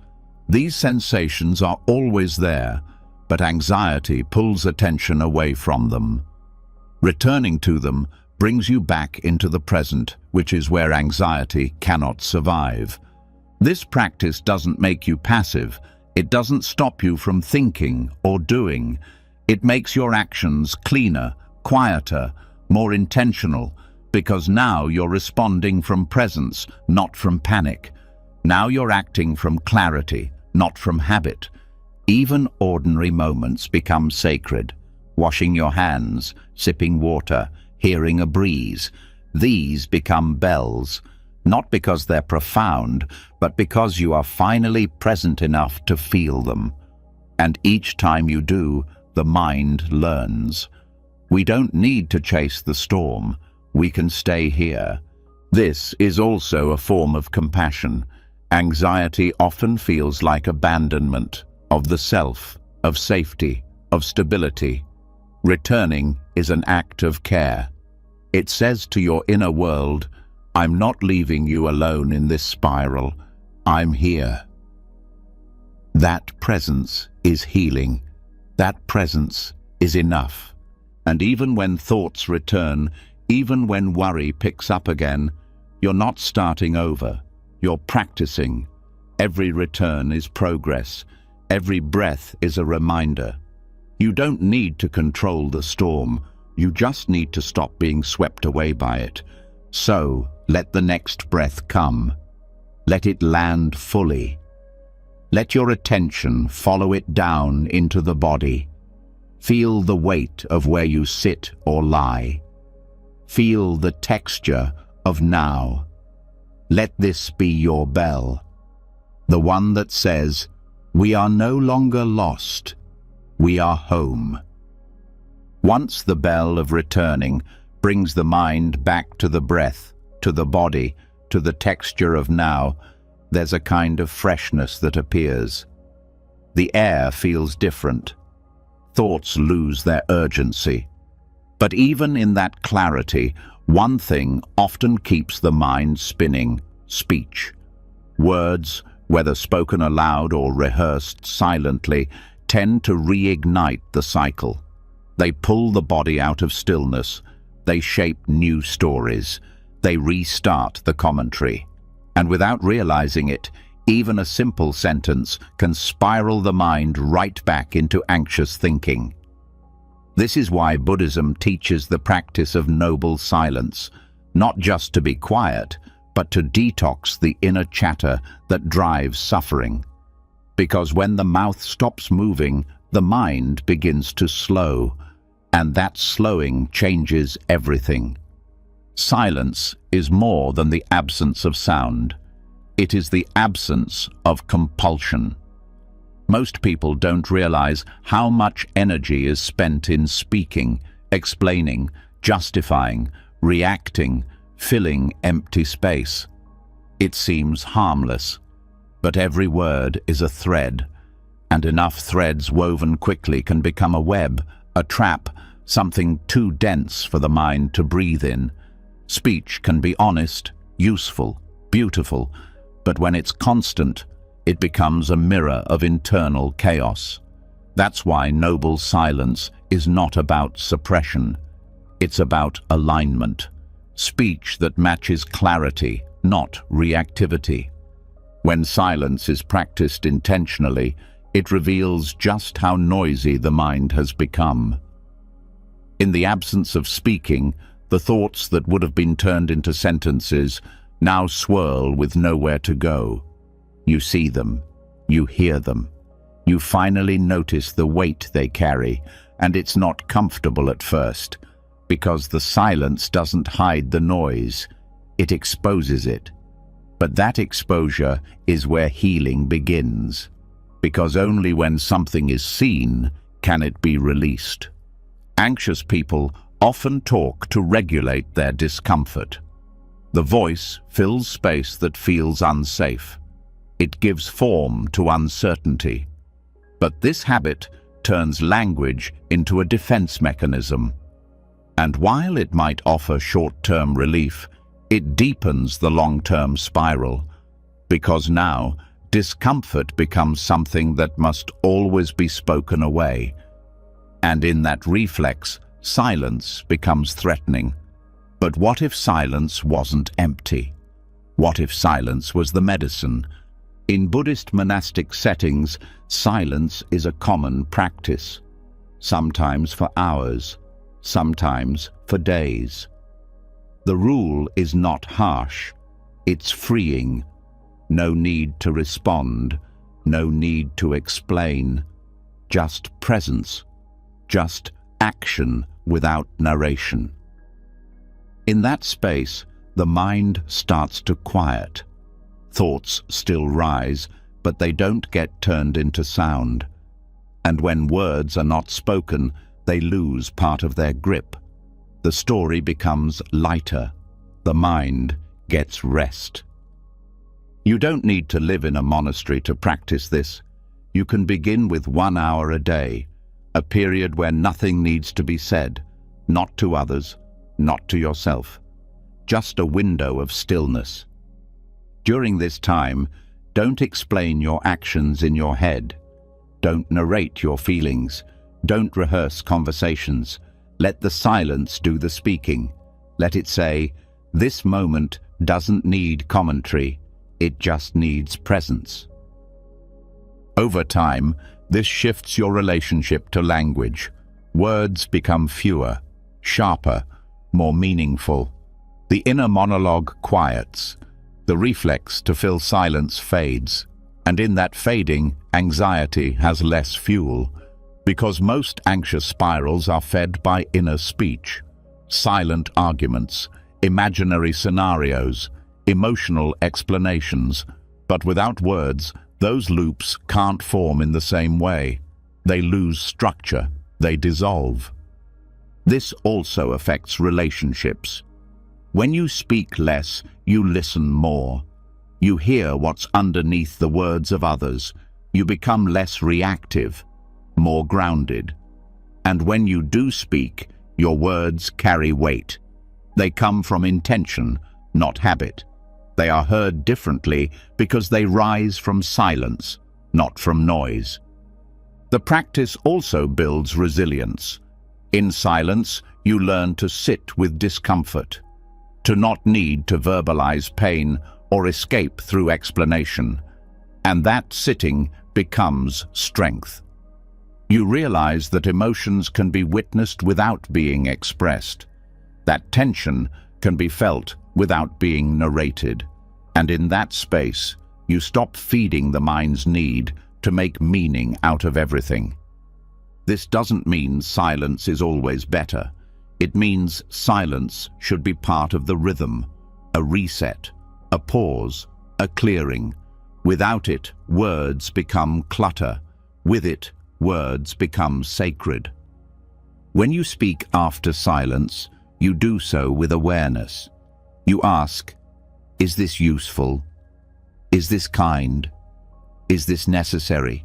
These sensations are always there, but anxiety pulls attention away from them. Returning to them brings you back into the present, which is where anxiety cannot survive. This practice doesn't make you passive. It doesn't stop you from thinking or doing. It makes your actions cleaner, quieter, more intentional, because now you're responding from presence, not from panic. Now you're acting from clarity, not from habit. Even ordinary moments become sacred. Washing your hands, sipping water, hearing a breeze. These become bells, not because they're profound, but because you are finally present enough to feel them. And each time you do, the mind learns. We don't need to chase the storm. We can stay here. This is also a form of compassion. Anxiety often feels like abandonment of the self, of safety, of stability. Returning is an act of care. It says to your inner world, I'm not leaving you alone in this spiral. I'm here. That presence is healing. That presence is enough. And even when thoughts return, even when worry picks up again, you're not starting over. You're practicing. Every return is progress. Every breath is a reminder. You don't need to control the storm. You just need to stop being swept away by it. So, let the next breath come. Let it land fully. Let your attention follow it down into the body. Feel the weight of where you sit or lie. Feel the texture of now. Let this be your bell, the one that says, we are no longer lost, we are home. Once the bell of returning brings the mind back to the breath, to the body, to the texture of now, there's a kind of freshness that appears. The air feels different. Thoughts lose their urgency. But even in that clarity, one thing often keeps the mind spinning: speech. Words, whether spoken aloud or rehearsed silently, tend to reignite the cycle. They pull the body out of stillness. They shape new stories. They restart the commentary. And without realizing it, even a simple sentence can spiral the mind right back into anxious thinking. This is why Buddhism teaches the practice of noble silence, not just to be quiet, but to detox the inner chatter that drives suffering. Because when the mouth stops moving, the mind begins to slow, and that slowing changes everything. Silence is more than the absence of sound. It is the absence of compulsion. Most people don't realize how much energy is spent in speaking, explaining, justifying, reacting, filling empty space. It seems harmless, but every word is a thread, and enough threads woven quickly can become a web, a trap, something too dense for the mind to breathe in. Speech can be honest, useful, beautiful, but when it's constant, it becomes a mirror of internal chaos. That's why noble silence is not about suppression. It's about alignment. Speech that matches clarity, not reactivity. When silence is practiced intentionally, it reveals just how noisy the mind has become. In the absence of speaking, the thoughts that would have been turned into sentences now swirl with nowhere to go. You see them, you hear them, you finally notice the weight they carry, and it's not comfortable at first, because the silence doesn't hide the noise, it exposes it. But that exposure is where healing begins, because only when something is seen can it be released. Anxious people often talk to regulate their discomfort. The voice fills space that feels unsafe. It gives form to uncertainty. But this habit turns language into a defense mechanism. And while it might offer short-term relief, it deepens the long-term spiral, because now discomfort becomes something that must always be spoken away. And in that reflex, silence becomes threatening. But what if silence wasn't empty? What if silence was the medicine? In Buddhist monastic settings, silence is a common practice, sometimes for hours, sometimes for days. The rule is not harsh, it's freeing. No need to respond, no need to explain, just presence, just action without narration. In that space, the mind starts to quiet. Thoughts still rise, but they don't get turned into sound. And when words are not spoken, they lose part of their grip. The story becomes lighter. The mind gets rest. You don't need to live in a monastery to practice this. You can begin with 1 hour a day, a period where nothing needs to be said, not to others, not to yourself. Just a window of stillness. During this time, don't explain your actions in your head. Don't narrate your feelings. Don't rehearse conversations. Let the silence do the speaking. Let it say, "This moment doesn't need commentary. It just needs presence." Over time, this shifts your relationship to language. Words become fewer, sharper, more meaningful. The inner monologue quiets. The reflex to fill silence fades. And in that fading, anxiety has less fuel. Because most anxious spirals are fed by inner speech. Silent arguments, imaginary scenarios, emotional explanations. But without words, those loops can't form in the same way. They lose structure. They dissolve. This also affects relationships. When you speak less, you listen more. You hear what's underneath the words of others. You become less reactive, more grounded. And when you do speak, your words carry weight. They come from intention, not habit. They are heard differently because they rise from silence, not from noise. The practice also builds resilience. In silence, you learn to sit with discomfort, to not need to verbalize pain or escape through explanation. And that sitting becomes strength. You realize that emotions can be witnessed without being expressed, that tension can be felt without being narrated. And in that space, you stop feeding the mind's need to make meaning out of everything. This doesn't mean silence is always better. It means silence should be part of the rhythm, a reset, a pause, a clearing. Without it, words become clutter. With it, words become sacred. When you speak after silence, you do so with awareness. You ask, is this useful? Is this kind? Is this necessary?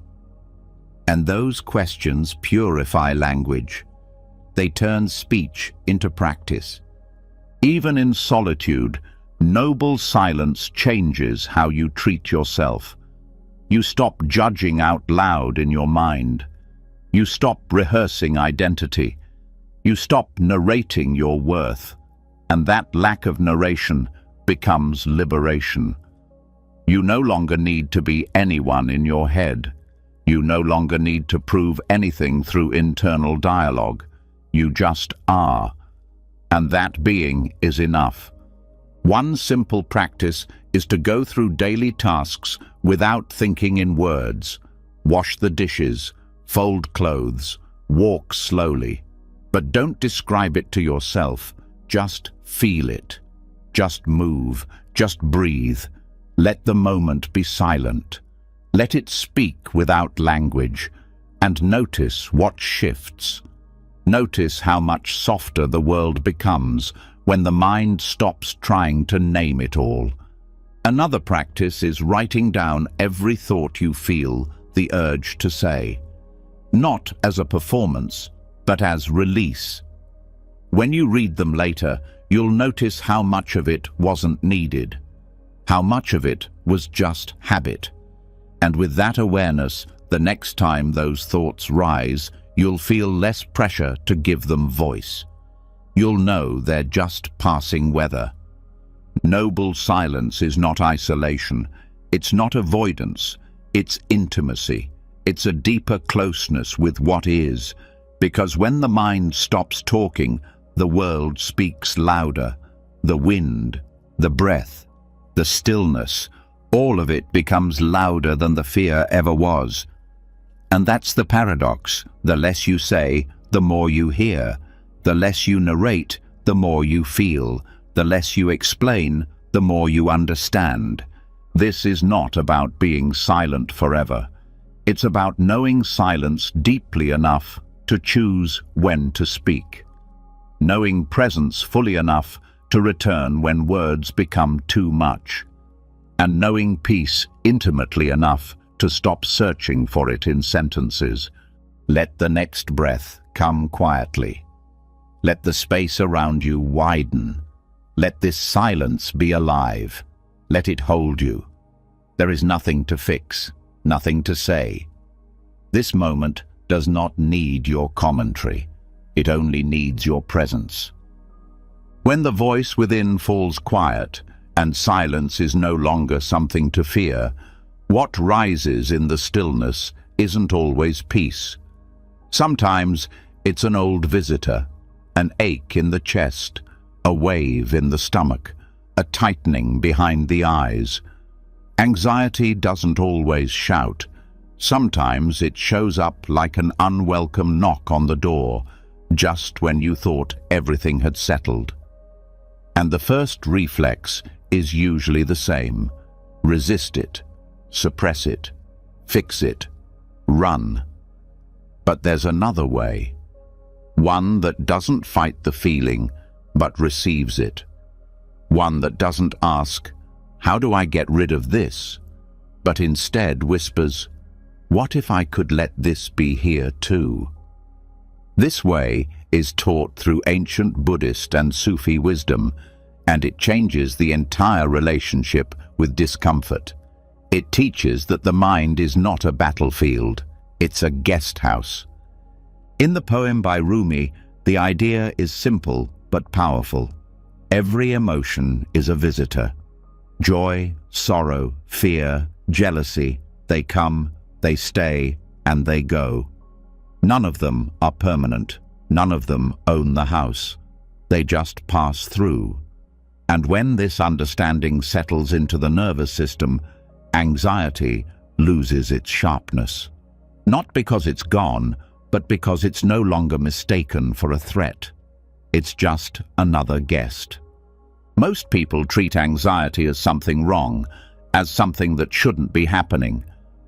And those questions purify language. They turn speech into practice. Even in solitude, noble silence changes how you treat yourself. You stop judging out loud in your mind. You stop rehearsing identity. You stop narrating your worth. And that lack of narration becomes liberation. You no longer need to be anyone in your head. You no longer need to prove anything through internal dialogue. You just are. And that being is enough. One simple practice is to go through daily tasks without thinking in words. Wash the dishes, fold clothes, walk slowly. But don't describe it to yourself. Just feel it. Just move. Just breathe. Let the moment be silent. Let it speak without language, and notice what shifts. Notice how much softer the world becomes when the mind stops trying to name it all. Another practice is writing down every thought you feel the urge to say, not as a performance, but as release. When you read them later, you'll notice how much of it wasn't needed, how much of it was just habit. And with that awareness, the next time those thoughts rise, you'll feel less pressure to give them voice. You'll know they're just passing weather. Noble silence is not isolation. It's not avoidance. It's intimacy. It's a deeper closeness with what is. Because when the mind stops talking, the world speaks louder. The wind, the breath, the stillness, all of it becomes louder than the fear ever was. And that's the paradox. The less you say, the more you hear. The less you narrate, the more you feel. The less you explain, the more you understand. This is not about being silent forever. It's about knowing silence deeply enough to choose when to speak. Knowing presence fully enough to return when words become too much. And knowing peace intimately enough to stop searching for it in sentences. Let the next breath come quietly. Let the space around you widen. Let this silence be alive. Let it hold you. There is nothing to fix, nothing to say. This moment does not need your commentary. It only needs your presence. When the voice within falls quiet, and silence is no longer something to fear, what rises in the stillness isn't always peace. Sometimes it's an old visitor, an ache in the chest, a wave in the stomach, a tightening behind the eyes. Anxiety doesn't always shout. Sometimes it shows up like an unwelcome knock on the door, just when you thought everything had settled. And the first reflex is usually the same. Resist it, suppress it, fix it, run. But there's another way. One that doesn't fight the feeling, but receives it. One that doesn't ask, how do I get rid of this? But instead whispers, what if I could let this be here too? This way is taught through ancient Buddhist and Sufi wisdom, and it changes the entire relationship with discomfort. It teaches that the mind is not a battlefield, it's a guest house. In the poem by Rumi, The idea is simple but powerful. Every emotion is a visitor. Joy, sorrow, fear, jealousy, they come, they stay, and they go. None of them are permanent. None of them own the house. They just pass through. And when this understanding settles into the nervous system, anxiety loses its sharpness. Not because it's gone, but because it's no longer mistaken for a threat. It's just another guest. Most people treat anxiety as something wrong, as something that shouldn't be happening.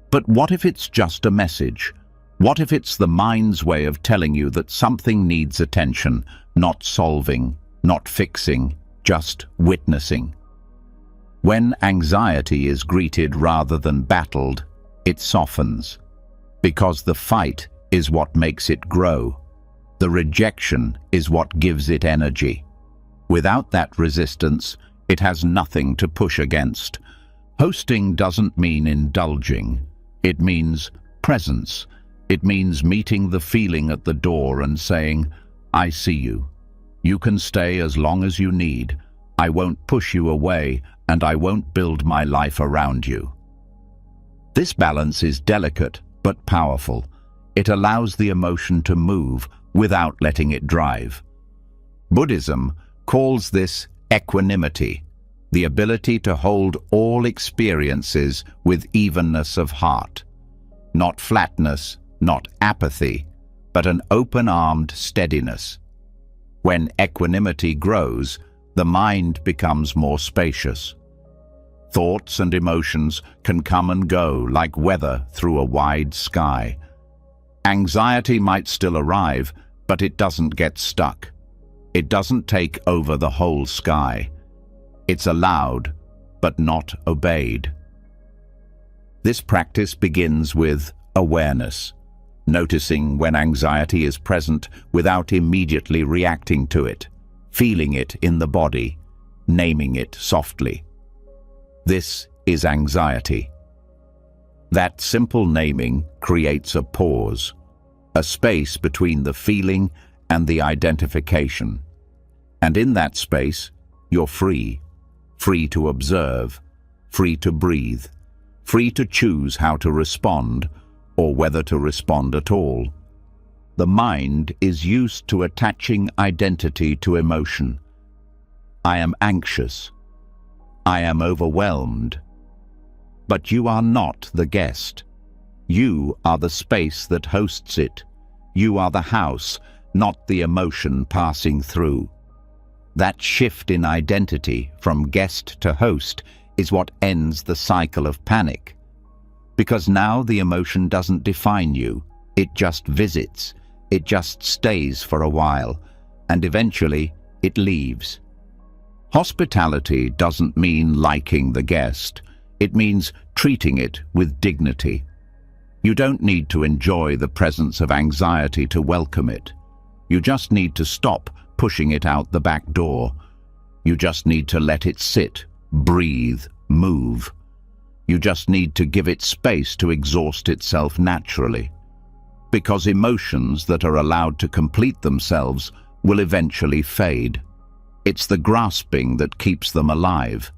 But what if it's just a message? What if it's the mind's way of telling you that something needs attention, not solving, not fixing, just witnessing? When anxiety is greeted rather than battled, it softens. Because the fight is what makes it grow. The rejection is what gives it energy. Without that resistance, it has nothing to push against. Hosting doesn't mean indulging. It means presence. It means meeting the feeling at the door and saying, "I see you. You can stay as long as you need. I won't push you away, and I won't build my life around you." This balance is delicate but powerful. It allows the emotion to move without letting it drive. Buddhism calls this equanimity, the ability to hold all experiences with evenness of heart. Not flatness, not apathy, but an open-armed steadiness. When equanimity grows, the mind becomes more spacious. Thoughts and emotions can come and go like weather through a wide sky. Anxiety might still arrive, but it doesn't get stuck. It doesn't take over the whole sky. It's allowed, but not obeyed. This practice begins with awareness, noticing when anxiety is present without immediately reacting to it, feeling it in the body, naming it softly. This is anxiety. That simple naming creates a pause, a space between the feeling and the identification. And in that space, you're free. Free to observe, free to breathe, free to choose how to respond or whether to respond at all. The mind is used to attaching identity to emotion. I am anxious. I am overwhelmed. But you are not the guest. You are the space that hosts it. You are the house, not the emotion passing through. That shift in identity from guest to host is what ends the cycle of panic. Because now the emotion doesn't define you, it just visits, it just stays for a while, and eventually it leaves. Hospitality doesn't mean liking the guest, it means treating it with dignity. You don't need to enjoy the presence of anxiety to welcome it. You just need to stop pushing it out the back door. You just need to let it sit, breathe, move. You just need to give it space to exhaust itself naturally. Because emotions that are allowed to complete themselves will eventually fade. It's the grasping that keeps them alive.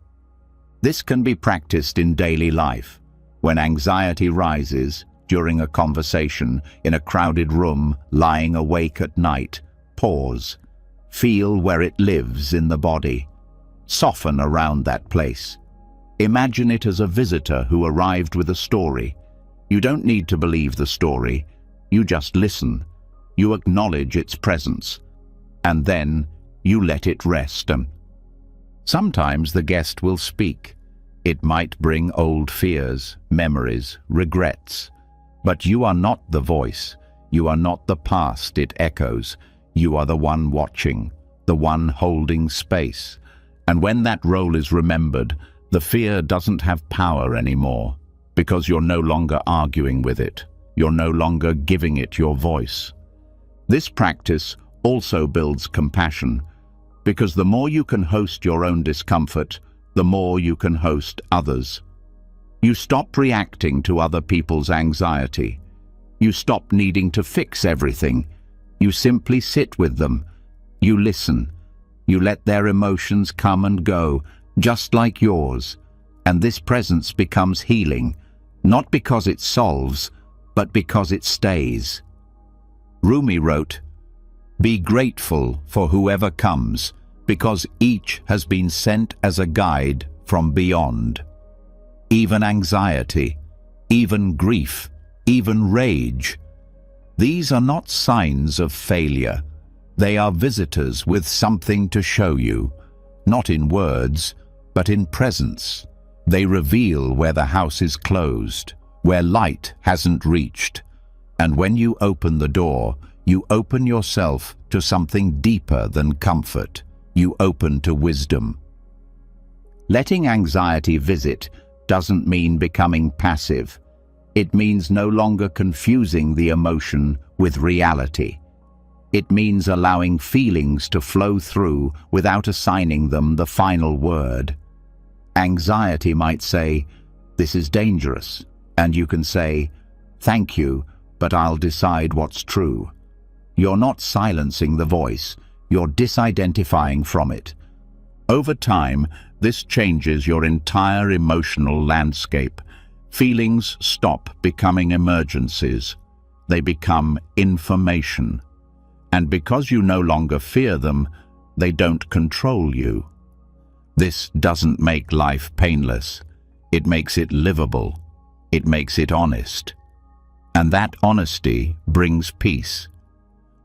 This can be practiced in daily life. When anxiety rises, during a conversation, in a crowded room, lying awake at night, pause. Feel where it lives in the body. Soften around that place. Imagine it as a visitor who arrived with a story. You don't need to believe the story. You just listen. You acknowledge its presence. And then you let it rest. Sometimes the guest will speak. It might bring old fears, memories, regrets. But you are not the voice. You are not the past it echoes. You are the one watching, the one holding space. And when that role is remembered, the fear doesn't have power anymore, because you're no longer arguing with it. You're no longer giving it your voice. This practice also builds compassion, because the more you can host your own discomfort, the more you can host others. You stop reacting to other people's anxiety. You stop needing to fix everything. You simply sit with them. You listen. You let their emotions come and go, just like yours. And this presence becomes healing, not because it solves, but because it stays. Rumi wrote, "Be grateful for whoever comes, because each has been sent as a guide from beyond." Even anxiety, even grief, even rage. These are not signs of failure. They are visitors with something to show you, not in words, but in presence. They reveal where the house is closed, where light hasn't reached. And when you open the door, you open yourself to something deeper than comfort. You open to wisdom. Letting anxiety visit doesn't mean becoming passive. It means no longer confusing the emotion with reality. It means allowing feelings to flow through without assigning them the final word. Anxiety might say, "This is dangerous," and you can say, "Thank you, but I'll decide what's true." You're not silencing the voice, you're disidentifying from it. Over time, this changes your entire emotional landscape. Feelings stop becoming emergencies. They become information. And because you no longer fear them, they don't control you. This doesn't make life painless. It makes it livable. It makes it honest. And that honesty brings peace.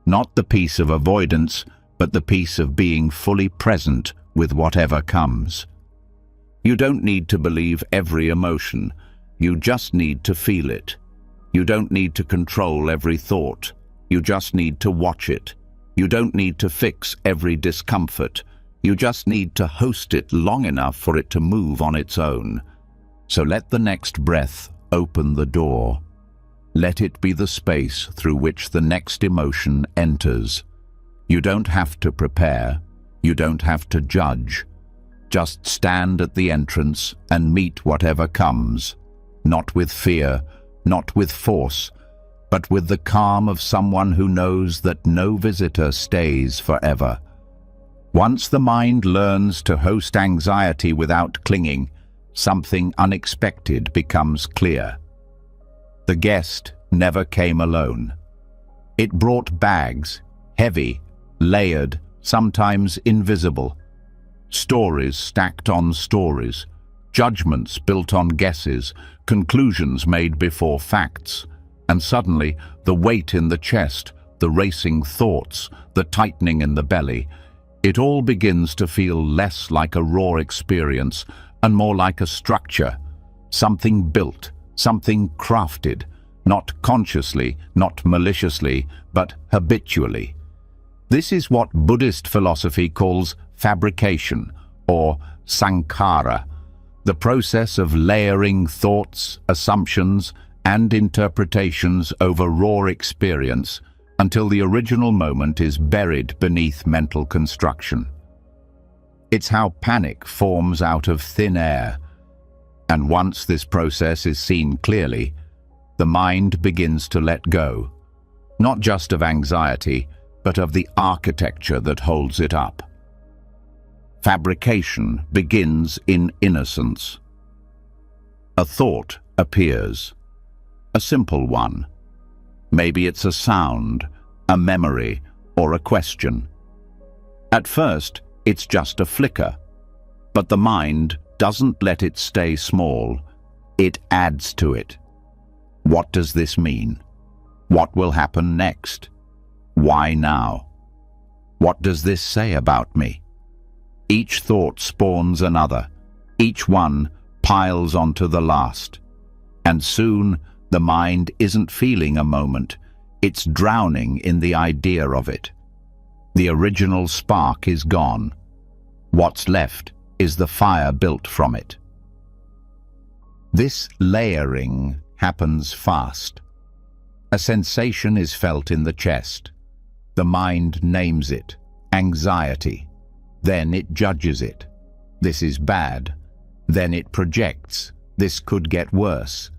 Not the peace of avoidance, but the peace of being fully present with whatever comes. You don't need to believe every emotion. You just need to feel it. You don't need to control every thought. You just need to watch it. You don't need to fix every discomfort. You just need to host it long enough for it to move on its own. So let the next breath open the door. Let it be the space through which the next emotion enters. You don't have to prepare. You don't have to judge. Just stand at the entrance and meet whatever comes. Not with fear, not with force, but with the calm of someone who knows that no visitor stays forever. Once the mind learns to host anxiety without clinging, something unexpected becomes clear. The guest never came alone. It brought bags, heavy, layered, sometimes invisible. Stories stacked on stories, judgments built on guesses, conclusions made before facts. And suddenly, the weight in the chest, the racing thoughts, the tightening in the belly, it all begins to feel less like a raw experience and more like a structure, something built, something crafted, not consciously, not maliciously, but habitually. This is what Buddhist philosophy calls fabrication, or sankhara, the process of layering thoughts, assumptions, and interpretations over raw experience until the original moment is buried beneath mental construction. It's how panic forms out of thin air, and once this process is seen clearly, the mind begins to let go, not just of anxiety, but of the architecture that holds it up. Fabrication begins in innocence. A thought appears. A simple one. Maybe it's a sound, a memory, or a question. At first, it's just a flicker, but the mind doesn't let it stay small. It adds to it. What does this mean? What will happen next? Why now? What does this say about me? Each thought spawns another. Each one piles onto the last. And soon, the mind isn't feeling a moment. It's drowning in the idea of it. The original spark is gone. What's left is the fire built from it. This layering happens fast. A sensation is felt in the chest. The mind names it, anxiety. Then it judges it. This is bad. Then it projects. This could get worse.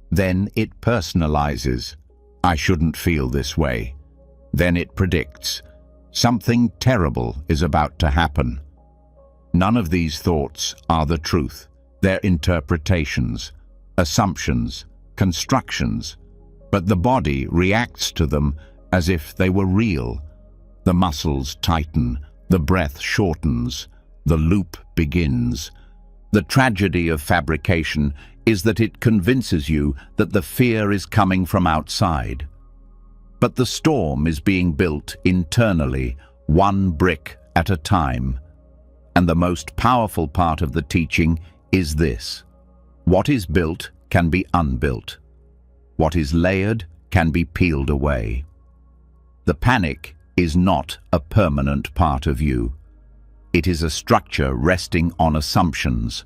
Then it personalizes. I shouldn't feel this way. Then it predicts. Something terrible is about to happen. None of these thoughts are the truth. They're interpretations, assumptions, constructions, but the body reacts to them as if they were real. The muscles tighten, the breath shortens, the loop begins. The tragedy of fabrication is that it convinces you that the fear is coming from outside. But the storm is being built internally, one brick at a time. And the most powerful part of the teaching is this: what is built can be unbuilt. What is layered can be peeled away. The panic is not a permanent part of you. It is a structure resting on assumptions,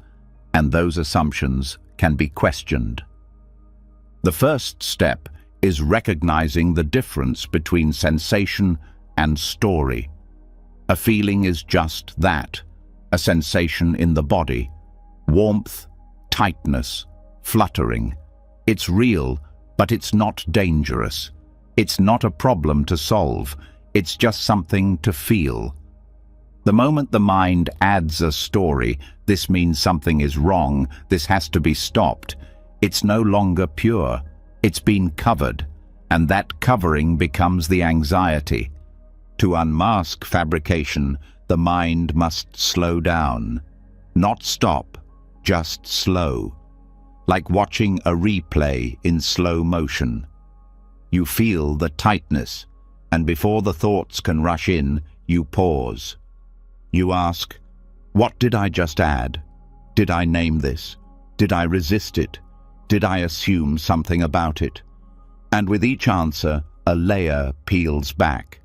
and those assumptions can be questioned. The first step is recognizing the difference between sensation and story. A feeling is just that, a sensation in the body. Warmth, tightness, fluttering. It's real, but it's not dangerous. It's not a problem to solve. It's just something to feel. The moment the mind adds a story, this means something is wrong, this has to be stopped, it's no longer pure. It's been covered, and that covering becomes the anxiety. To unmask fabrication, the mind must slow down. Not stop, just slow. Like watching a replay in slow motion. You feel the tightness, and before the thoughts can rush in, you pause. You ask, what did I just add? Did I name this? Did I resist it? Did I assume something about it? And with each answer, a layer peels back.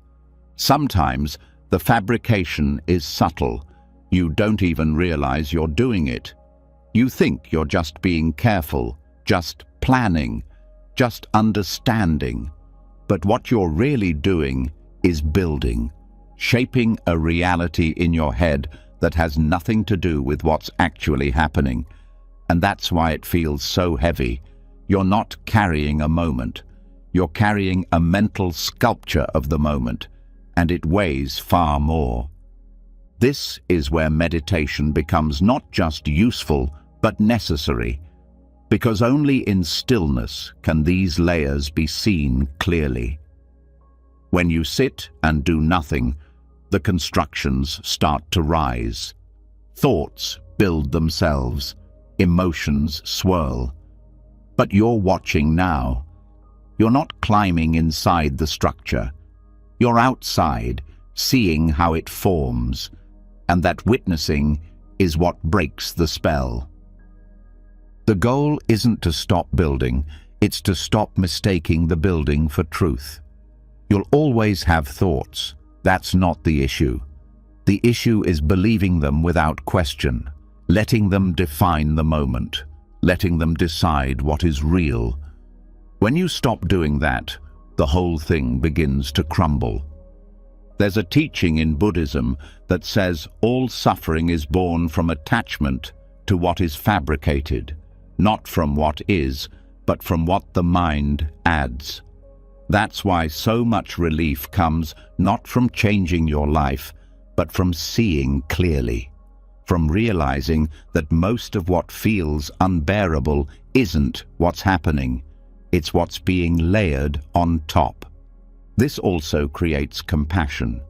Sometimes the fabrication is subtle. You don't even realize you're doing it. You think you're just being careful, just planning, just understanding. But what you're really doing is building, shaping a reality in your head that has nothing to do with what's actually happening. And that's why it feels so heavy. You're not carrying a moment. You're carrying a mental sculpture of the moment, and it weighs far more. This is where meditation becomes not just useful, but necessary, because only in stillness can these layers be seen clearly. When you sit and do nothing, the constructions start to rise. Thoughts build themselves, emotions swirl. But you're watching now. You're not climbing inside the structure. You're outside, seeing how it forms, and that witnessing is what breaks the spell. The goal isn't to stop building, it's to stop mistaking the building for truth. You'll always have thoughts. That's not the issue. The issue is believing them without question, letting them define the moment, letting them decide what is real. When you stop doing that, the whole thing begins to crumble. There's a teaching in Buddhism that says all suffering is born from attachment to what is fabricated, not from what is, but from what the mind adds. That's why so much relief comes not from changing your life, but from seeing clearly, from realizing that most of what feels unbearable isn't what's happening, it's what's being layered on top. This also creates compassion.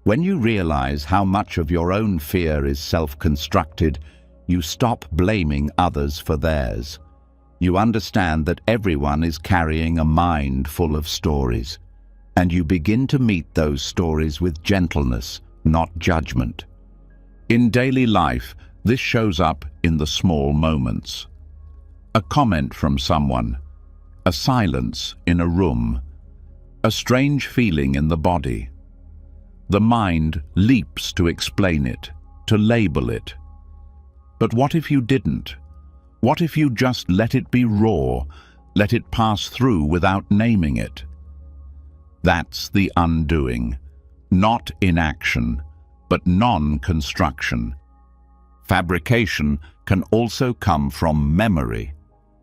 When you realize how much of your own fear is self-constructed, you stop blaming others for theirs. You understand that everyone is carrying a mind full of stories, and you begin to meet those stories with gentleness, not judgment. In daily life, this shows up in the small moments. A comment from someone, a silence in a room, a strange feeling in the body. The mind leaps to explain it, to label it. But what if you didn't? What if you just let it be raw, let it pass through without naming it? That's the undoing, not inaction, but non-construction. Fabrication can also come from memory.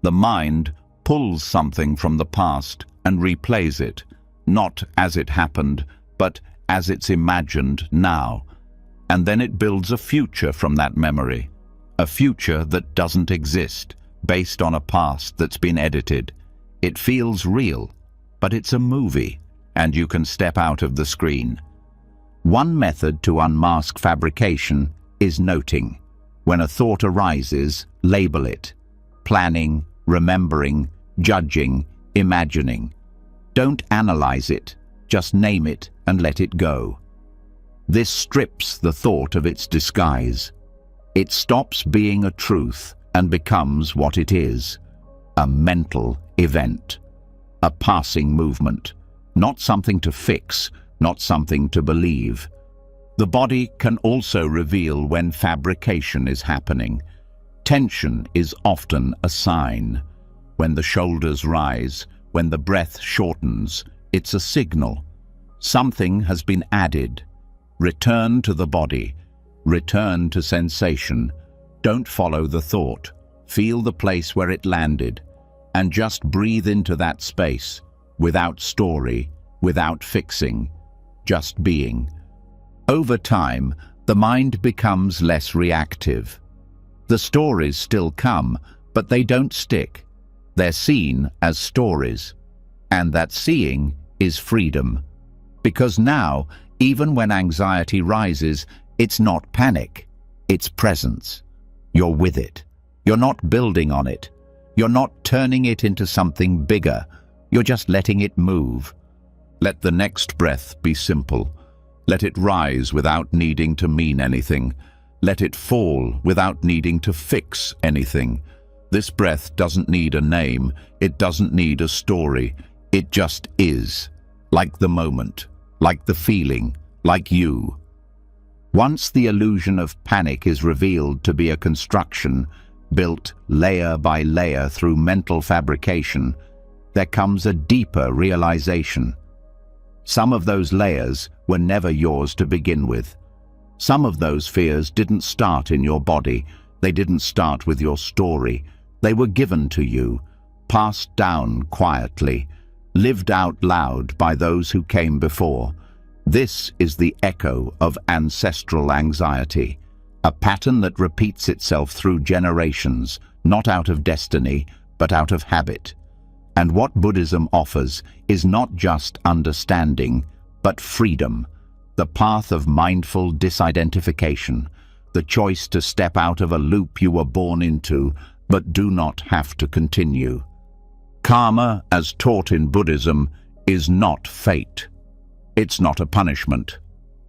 The mind pulls something from the past and replays it, not as it happened, but as it's imagined now. And then it builds a future from that memory, a future that doesn't exist, based on a past that's been edited. It feels real, but it's a movie, and you can step out of the screen. One method to unmask fabrication is noting. When a thought arises, label it. Planning, remembering, judging, imagining. Don't analyze it, just name it and let it go. This strips the thought of its disguise. It stops being a truth and becomes what it is, a mental event, a passing movement, not something to fix, not something to believe. The body can also reveal when fabrication is happening. Tension is often a sign. When the shoulders rise, when the breath shortens, it's a signal. Something has been added. Return to the body. Return to sensation. Don't follow the thought. Feel the place where it landed, and just breathe into that space, without story, without fixing, just being. Over time, the mind becomes less reactive. The stories still come, but they don't stick. They're seen as stories. And that seeing is freedom. Because now, even when anxiety rises, it's not panic, it's presence. You're with it. You're not building on it. You're not turning it into something bigger. You're just letting it move. Let the next breath be simple. Let it rise without needing to mean anything. Let it fall without needing to fix anything. This breath doesn't need a name. It doesn't need a story. It just is. Like the moment. Like the feeling. Like you. Once the illusion of panic is revealed to be a construction, built layer by layer through mental fabrication, there comes a deeper realization. Some of those layers were never yours to begin with. Some of those fears didn't start in your body. They didn't start with your story. They were given to you, passed down quietly, lived out loud by those who came before. This is the echo of ancestral anxiety, a pattern that repeats itself through generations, not out of destiny, but out of habit. And what Buddhism offers is not just understanding, but freedom, the path of mindful disidentification, the choice to step out of a loop you were born into, but do not have to continue. Karma, as taught in Buddhism, is not fate. It's not a punishment.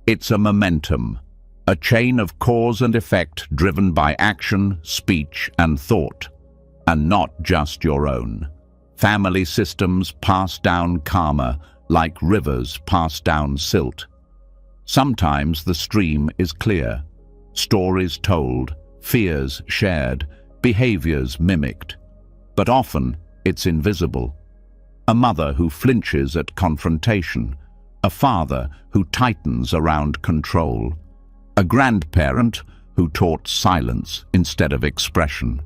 It's a momentum, a chain of cause and effect driven by action, speech, and thought, and not just your own. Family systems pass down karma like rivers pass down silt. Sometimes the stream is clear, stories told, fears shared, behaviors mimicked. But often it's invisible. A mother who flinches at confrontation, a father who tightens around control, a grandparent who taught silence instead of expression.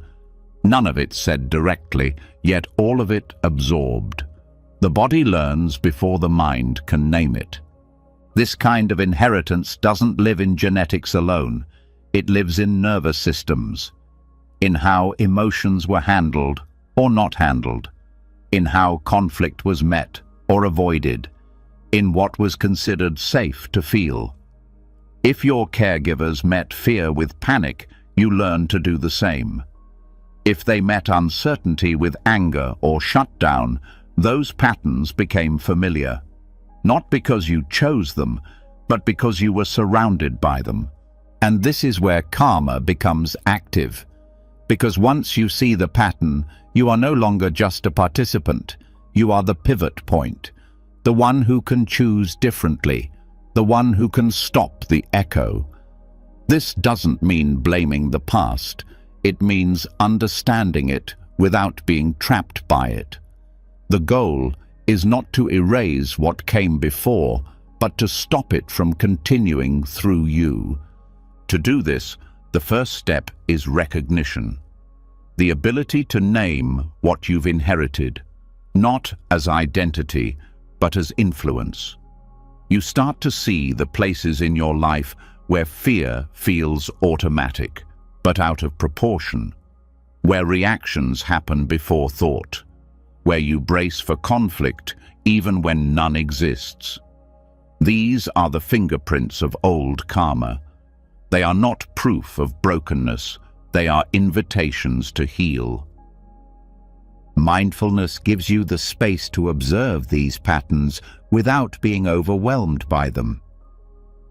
None of it said directly, yet all of it absorbed. The body learns before the mind can name it. This kind of inheritance doesn't live in genetics alone. It lives in nervous systems, in how emotions were handled or not handled, in how conflict was met or avoided, in what was considered safe to feel. If your caregivers met fear with panic, you learn to do the same. If they met uncertainty with anger or shutdown, those patterns became familiar. Not because you chose them, but because you were surrounded by them. And this is where karma becomes active. Because once you see the pattern, you are no longer just a participant. You are the pivot point, the one who can choose differently, the one who can stop the echo. This doesn't mean blaming the past. It means understanding it without being trapped by it. The goal is not to erase what came before, but to stop it from continuing through you. To do this, the first step is recognition. The ability to name what you've inherited, not as identity, but as influence. You start to see the places in your life where fear feels automatic, but out of proportion, where reactions happen before thought, where you brace for conflict even when none exists. These are the fingerprints of old karma. They are not proof of brokenness, they are invitations to heal. Mindfulness gives you the space to observe these patterns without being overwhelmed by them.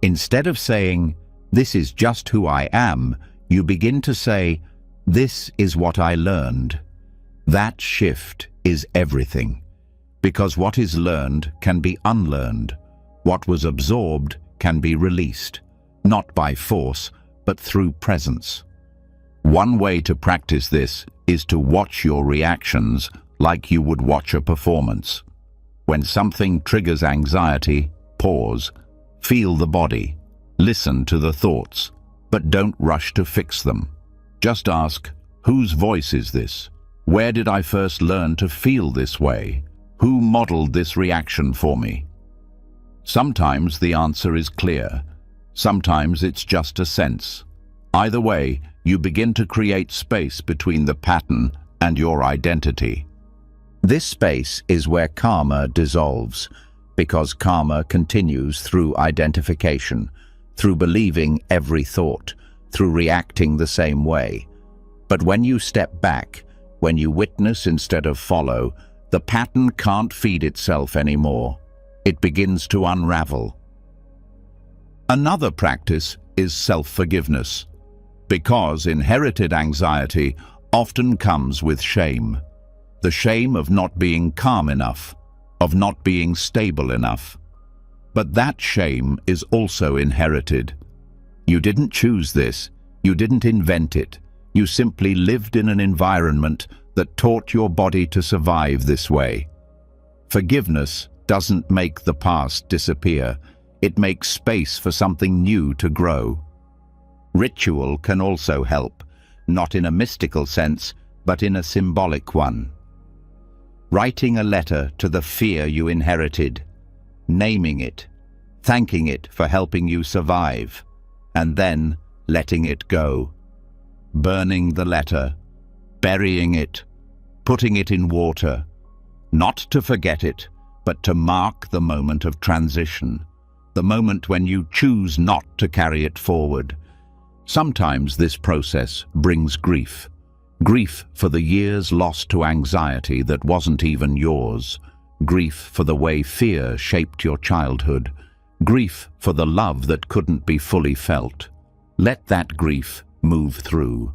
Instead of saying, "This is just who I am," you begin to say, "This is what I learned." That shift is everything, because what is learned can be unlearned. What was absorbed can be released, not by force, but through presence. One way to practice this is to watch your reactions like you would watch a performance. When something triggers anxiety, pause, feel the body, listen to the thoughts, but don't rush to fix them. Just ask, whose voice is this? Where did I first learn to feel this way? Who modeled this reaction for me? Sometimes the answer is clear. Sometimes it's just a sense. Either way, you begin to create space between the pattern and your identity. This space is where karma dissolves, because karma continues through identification, through believing every thought, through reacting the same way. But when you step back, when you witness instead of follow, the pattern can't feed itself anymore. It begins to unravel. Another practice is self-forgiveness, because inherited anxiety often comes with shame. The shame of not being calm enough, of not being stable enough. But that shame is also inherited. You didn't choose this, you didn't invent it. You simply lived in an environment that taught your body to survive this way. Forgiveness doesn't make the past disappear. It makes space for something new to grow. Ritual can also help, not in a mystical sense, but in a symbolic one. Writing a letter to the fear you inherited, naming it, thanking it for helping you survive, and then letting it go. Burning the letter, burying it, putting it in water, not to forget it, but to mark the moment of transition, the moment when you choose not to carry it forward. Sometimes this process brings grief. Grief for the years lost to anxiety that wasn't even yours. Grief for the way fear shaped your childhood. Grief for the love that couldn't be fully felt. Let that grief move through.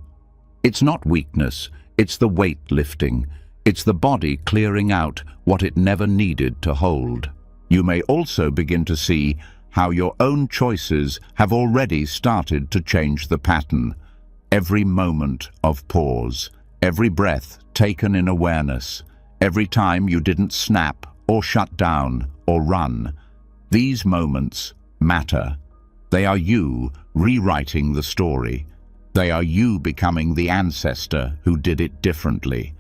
It's not weakness, it's the weight lifting. It's the body clearing out what it never needed to hold. You may also begin to see how your own choices have already started to change the pattern. Every moment of pause, every breath taken in awareness, every time you didn't snap or shut down or run. These moments matter. They are you rewriting the story. They are you becoming the ancestor who did it differently.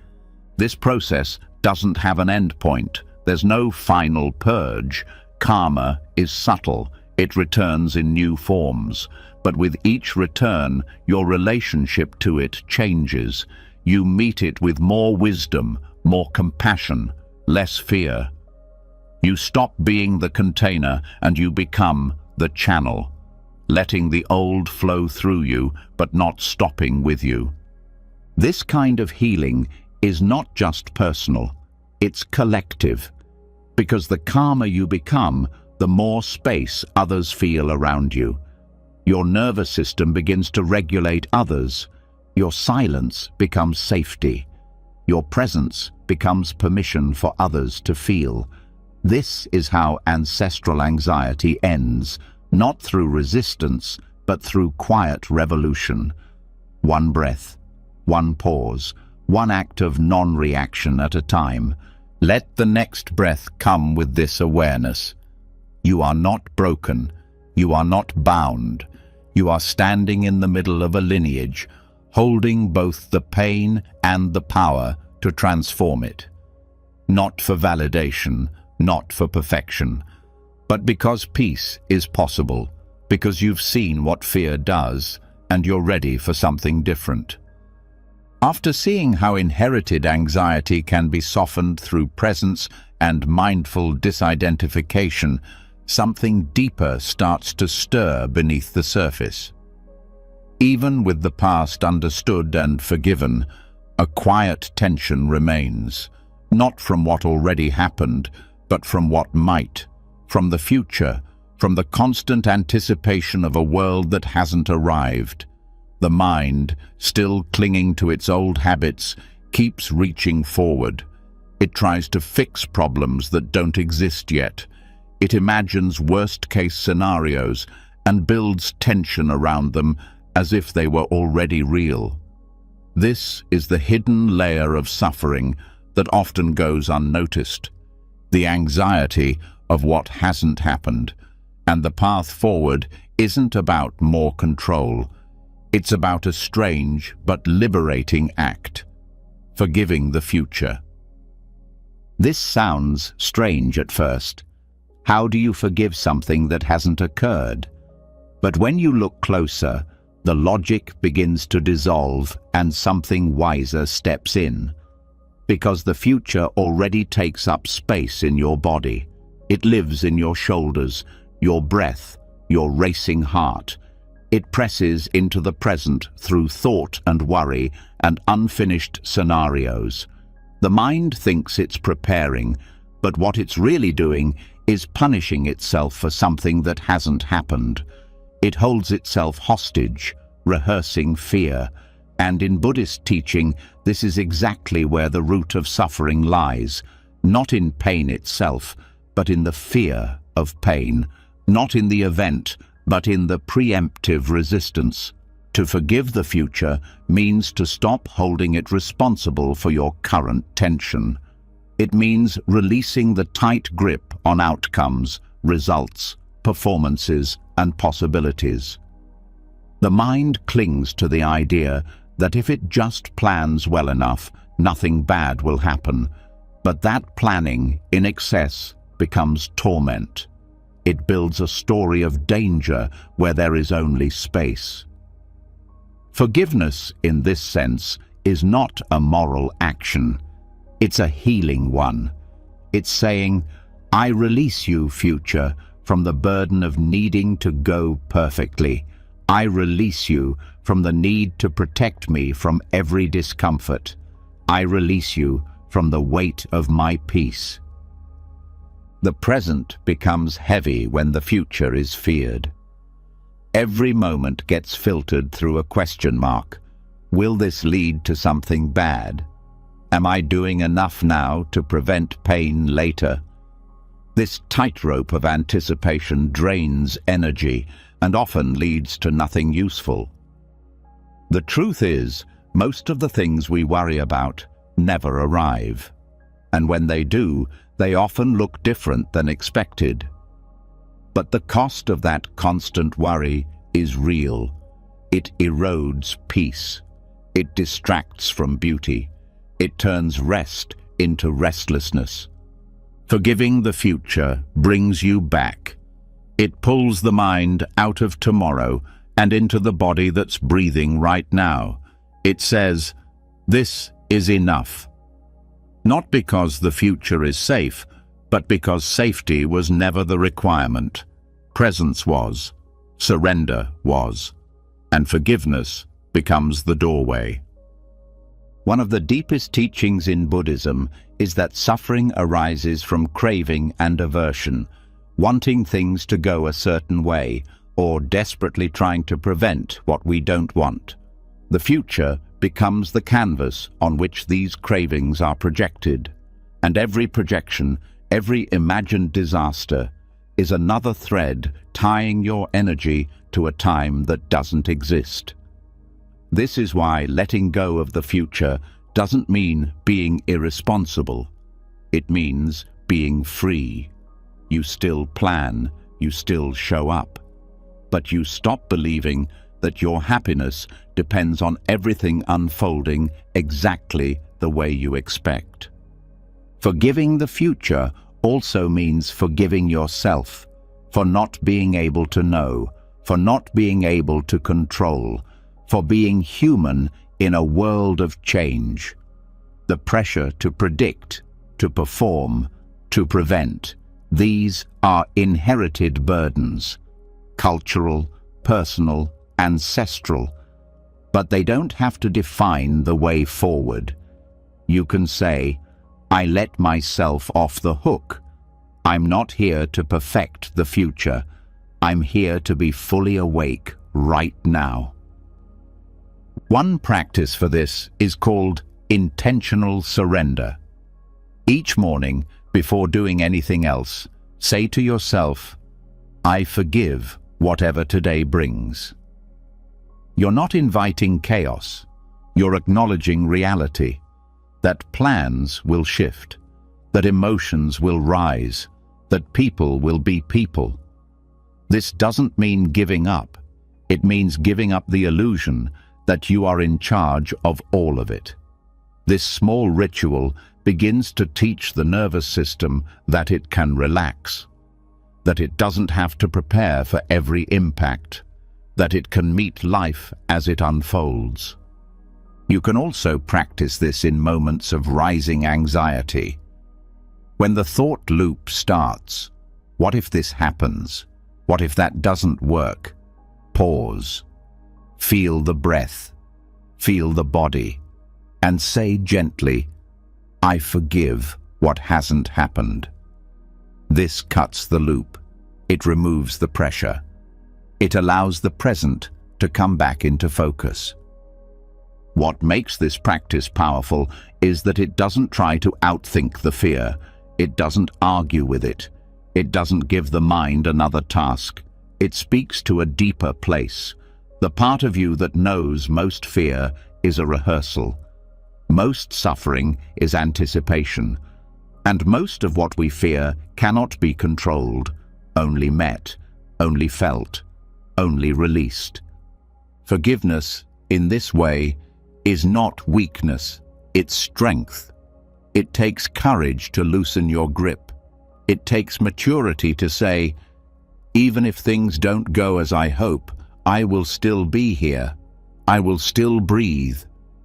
This process doesn't have an end point. There's no final purge. Karma is subtle. It returns in new forms. But with each return, your relationship to it changes. You meet it with more wisdom, more compassion, less fear. You stop being the container and you become the channel, letting the old flow through you, but not stopping with you. This kind of healing is not just personal, it's collective. Because the calmer you become, the more space others feel around you. Your nervous system begins to regulate others. Your silence becomes safety. Your presence becomes permission for others to feel. This is how ancestral anxiety ends, not through resistance, but through quiet revolution. One breath, one pause, one act of non-reaction at a time. Let the next breath come with this awareness. You are not broken. You are not bound. You are standing in the middle of a lineage, holding both the pain and the power to transform it. Not for validation, not for perfection, but because peace is possible, because you've seen what fear does, and you're ready for something different. After seeing how inherited anxiety can be softened through presence and mindful disidentification, something deeper starts to stir beneath the surface. Even with the past understood and forgiven, a quiet tension remains, not from what already happened, but from what might, from the future, from the constant anticipation of a world that hasn't arrived. The mind, still clinging to its old habits, keeps reaching forward. It tries to fix problems that don't exist yet. It imagines worst-case scenarios and builds tension around them as if they were already real. This is the hidden layer of suffering that often goes unnoticed, the anxiety of what hasn't happened. And the path forward isn't about more control. It's about a strange but liberating act: forgiving the future. This sounds strange at first. How do you forgive something that hasn't occurred? But when you look closer, the logic begins to dissolve and something wiser steps in. Because the future already takes up space in your body. It lives in your shoulders, your breath, your racing heart. It presses into the present through thought and worry and unfinished scenarios. The mind thinks it's preparing, but what it's really doing is punishing itself for something that hasn't happened. It holds itself hostage, rehearsing fear. And in Buddhist teaching, this is exactly where the root of suffering lies, not in pain itself, but in the fear of pain, not in the event, but in the preemptive resistance. To forgive the future means to stop holding it responsible for your current tension. It means releasing the tight grip on outcomes, results, performances, and possibilities. The mind clings to the idea that if it just plans well enough, nothing bad will happen. But that planning in excess becomes torment. It builds a story of danger where there is only space. Forgiveness, in this sense, is not a moral action. It's a healing one. It's saying, I release you, future, from the burden of needing to go perfectly. I release you from the need to protect me from every discomfort. I release you from the weight of my peace. The present becomes heavy when the future is feared. Every moment gets filtered through a question mark. Will this lead to something bad? Am I doing enough now to prevent pain later? This tightrope of anticipation drains energy and often leads to nothing useful. The truth is, most of the things we worry about never arrive. And when they do, they often look different than expected. But the cost of that constant worry is real. It erodes peace. It distracts from beauty. It turns rest into restlessness. Forgiving the future brings you back. It pulls the mind out of tomorrow and into the body that's breathing right now. It says, this is enough. Not because the future is safe, but because safety was never the requirement. Presence was, surrender was, and forgiveness becomes the doorway. One of the deepest teachings in Buddhism is that suffering arises from craving and aversion, wanting things to go a certain way, or desperately trying to prevent what we don't want. The future becomes the canvas on which these cravings are projected, and every projection, every imagined disaster, is another thread tying your energy to a time that doesn't exist. This is why letting go of the future doesn't mean being irresponsible. It means being free. You still plan, you still show up, but you stop believing that your happiness depends on everything unfolding exactly the way you expect. Forgiving the future also means forgiving yourself for not being able to know, for not being able to control, for being human in a world of change. The pressure to predict, to perform, to prevent, these are inherited burdens, cultural, personal, ancestral, but they don't have to define the way forward. You can say, I let myself off the hook. I'm not here to perfect the future. I'm here to be fully awake right now. One practice for this is called intentional surrender. Each morning, before doing anything else, say to yourself, I forgive whatever today brings. You're not inviting chaos. You're acknowledging reality, that plans will shift, that emotions will rise, that people will be people. This doesn't mean giving up. It means giving up the illusion that you are in charge of all of it. This small ritual begins to teach the nervous system that it can relax, that it doesn't have to prepare for every impact, that it can meet life as it unfolds. You can also practice this in moments of rising anxiety. When the thought loop starts, what if this happens? What if that doesn't work? Pause. Feel the breath. Feel the body. And say gently, I forgive what hasn't happened. This cuts the loop. It removes the pressure. It allows the present to come back into focus. What makes this practice powerful is that it doesn't try to outthink the fear. It doesn't argue with it. It doesn't give the mind another task. It speaks to a deeper place. The part of you that knows most fear is a rehearsal. Most suffering is anticipation. And most of what we fear cannot be controlled, only met, only felt, only released. Forgiveness, in this way, is not weakness, it's strength. It takes courage to loosen your grip. It takes maturity to say, even if things don't go as I hope, I will still be here. I will still breathe.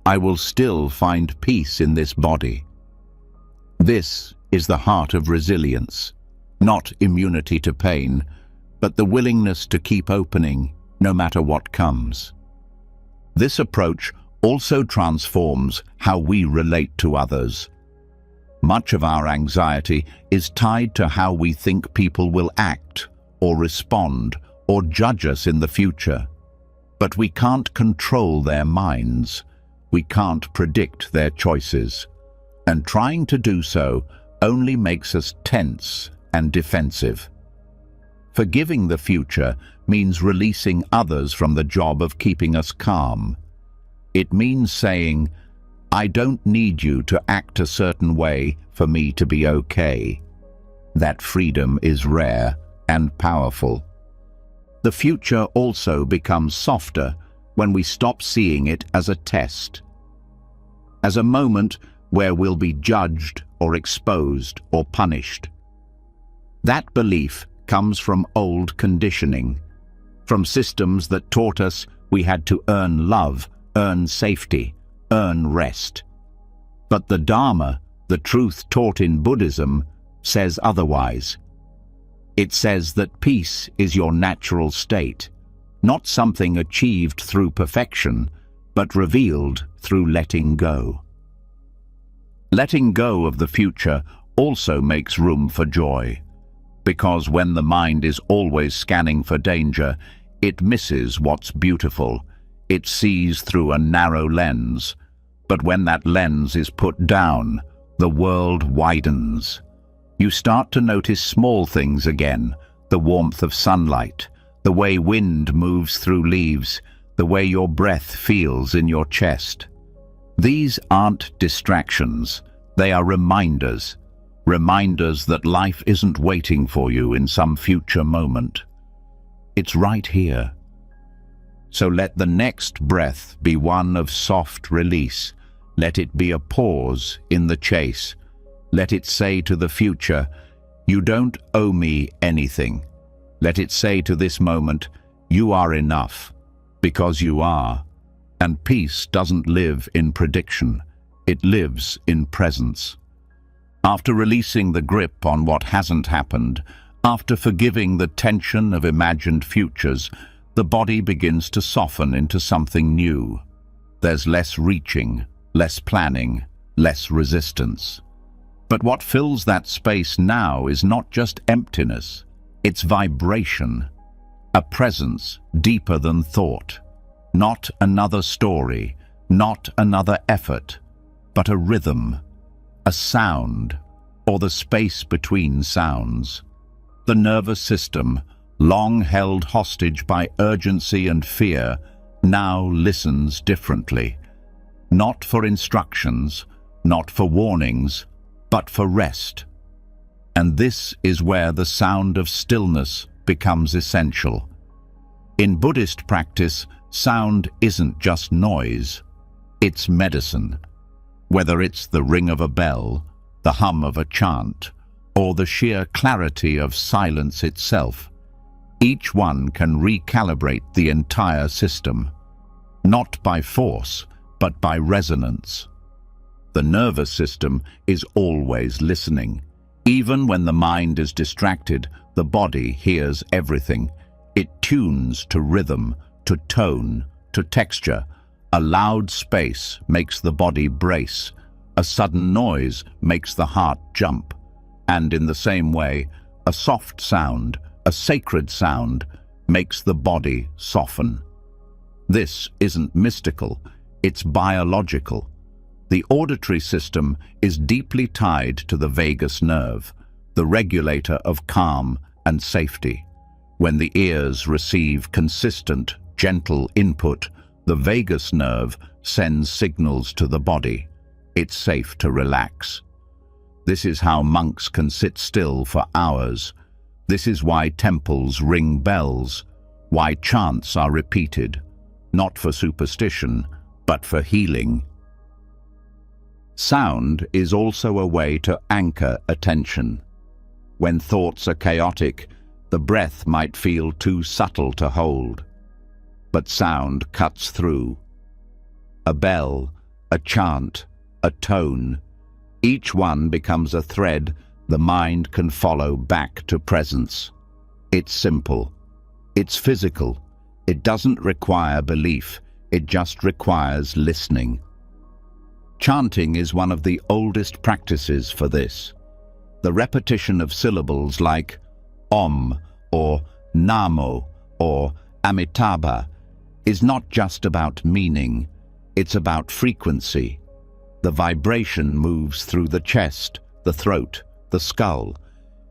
I will still find peace in this body. This is the heart of resilience, not immunity to pain, but the willingness to keep opening no matter what comes. This approach also transforms how we relate to others. Much of our anxiety is tied to how we think people will act or respond or judge us in the future. But we can't control their minds. We can't predict their choices. And trying to do so only makes us tense and defensive. Forgiving the future means releasing others from the job of keeping us calm. It means saying, I don't need you to act a certain way for me to be okay. That freedom is rare and powerful. The future also becomes softer when we stop seeing it as a test, as a moment where we'll be judged or exposed or punished. That belief comes from old conditioning, from systems that taught us we had to earn love, earn safety, earn rest. But the Dharma, the truth taught in Buddhism, says otherwise. It says that peace is your natural state, not something achieved through perfection, but revealed through letting go. Letting go of the future also makes room for joy, because when the mind is always scanning for danger, it misses what's beautiful. It sees through a narrow lens, but when that lens is put down, the world widens. You start to notice small things again, the warmth of sunlight, the way wind moves through leaves, the way your breath feels in your chest. These aren't distractions, they are reminders. Reminders that life isn't waiting for you in some future moment. It's right here. So let the next breath be one of soft release. Let it be a pause in the chase. Let it say to the future, You don't owe me anything. Let it say to this moment, you are enough, because you are. And peace doesn't live in prediction. It lives in presence. After releasing the grip on what hasn't happened, after forgiving the tension of imagined futures, the body begins to soften into something new. There's less reaching, less planning, less resistance. But what fills that space now is not just emptiness, it's vibration, a presence deeper than thought. Not another story, not another effort, but a rhythm, a sound, or the space between sounds. The nervous system, long held hostage by urgency and fear, now listens differently. Not for instructions, not for warnings, but for rest. And this is where the sound of stillness becomes essential. In Buddhist practice, sound isn't just noise, it's medicine. Whether it's the ring of a bell, the hum of a chant, or the sheer clarity of silence itself, each one can recalibrate the entire system, not by force, but by resonance. The nervous system is always listening. Even when the mind is distracted, the body hears everything. It tunes to rhythm, to tone, to texture. A loud space makes the body brace. A sudden noise makes the heart jump. And in the same way, a soft sound, a sacred sound, makes the body soften. This isn't mystical, it's biological. The auditory system is deeply tied to the vagus nerve, the regulator of calm and safety. When the ears receive consistent, gentle input, the vagus nerve sends signals to the body. It's safe to relax. This is how monks can sit still for hours. This is why temples ring bells, why chants are repeated, not for superstition, but for healing. Sound is also a way to anchor attention. When thoughts are chaotic, the breath might feel too subtle to hold. But sound cuts through. A bell, a chant, a tone. Each one becomes a thread the mind can follow back to presence. It's simple. It's physical. It doesn't require belief. It just requires listening. Chanting is one of the oldest practices for this. The repetition of syllables like Om or Namo or Amitabha is not just about meaning, it's about frequency. The vibration moves through the chest, the throat, the skull.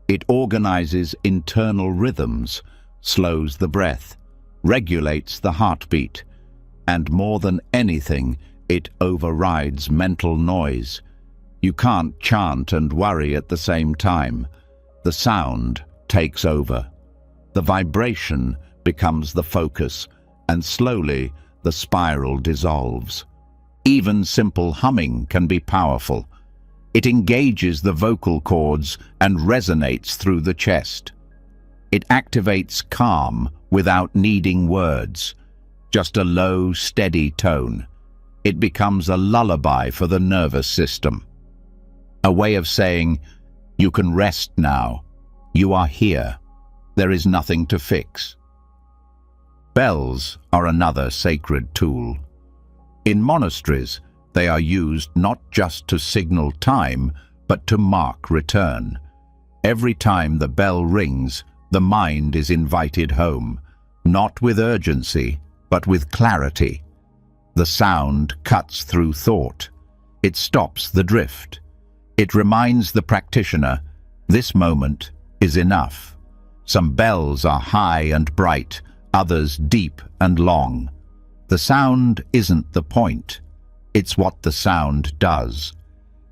It organizes internal rhythms, slows the breath, regulates the heartbeat, and more than anything, it overrides mental noise. You can't chant and worry at the same time. The sound takes over. The vibration becomes the focus, and slowly the spiral dissolves. Even simple humming can be powerful. It engages the vocal cords and resonates through the chest. It activates calm without needing words, just a low, steady tone. It becomes a lullaby for the nervous system. A way of saying, you can rest now. You are here. There is nothing to fix. Bells are another sacred tool. In monasteries, they are used not just to signal time, but to mark return. Every time the bell rings, the mind is invited home, not with urgency, but with clarity. The sound cuts through thought. It stops the drift. It reminds the practitioner, this moment is enough. Some bells are high and bright, others deep and long. The sound isn't the point. It's what the sound does.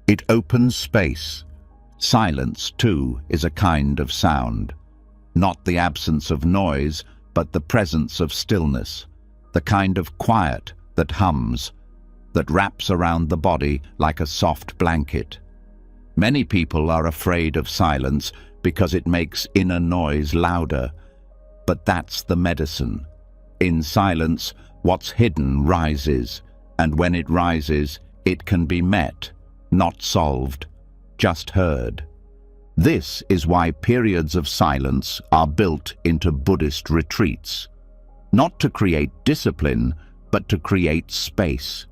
It opens space. Silence, too, is a kind of sound. Not the absence of noise, but the presence of stillness. The kind of quiet that hums, that wraps around the body like a soft blanket. Many people are afraid of silence because it makes inner noise louder. But that's the medicine. In silence, what's hidden rises, and when it rises, it can be met, not solved, just heard. This is why periods of silence are built into Buddhist retreats. Not to create discipline, but to create space.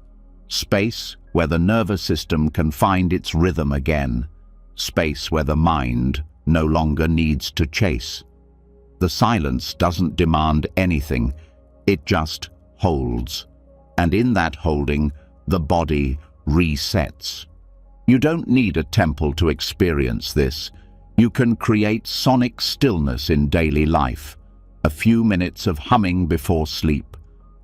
Space where the nervous system can find its rhythm again. Space where the mind no longer needs to chase. The silence doesn't demand anything, it just holds. And in that holding, the body resets. You don't need a temple to experience this. You can create sonic stillness in daily life. A few minutes of humming before sleep.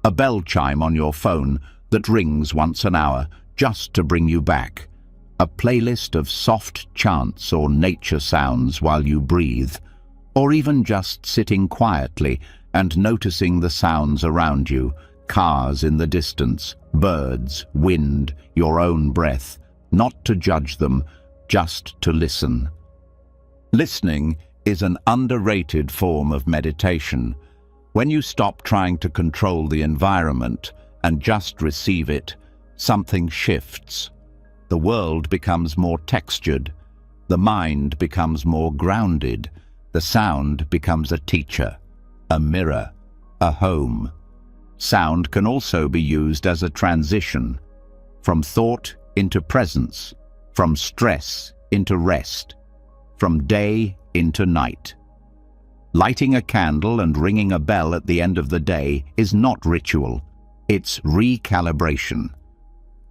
A bell chime on your phone that rings once an hour just to bring you back. A playlist of soft chants or nature sounds while you breathe. Or even just sitting quietly and noticing the sounds around you. Cars in the distance, birds, wind, your own breath. Not to judge them, just to listen. Listening is an underrated form of meditation. When you stop trying to control the environment and just receive it, something shifts. The world becomes more textured. The mind becomes more grounded. The sound becomes a teacher, a mirror, a home. Sound can also be used as a transition, from thought into presence, from stress into rest, from day into night. Lighting a candle and ringing a bell at the end of the day is not ritual, it's recalibration.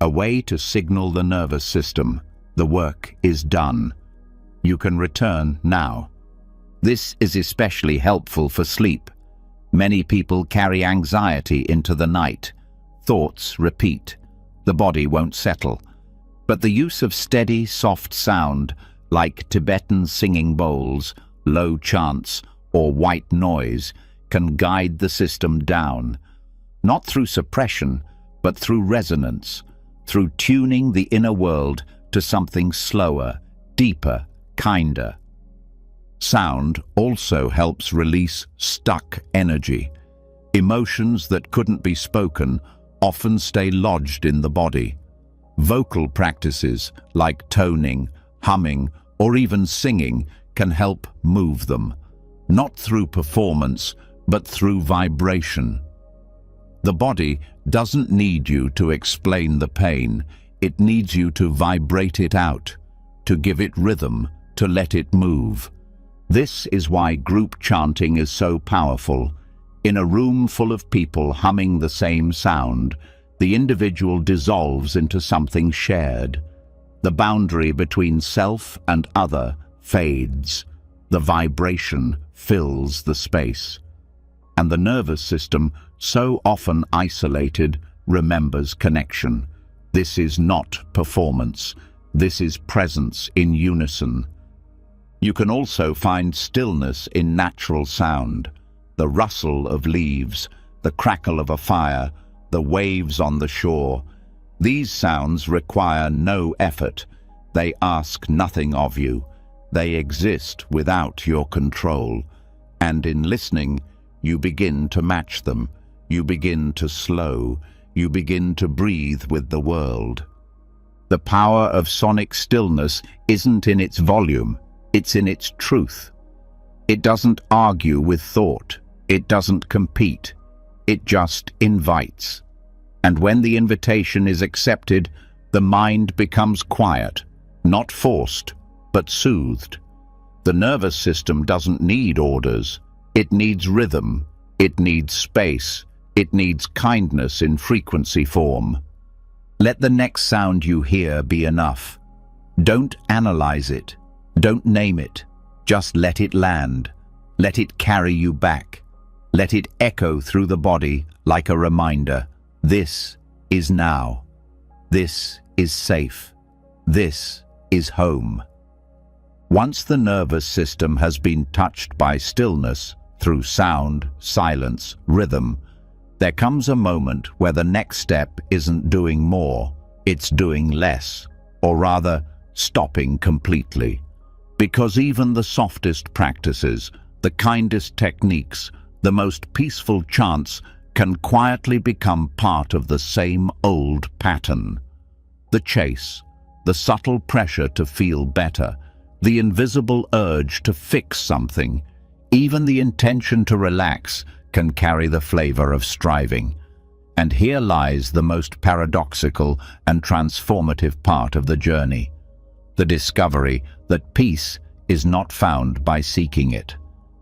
A way to signal the nervous system, the work is done. You can return now. This is especially helpful for sleep. Many people carry anxiety into the night. Thoughts repeat. The body won't settle. But the use of steady, soft sound, like Tibetan singing bowls, low chants, or white noise, can guide the system down. Not through suppression, but through resonance, through tuning the inner world to something slower, deeper, kinder. Sound also helps release stuck energy. Emotions that couldn't be spoken often stay lodged in the body. Vocal practices like toning, humming, or even singing can help move them, not through performance, but through vibration. The body doesn't need you to explain the pain, it needs you to vibrate it out, to give it rhythm, to let it move. This is why group chanting is so powerful. In a room full of people humming the same sound, the individual dissolves into something shared. The boundary between self and other fades. The vibration fills the space. And the nervous system, so often isolated, remembers connection. This is not performance. This is presence in unison. You can also find stillness in natural sound. The rustle of leaves, the crackle of a fire, the waves on the shore. These sounds require no effort. They ask nothing of you. They exist without your control. And in listening, you begin to match them. You begin to slow. You begin to breathe with the world. The power of sonic stillness isn't in its volume, it's in its truth. It doesn't argue with thought. It doesn't compete. It just invites. And when the invitation is accepted, the mind becomes quiet, not forced, but soothed. The nervous system doesn't need orders. It needs rhythm. It needs space. It needs kindness in frequency form. Let the next sound you hear be enough. Don't analyze it. Don't name it. Just let it land. Let it carry you back. Let it echo through the body like a reminder. This is now. This is safe. This is home. Once the nervous system has been touched by stillness through sound, silence, rhythm, there comes a moment where the next step isn't doing more, it's doing less, or rather, stopping completely. Because even the softest practices, the kindest techniques, the most peaceful chants can quietly become part of the same old pattern. The chase, the subtle pressure to feel better, the invisible urge to fix something, even the intention to relax can carry the flavor of striving. And here lies the most paradoxical and transformative part of the journey: the discovery that peace is not found by seeking it.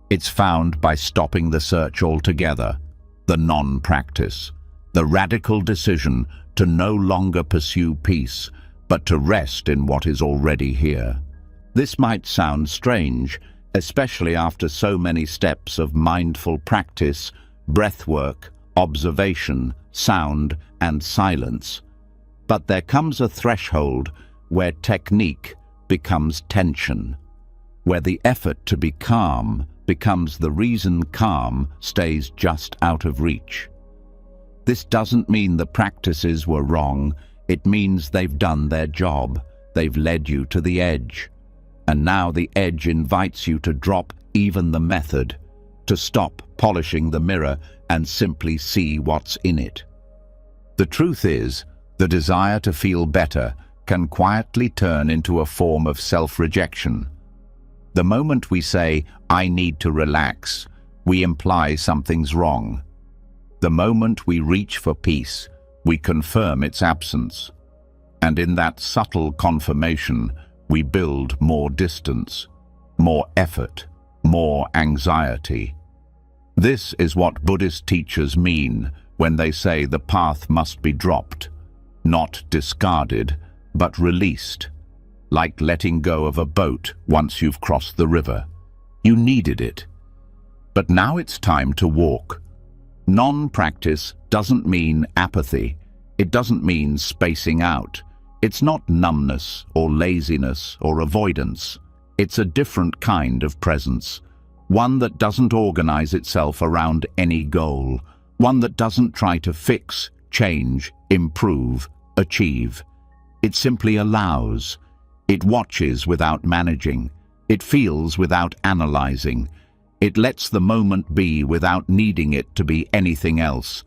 It's found by stopping the search altogether, the non-practice, the radical decision to no longer pursue peace, but to rest in what is already here. This might sound strange, especially after so many steps of mindful practice, breathwork, observation, sound, and silence. But there comes a threshold where technique becomes tension, where the effort to be calm becomes the reason calm stays just out of reach. This doesn't mean the practices were wrong. It means they've done their job. They've led you to the edge. And now the edge invites you to drop even the method, to stop polishing the mirror and simply see what's in it. The truth is, the desire to feel better can quietly turn into a form of self-rejection. The moment we say, "I need to relax," we imply something's wrong. The moment we reach for peace, we confirm its absence. And in that subtle confirmation, we build more distance, more effort, more anxiety. This is what Buddhist teachers mean when they say the path must be dropped, not discarded, but released, like letting go of a boat once you've crossed the river. You needed it. But now it's time to walk. Non-practice doesn't mean apathy. It doesn't mean spacing out. It's not numbness or laziness or avoidance. It's a different kind of presence, one that doesn't organize itself around any goal, one that doesn't try to fix, change, improve, achieve. It simply allows. It watches without managing. It feels without analyzing. It lets the moment be without needing it to be anything else.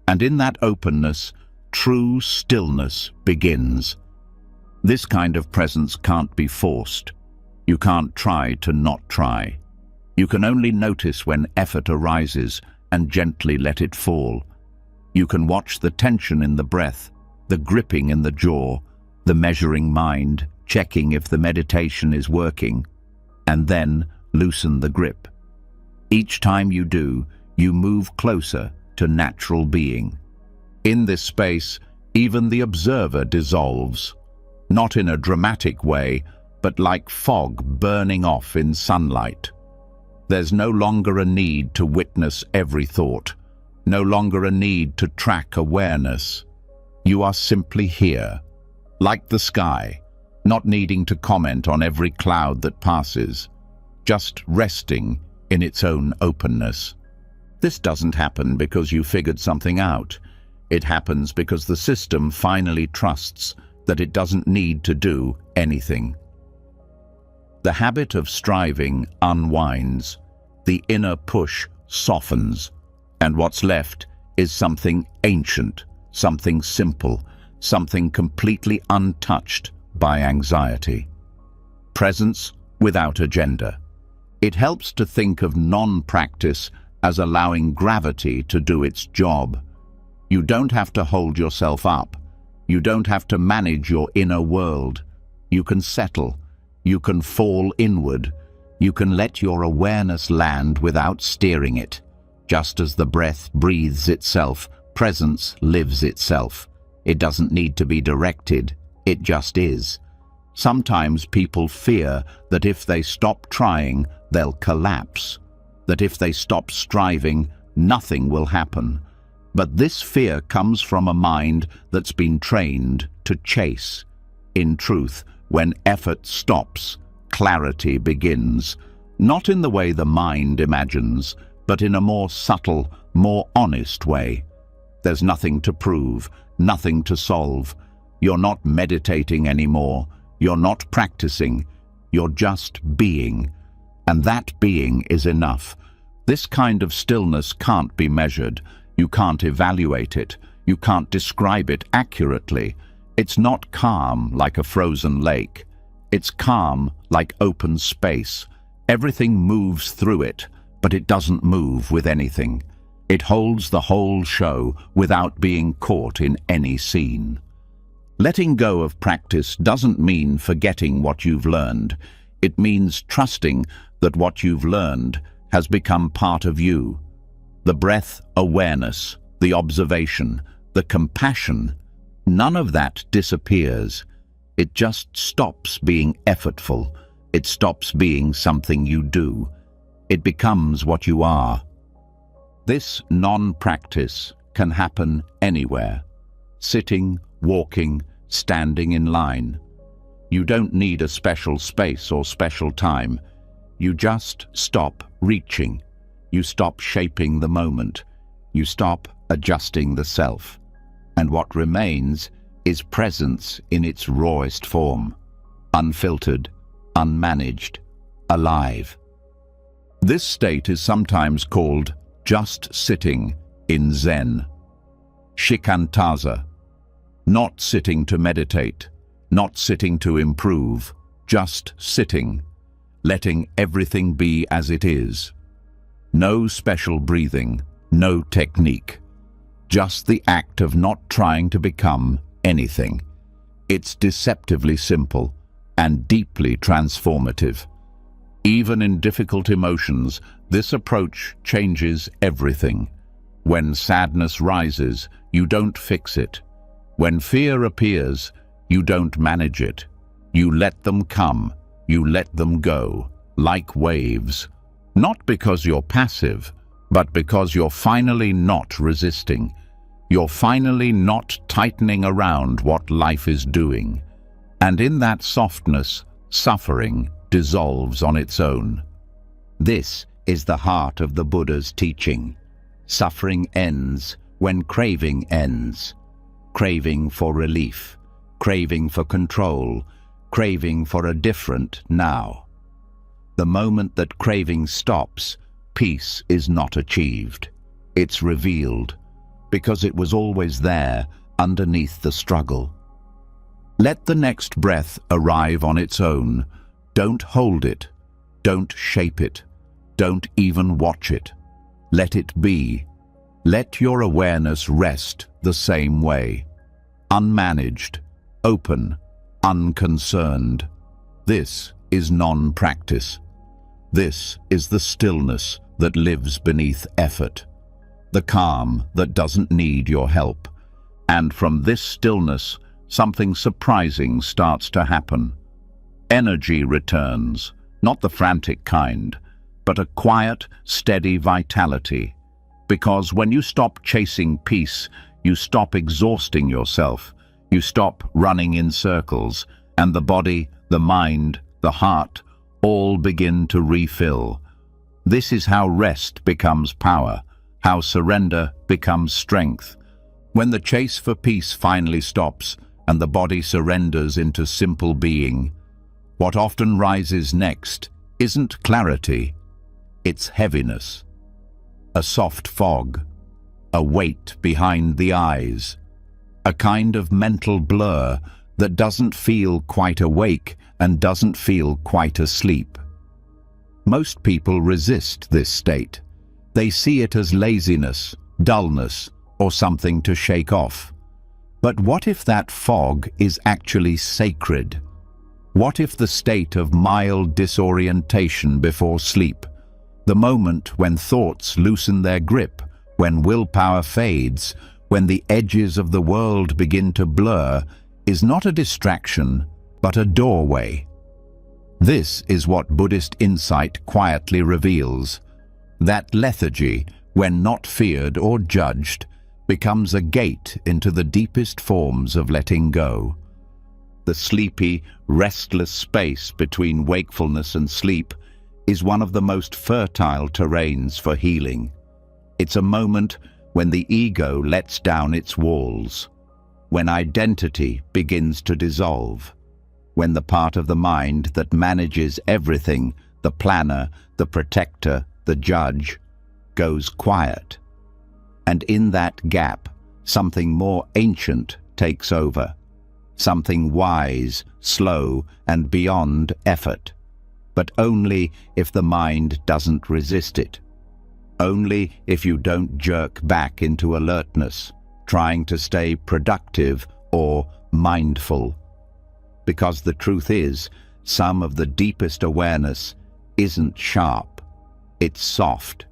And in that openness, true stillness begins. This kind of presence can't be forced. You can't try to not try. You can only notice when effort arises and gently let it fall. You can watch the tension in the breath, the gripping in the jaw, the measuring mind, checking if the meditation is working, and then loosen the grip. Each time you do, you move closer to natural being. In this space, even the observer dissolves, not in a dramatic way, but like fog burning off in sunlight. There's no longer a need to witness every thought, no longer a need to track awareness. You are simply here, like the sky, not needing to comment on every cloud that passes, just resting in its own openness. This doesn't happen because you figured something out. It happens because the system finally trusts that it doesn't need to do anything. The habit of striving unwinds, the inner push softens, and what's left is something ancient, something simple, something completely untouched by anxiety. Presence without agenda. It helps to think of non-practice as allowing gravity to do its job. You don't have to hold yourself up. You don't have to manage your inner world. You can settle. You can fall inward. You can let your awareness land without steering it. Just as the breath breathes itself, presence lives itself. It doesn't need to be directed. It just is. Sometimes people fear that if they stop trying, they'll collapse. That if they stop striving, nothing will happen. But this fear comes from a mind that's been trained to chase. In truth, when effort stops, clarity begins. Not in the way the mind imagines, but in a more subtle, more honest way. There's nothing to prove, nothing to solve. You're not meditating anymore. You're not practicing. You're just being. And that being is enough. This kind of stillness can't be measured. You can't evaluate it. You can't describe it accurately. It's not calm like a frozen lake. It's calm like open space. Everything moves through it, but it doesn't move with anything. It holds the whole show without being caught in any scene. Letting go of practice doesn't mean forgetting what you've learned. It means trusting that what you've learned has become part of you. The breath awareness, the observation, the compassion, none of that disappears. It just stops being effortful. It stops being something you do. It becomes what you are. This non-practice can happen anywhere. Sitting, walking, standing in line. You don't need a special space or special time. You just stop reaching. You stop shaping the moment. You stop adjusting the self. And what remains is presence in its rawest form. Unfiltered, unmanaged, alive. This state is sometimes called just sitting in Zen. Shikantaza. Not sitting to meditate, not sitting to improve, just sitting, letting everything be as it is. No special breathing, no technique. Just the act of not trying to become anything. It's deceptively simple and deeply transformative. Even in difficult emotions, this approach changes everything. When sadness rises, you don't fix it. When fear appears, you don't manage it. You let them come, you let them go, like waves. Not because you're passive, but because you're finally not resisting. You're finally not tightening around what life is doing. And in that softness, suffering dissolves on its own. This is the heart of the Buddha's teaching. Suffering ends when craving ends. Craving for relief, craving for control, craving for a different now. The moment that craving stops, peace is not achieved. It's revealed, because it was always there underneath the struggle. Let the next breath arrive on its own. Don't hold it. Don't shape it. Don't even watch it. Let it be. Let your awareness rest the same way. Unmanaged, open, unconcerned. This is non-practice. This is the stillness that lives beneath effort. The calm that doesn't need your help. And from this stillness, something surprising starts to happen. Energy returns, not the frantic kind, but a quiet, steady vitality. Because when you stop chasing peace, you stop exhausting yourself, you stop running in circles, and the body, the mind, the heart, all begin to refill. This is how rest becomes power, how surrender becomes strength. When the chase for peace finally stops, and the body surrenders into simple being, what often rises next isn't clarity, it's heaviness. A soft fog, a weight behind the eyes, a kind of mental blur that doesn't feel quite awake and doesn't feel quite asleep. Most people resist this state. They see it as laziness, dullness, or something to shake off. But what if that fog is actually sacred? What if the state of mild disorientation before sleep, the moment when thoughts loosen their grip, when willpower fades, when the edges of the world begin to blur, is not a distraction, but a doorway? This is what Buddhist insight quietly reveals. That lethargy, when not feared or judged, becomes a gate into the deepest forms of letting go. The sleepy, restless space between wakefulness and sleep is one of the most fertile terrains for healing. It's a moment when the ego lets down its walls, when identity begins to dissolve, when the part of the mind that manages everything, the planner, the protector, the judge, goes quiet. And in that gap, something more ancient takes over, something wise, slow, and beyond effort. But only if the mind doesn't resist it. Only if you don't jerk back into alertness, trying to stay productive or mindful. Because the truth is, some of the deepest awareness isn't sharp, it's soft.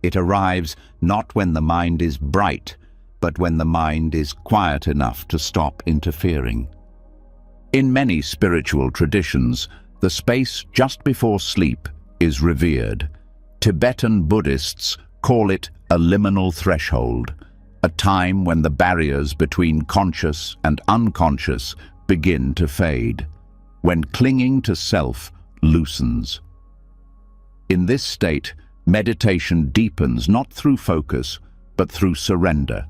It arrives not when the mind is bright, but when the mind is quiet enough to stop interfering. In many spiritual traditions, the space just before sleep is revered. Tibetan Buddhists call it a liminal threshold, a time when the barriers between conscious and unconscious begin to fade, when clinging to self loosens. In this state, meditation deepens not through focus, but through surrender.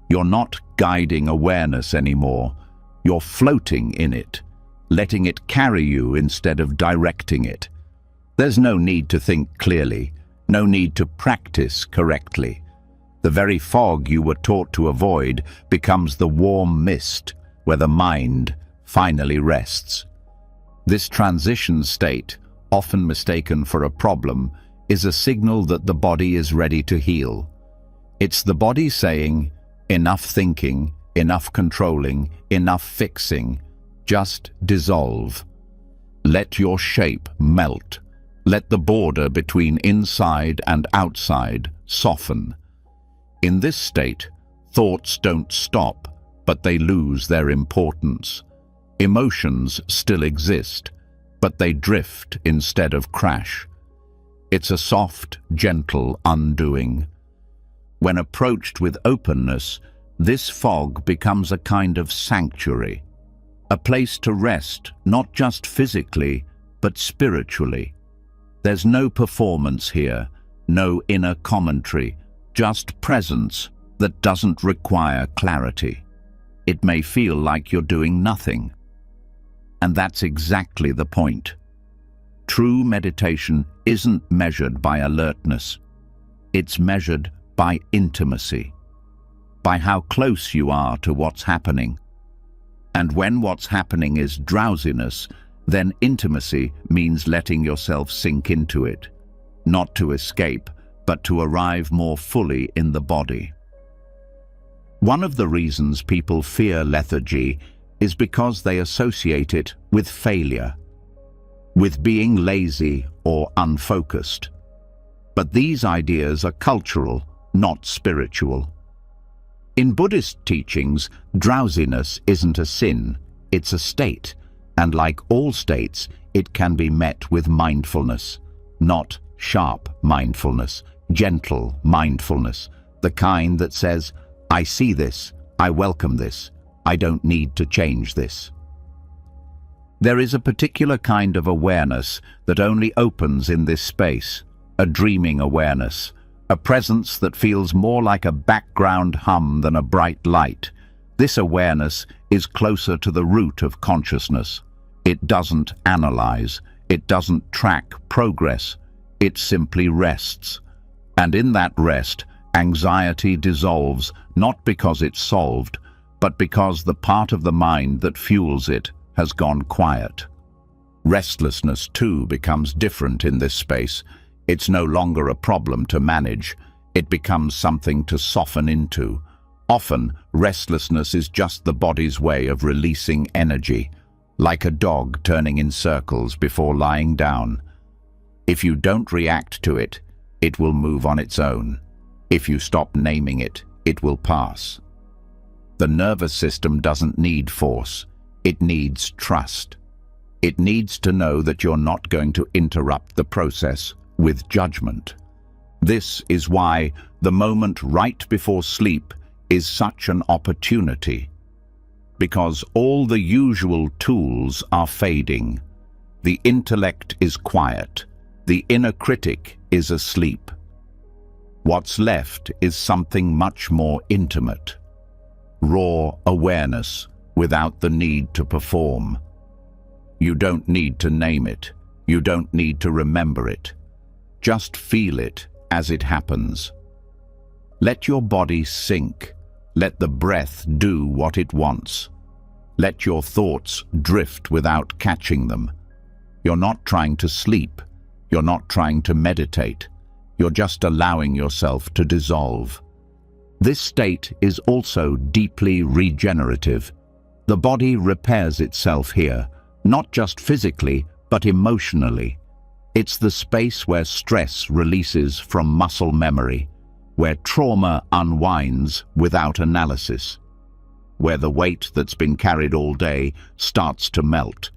You're not guiding awareness anymore. You're floating in it, letting it carry you instead of directing it. There's no need to think clearly, no need to practice correctly. The very fog you were taught to avoid becomes the warm mist where the mind finally rests. This transition state, often mistaken for a problem, is a signal that the body is ready to heal. It's the body saying, enough thinking, enough controlling, enough fixing, just dissolve. Let your shape melt. Let the border between inside and outside soften. In this state, thoughts don't stop, but they lose their importance. Emotions still exist, but they drift instead of crash. It's a soft, gentle undoing. When approached with openness, this fog becomes a kind of sanctuary, a place to rest, not just physically, but spiritually. There's no performance here, no inner commentary, just presence that doesn't require clarity. It may feel like you're doing nothing. And that's exactly the point. True meditation isn't measured by alertness. It's measured by intimacy, by how close you are to what's happening. And when what's happening is drowsiness, then intimacy means letting yourself sink into it, not to escape, but to arrive more fully in the body. One of the reasons people fear lethargy is because they associate it with failure, with being lazy or unfocused. But these ideas are cultural, not spiritual. In Buddhist teachings, drowsiness isn't a sin, it's a state, and like all states, it can be met with mindfulness, not sharp mindfulness, gentle mindfulness, the kind that says, I see this, I welcome this, I don't need to change this. There is a particular kind of awareness that only opens in this space, a dreaming awareness, a presence that feels more like a background hum than a bright light. This awareness is closer to the root of consciousness. It doesn't analyze, it doesn't track progress, it simply rests. And in that rest, anxiety dissolves, not because it's solved, but because the part of the mind that fuels it has gone quiet. Restlessness, too, becomes different in this space. It's no longer a problem to manage. It becomes something to soften into. Often, restlessness is just the body's way of releasing energy, like a dog turning in circles before lying down. If you don't react to it, it will move on its own. If you stop naming it, it will pass. The nervous system doesn't need force. It needs trust. It needs to know that you're not going to interrupt the process with judgment. This is why the moment right before sleep is such an opportunity. Because all the usual tools are fading. The intellect is quiet. The inner critic is asleep. What's left is something much more intimate. Raw awareness without the need to perform. You don't need to name it. You don't need to remember it. Just feel it as it happens. Let your body sink. Let the breath do what it wants. Let your thoughts drift without catching them. You're not trying to sleep. You're not trying to meditate. You're just allowing yourself to dissolve. This state is also deeply regenerative. The body repairs itself here, not just physically, but emotionally. It's the space where stress releases from muscle memory, where trauma unwinds without analysis, where the weight that's been carried all day starts to melt,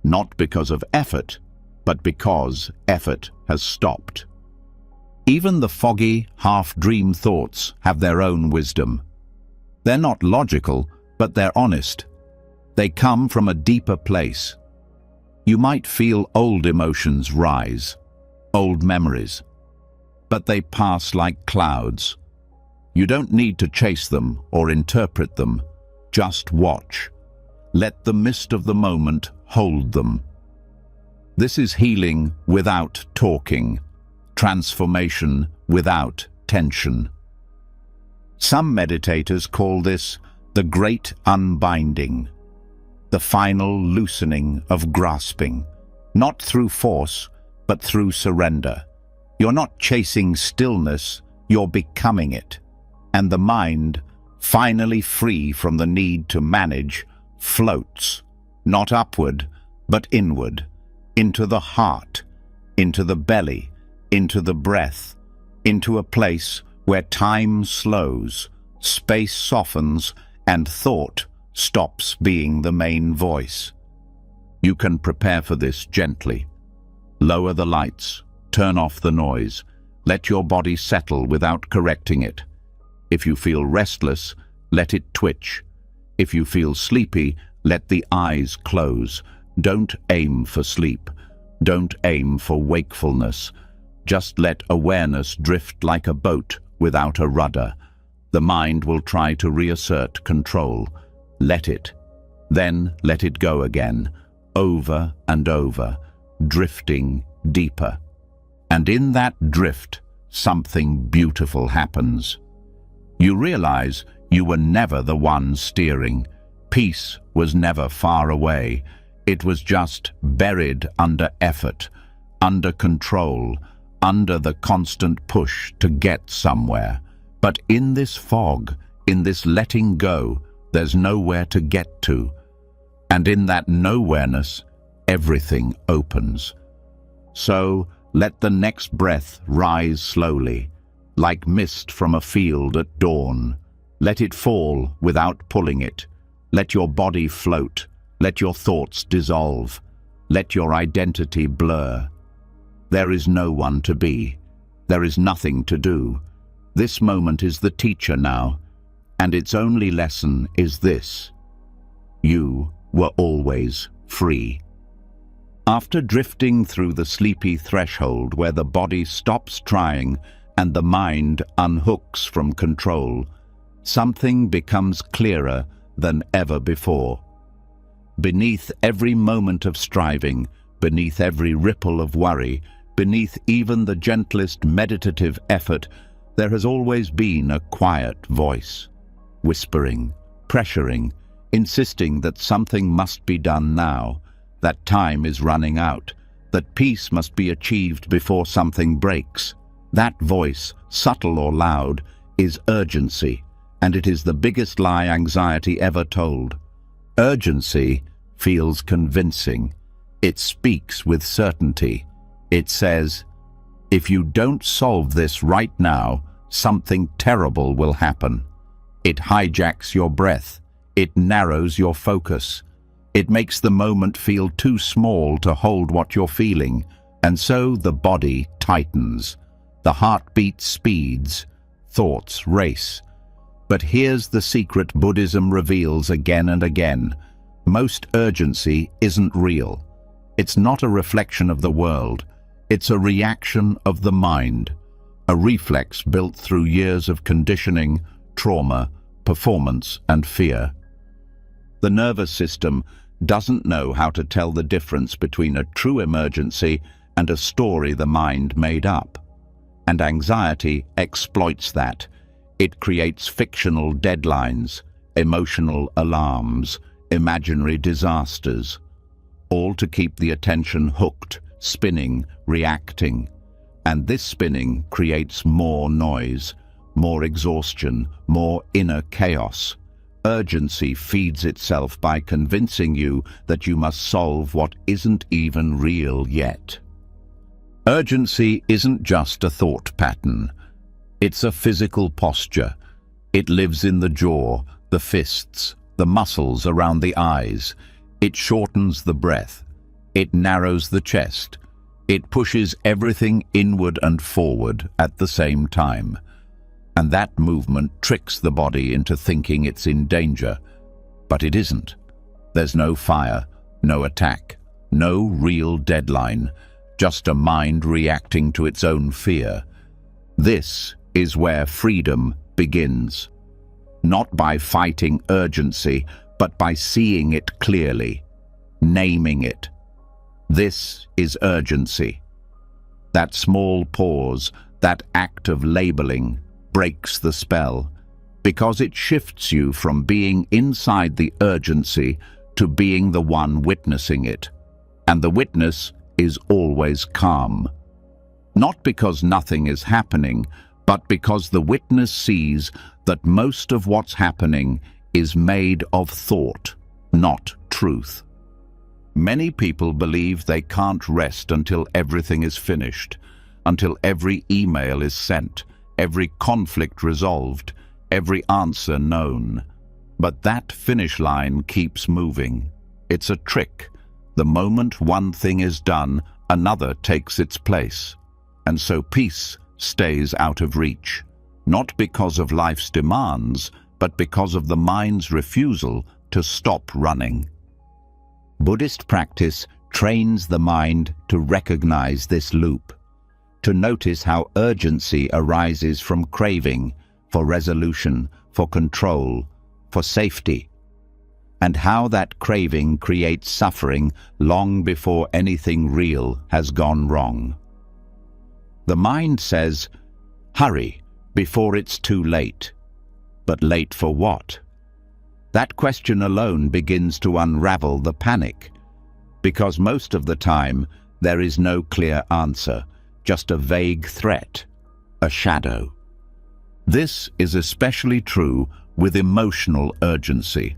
not because of effort, but because effort has stopped. Even the foggy, half-dream thoughts have their own wisdom. They're not logical, but they're honest. They come from a deeper place. You might feel old emotions rise, old memories, but they pass like clouds. You don't need to chase them or interpret them. Just watch. Let the mist of the moment hold them. This is healing without talking, transformation without tension. Some meditators call this the great unbinding, the final loosening of grasping, not through force, but through surrender. You're not chasing stillness, you're becoming it. And the mind, finally free from the need to manage, floats, not upward, but inward, into the heart, into the belly, into the breath, into a place where time slows, space softens, and thought stops being the main voice. You can prepare for this gently. Lower the lights, turn off the noise, let your body settle without correcting it. If you feel restless, let it twitch. If you feel sleepy, let the eyes close. Don't aim for sleep. Don't aim for wakefulness. Just let awareness drift like a boat without a rudder. The mind will try to reassert control. Let it. Then let it go again, over and over, drifting deeper. And in that drift, something beautiful happens. You realize you were never the one steering. Peace was never far away. It was just buried under effort, under control, under the constant push to get somewhere. But in this fog, in this letting go, there's nowhere to get to. And in that nowhereness, everything opens. So let the next breath rise slowly, like mist from a field at dawn. Let it fall without pulling it. Let your body float. Let your thoughts dissolve. Let your identity blur. There is no one to be. There is nothing to do. This moment is the teacher now, and its only lesson is this: you were always free. After drifting through the sleepy threshold where the body stops trying and the mind unhooks from control, something becomes clearer than ever before. Beneath every moment of striving, beneath every ripple of worry, beneath even the gentlest meditative effort, there has always been a quiet voice, whispering, pressuring, insisting that something must be done now, that time is running out, that peace must be achieved before something breaks. That voice, subtle or loud, is urgency, and it is the biggest lie anxiety ever told. Urgency feels convincing. It speaks with certainty. It says, if you don't solve this right now, something terrible will happen. It hijacks your breath. It narrows your focus. It makes the moment feel too small to hold what you're feeling, and so the body tightens. The heartbeat speeds. Thoughts race. But here's the secret Buddhism reveals again and again. Most urgency isn't real. It's not a reflection of the world. It's a reaction of the mind, a reflex built through years of conditioning, trauma, performance, and fear. The nervous system doesn't know how to tell the difference between a true emergency and a story the mind made up. And anxiety exploits that. It creates fictional deadlines, emotional alarms, imaginary disasters, all to keep the attention hooked, spinning, reacting. And this spinning creates more noise, more exhaustion, more inner chaos. Urgency feeds itself by convincing you that you must solve what isn't even real yet. Urgency isn't just a thought pattern. It's a physical posture. It lives in the jaw, the fists, the muscles around the eyes. It shortens the breath. It narrows the chest. It pushes everything inward and forward at the same time. And that movement tricks the body into thinking it's in danger. But it isn't. There's no fire, no attack, no real deadline, just a mind reacting to its own fear. This is where freedom begins. Not by fighting urgency, but by seeing it clearly, naming it. This is urgency. That small pause, that act of labeling, breaks the spell, because it shifts you from being inside the urgency to being the one witnessing it. And the witness is always calm. Not because nothing is happening, but because the witness sees that most of what's happening is made of thought, not truth. Many people believe they can't rest until everything is finished, until every email is sent, every conflict resolved, every answer known. But that finish line keeps moving. It's a trick. The moment one thing is done, another takes its place. And so peace stays out of reach, not because of life's demands, but because of the mind's refusal to stop running. Buddhist practice trains the mind to recognize this loop, to notice how urgency arises from craving for resolution, for control, for safety, and how that craving creates suffering long before anything real has gone wrong. The mind says, hurry before it's too late. But late for what? That question alone begins to unravel the panic, because most of the time there is no clear answer, just a vague threat, a shadow. This is especially true with emotional urgency,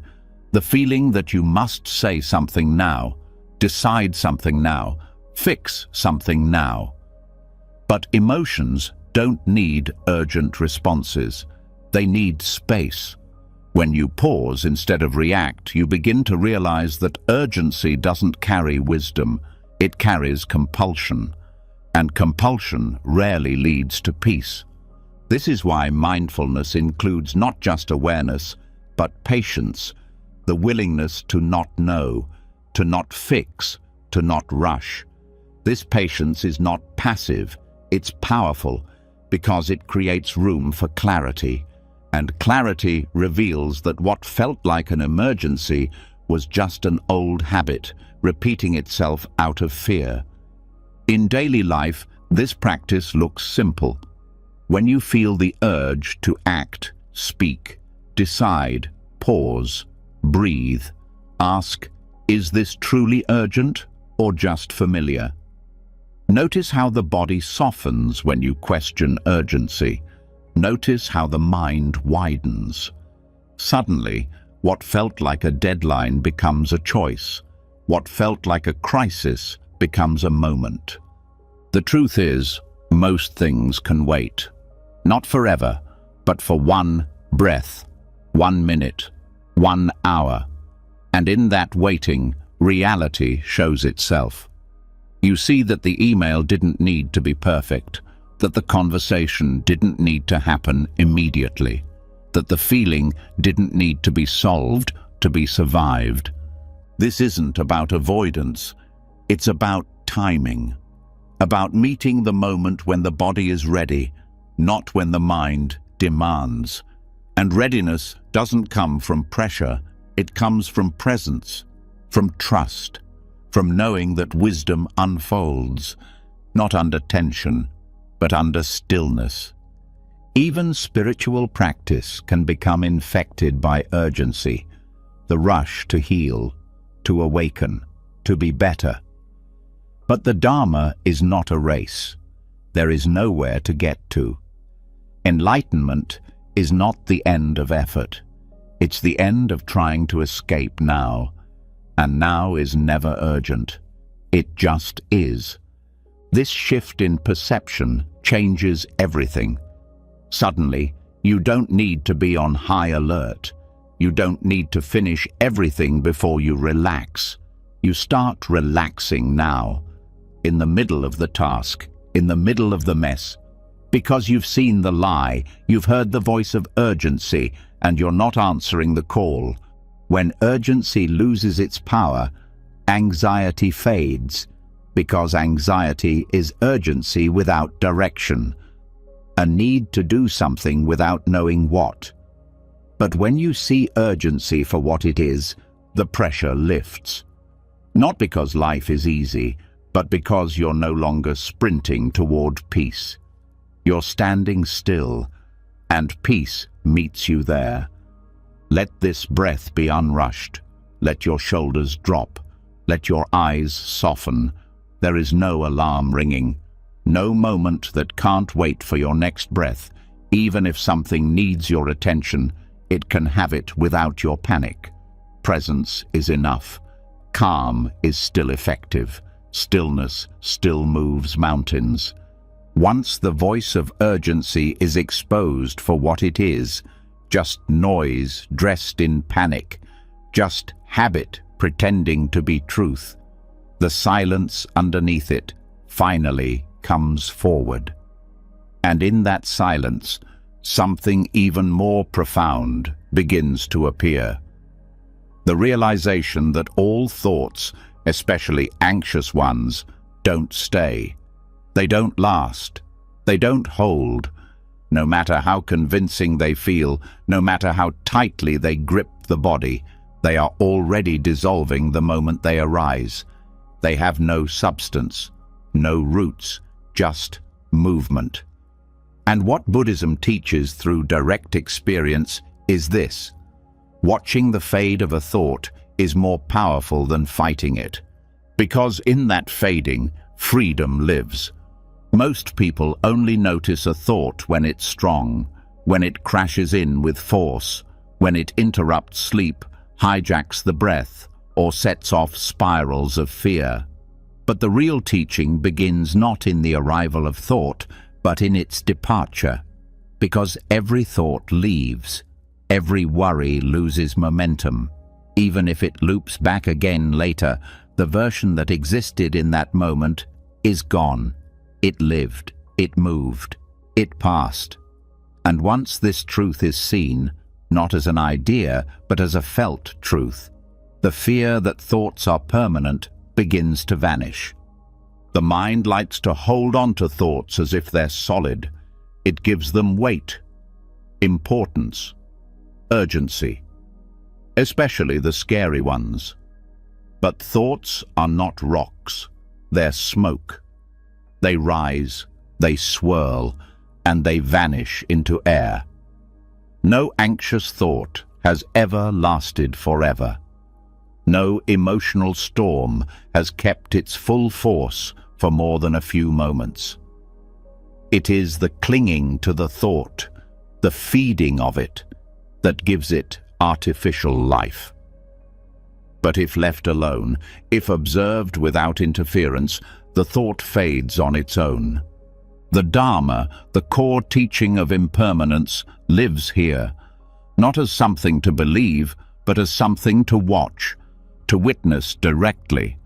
the feeling that you must say something now, decide something now, fix something now. But emotions don't need urgent responses. They need space. When you pause instead of react, you begin to realize that urgency doesn't carry wisdom, it carries compulsion. And compulsion rarely leads to peace. This is why mindfulness includes not just awareness, but patience, the willingness to not know, to not fix, to not rush. This patience is not passive, it's powerful, because it creates room for clarity. And clarity reveals that what felt like an emergency was just an old habit, repeating itself out of fear. In daily life, this practice looks simple. When you feel the urge to act, speak, decide, pause, breathe, ask, is this truly urgent or just familiar? Notice how the body softens when you question urgency. Notice how the mind widens. Suddenly, what felt like a deadline becomes a choice. What felt like a crisis becomes a moment. The truth is, most things can wait. Not forever, but for one breath, 1 minute, 1 hour. And in that waiting, reality shows itself. You see that the email didn't need to be perfect, that the conversation didn't need to happen immediately, that the feeling didn't need to be solved to be survived. This isn't about avoidance, it's about timing, about meeting the moment when the body is ready, not when the mind demands. And readiness doesn't come from pressure, it comes from presence, from trust, from knowing that wisdom unfolds, not under tension, but under stillness. Even spiritual practice can become infected by urgency, the rush to heal, to awaken, to be better. But the Dharma is not a race. There is nowhere to get to. Enlightenment is not the end of effort. It's the end of trying to escape now. And now is never urgent. It just is. This shift in perception changes everything. Suddenly, you don't need to be on high alert. You don't need to finish everything before you relax. You start relaxing now, in the middle of the task, in the middle of the mess. Because you've seen the lie, you've heard the voice of urgency, and you're not answering the call. When urgency loses its power, anxiety fades, because anxiety is urgency without direction, a need to do something without knowing what. But when you see urgency for what it is, the pressure lifts. Not because life is easy, but because you're no longer sprinting toward peace. You're standing still, and peace meets you there. Let this breath be unrushed. Let your shoulders drop. Let your eyes soften. There is no alarm ringing. No moment that can't wait for your next breath. Even if something needs your attention, it can have it without your panic. Presence is enough. Calm is still effective. Stillness still moves mountains. Once the voice of urgency is exposed for what it is, just noise dressed in panic, just habit pretending to be truth, the silence underneath it finally comes forward. And in that silence, something even more profound begins to appear. The realization that all thoughts, especially anxious ones, don't stay. They don't last. They don't hold. No matter how convincing they feel, no matter how tightly they grip the body, they are already dissolving the moment they arise. They have no substance, no roots, just movement. And what Buddhism teaches through direct experience is this: watching the fade of a thought is more powerful than fighting it, because in that fading, freedom lives. Most people only notice a thought when it's strong, when it crashes in with force, when it interrupts sleep, hijacks the breath, or sets off spirals of fear. But the real teaching begins not in the arrival of thought, but in its departure, because every thought leaves, every worry loses momentum. Even if it loops back again later, the version that existed in that moment is gone. It lived, it moved, it passed. And once this truth is seen, not as an idea, but as a felt truth, the fear that thoughts are permanent begins to vanish. The mind likes to hold on to thoughts as if they're solid. It gives them weight, importance, urgency, especially the scary ones. But thoughts are not rocks, they're smoke. They rise, they swirl, and they vanish into air. No anxious thought has ever lasted forever. No emotional storm has kept its full force for more than a few moments. It is the clinging to the thought, the feeding of it, that gives it artificial life. But if left alone, if observed without interference, the thought fades on its own. The Dharma, the core teaching of impermanence, lives here, not as something to believe, but as something to watch, to witness directly.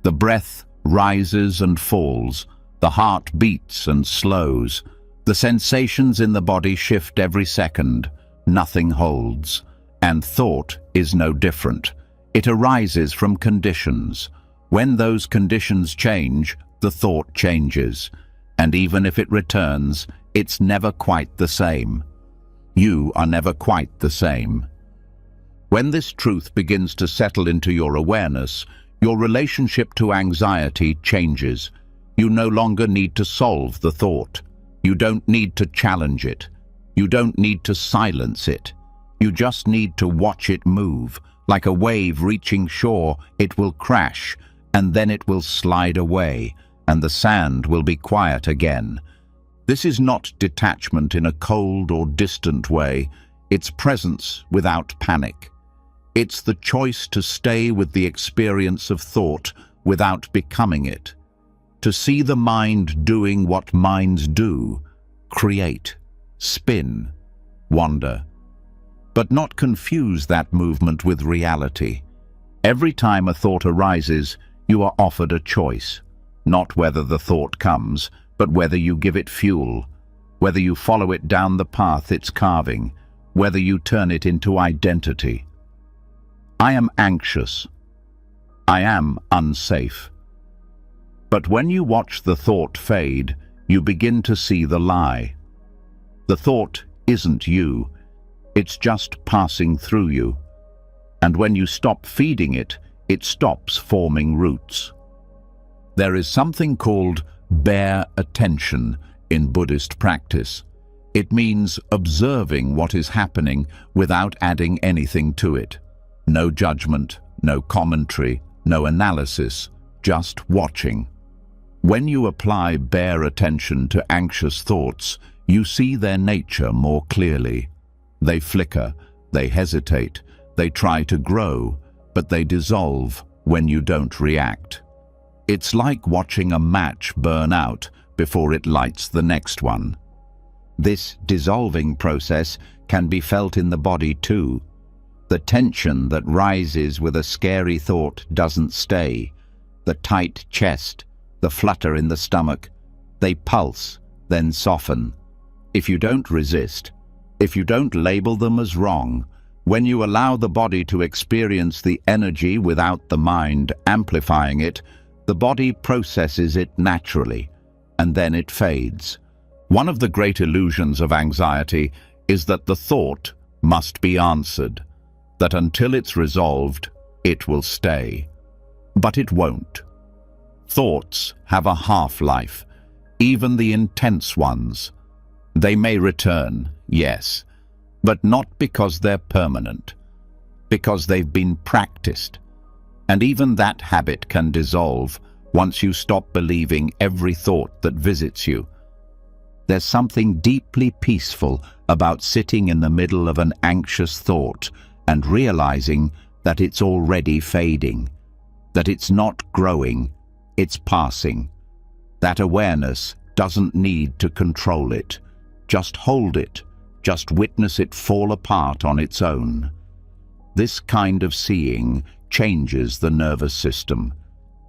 The breath rises and falls, the heart beats and slows, the sensations in the body shift every second, nothing holds, and thought is no different. It arises from conditions. When those conditions change, the thought changes, and even if it returns, it's never quite the same. You are never quite the same. When this truth begins to settle into your awareness, your relationship to anxiety changes. You no longer need to solve the thought. You don't need to challenge it. You don't need to silence it. You just need to watch it move. Like a wave reaching shore, it will crash, and then it will slide away, and the sand will be quiet again. This is not detachment in a cold or distant way. It's presence without panic. It's the choice to stay with the experience of thought without becoming it. To see the mind doing what minds do: create, spin, wander. But not confuse that movement with reality. Every time a thought arises, you are offered a choice. Not whether the thought comes, but whether you give it fuel, whether you follow it down the path it's carving, whether you turn it into identity. I am anxious. I am unsafe. But when you watch the thought fade, you begin to see the lie. The thought isn't you. It's just passing through you. And when you stop feeding it, it stops forming roots. There is something called bare attention in Buddhist practice. It means observing what is happening without adding anything to it. No judgment, no commentary, no analysis, just watching. When you apply bare attention to anxious thoughts, you see their nature more clearly. They flicker, they hesitate, they try to grow, but they dissolve when you don't react. It's like watching a match burn out before it lights the next one. This dissolving process can be felt in the body too. The tension that rises with a scary thought doesn't stay. The tight chest, the flutter in the stomach, they pulse, then soften. If you don't resist, if you don't label them as wrong, when you allow the body to experience the energy without the mind amplifying it, the body processes it naturally, and then it fades. One of the great illusions of anxiety is that the thought must be answered, that until it's resolved, it will stay. But it won't. Thoughts have a half-life, even the intense ones. They may return, yes, but not because they're permanent, because they've been practiced. And even that habit can dissolve once you stop believing every thought that visits you. There's something deeply peaceful about sitting in the middle of an anxious thought and realizing that it's already fading, that it's not growing, it's passing. That awareness doesn't need to control it. Just hold it, just witness it fall apart on its own. This kind of seeing changes the nervous system.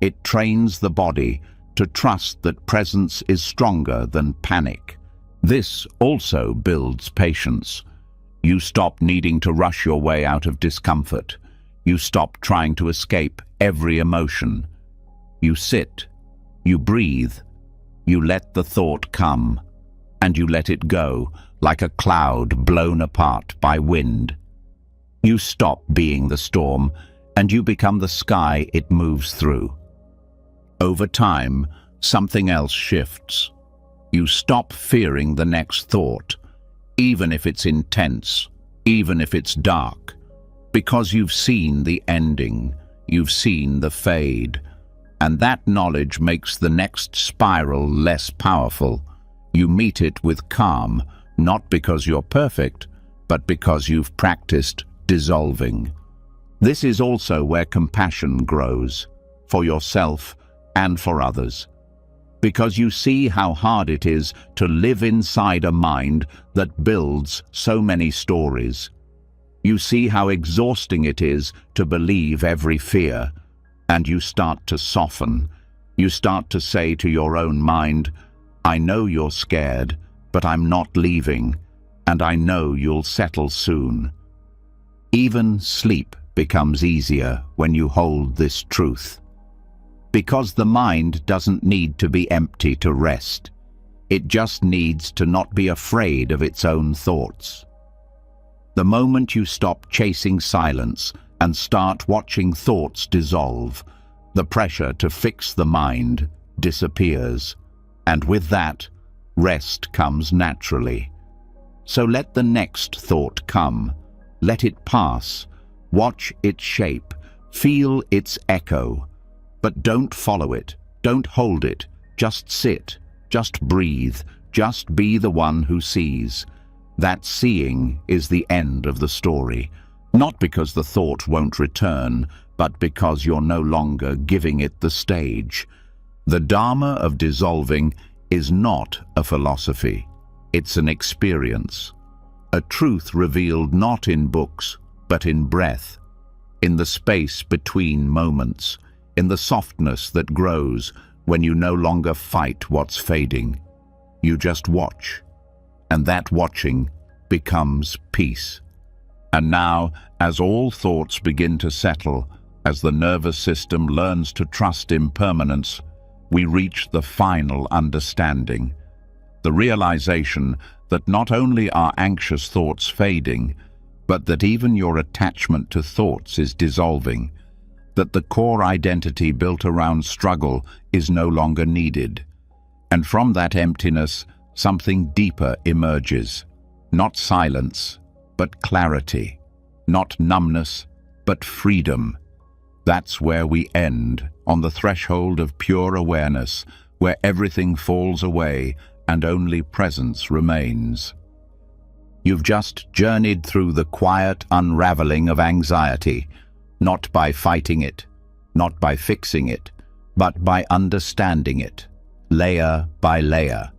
It trains the body to trust that presence is stronger than panic. This also builds patience. You stop needing to rush your way out of discomfort. You stop trying to escape every emotion. You sit, you breathe, you let the thought come, and you let it go like a cloud blown apart by wind. You stop being the storm, and you become the sky it moves through. Over time, something else shifts. You stop fearing the next thought, even if it's intense, even if it's dark, because you've seen the ending, you've seen the fade, and that knowledge makes the next spiral less powerful. You meet it with calm, not because you're perfect, but because you've practiced dissolving. This is also where compassion grows, for yourself and for others, because you see how hard it is to live inside a mind that builds so many stories. You see how exhausting it is to believe every fear, and you start to soften. You start to say to your own mind, I know you're scared, but I'm not leaving, and I know you'll settle soon. Even sleep becomes easier when you hold this truth. Because the mind doesn't need to be empty to rest. It just needs to not be afraid of its own thoughts. The moment you stop chasing silence and start watching thoughts dissolve, the pressure to fix the mind disappears, and with that, rest comes naturally. So let the next thought come. Let it pass. Watch its shape. Feel its echo. But don't follow it. Don't hold it. Just sit. Just breathe. Just be the one who sees. That seeing is the end of the story. Not because the thought won't return, but because you're no longer giving it the stage. The Dharma of dissolving is not a philosophy. It's an experience. A truth revealed not in books, but in breath, in the space between moments, in the softness that grows when you no longer fight what's fading. You just watch, and that watching becomes peace. And now, as all thoughts begin to settle, as the nervous system learns to trust impermanence, we reach the final understanding. The realization that not only are anxious thoughts fading, but that even your attachment to thoughts is dissolving, that the core identity built around struggle is no longer needed. And from that emptiness, something deeper emerges. Not silence, but clarity. Not numbness, but freedom. That's where we end, on the threshold of pure awareness, where everything falls away and only presence remains. You've just journeyed through the quiet unraveling of anxiety, not by fighting it, not by fixing it, but by understanding it, layer by layer.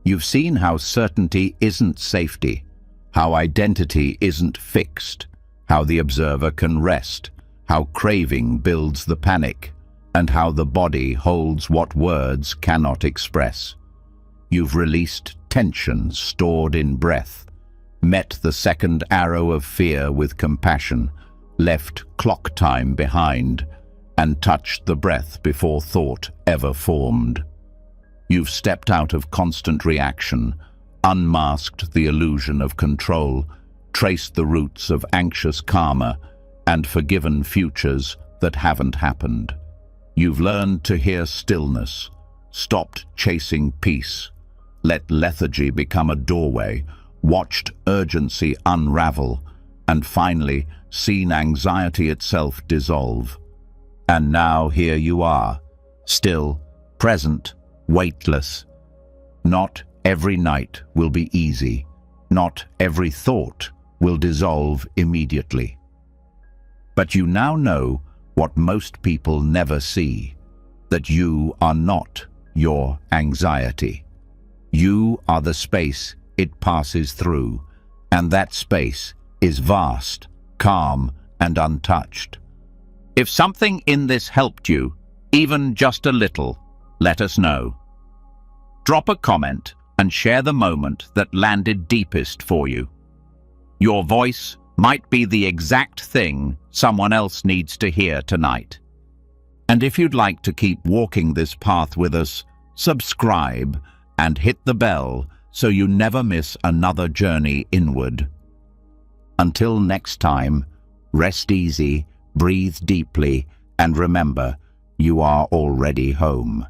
You've seen how certainty isn't safety, how identity isn't fixed, how the observer can rest, how craving builds the panic, and how the body holds what words cannot express. You've released tension stored in breath, met the second arrow of fear with compassion, left clock time behind, and touched the breath before thought ever formed. You've stepped out of constant reaction, unmasked the illusion of control, traced the roots of anxious karma, and forgiven futures that haven't happened. You've learned to hear stillness, stopped chasing peace, let lethargy become a doorway, watched urgency unravel, and finally seen anxiety itself dissolve. And now here you are, still, present, weightless. Not every night will be easy. Not every thought will dissolve immediately. But you now know what most people never see, that you are not your anxiety. You are the space it passes through, and that space is vast, calm, and untouched. If something in this helped you, even just a little, let us know. Drop a comment and share the moment that landed deepest for you. Your voice might be the exact thing someone else needs to hear tonight. And if you'd like to keep walking this path with us, subscribe and hit the bell so you never miss another journey inward. Until next time, rest easy, breathe deeply, and remember, you are already home.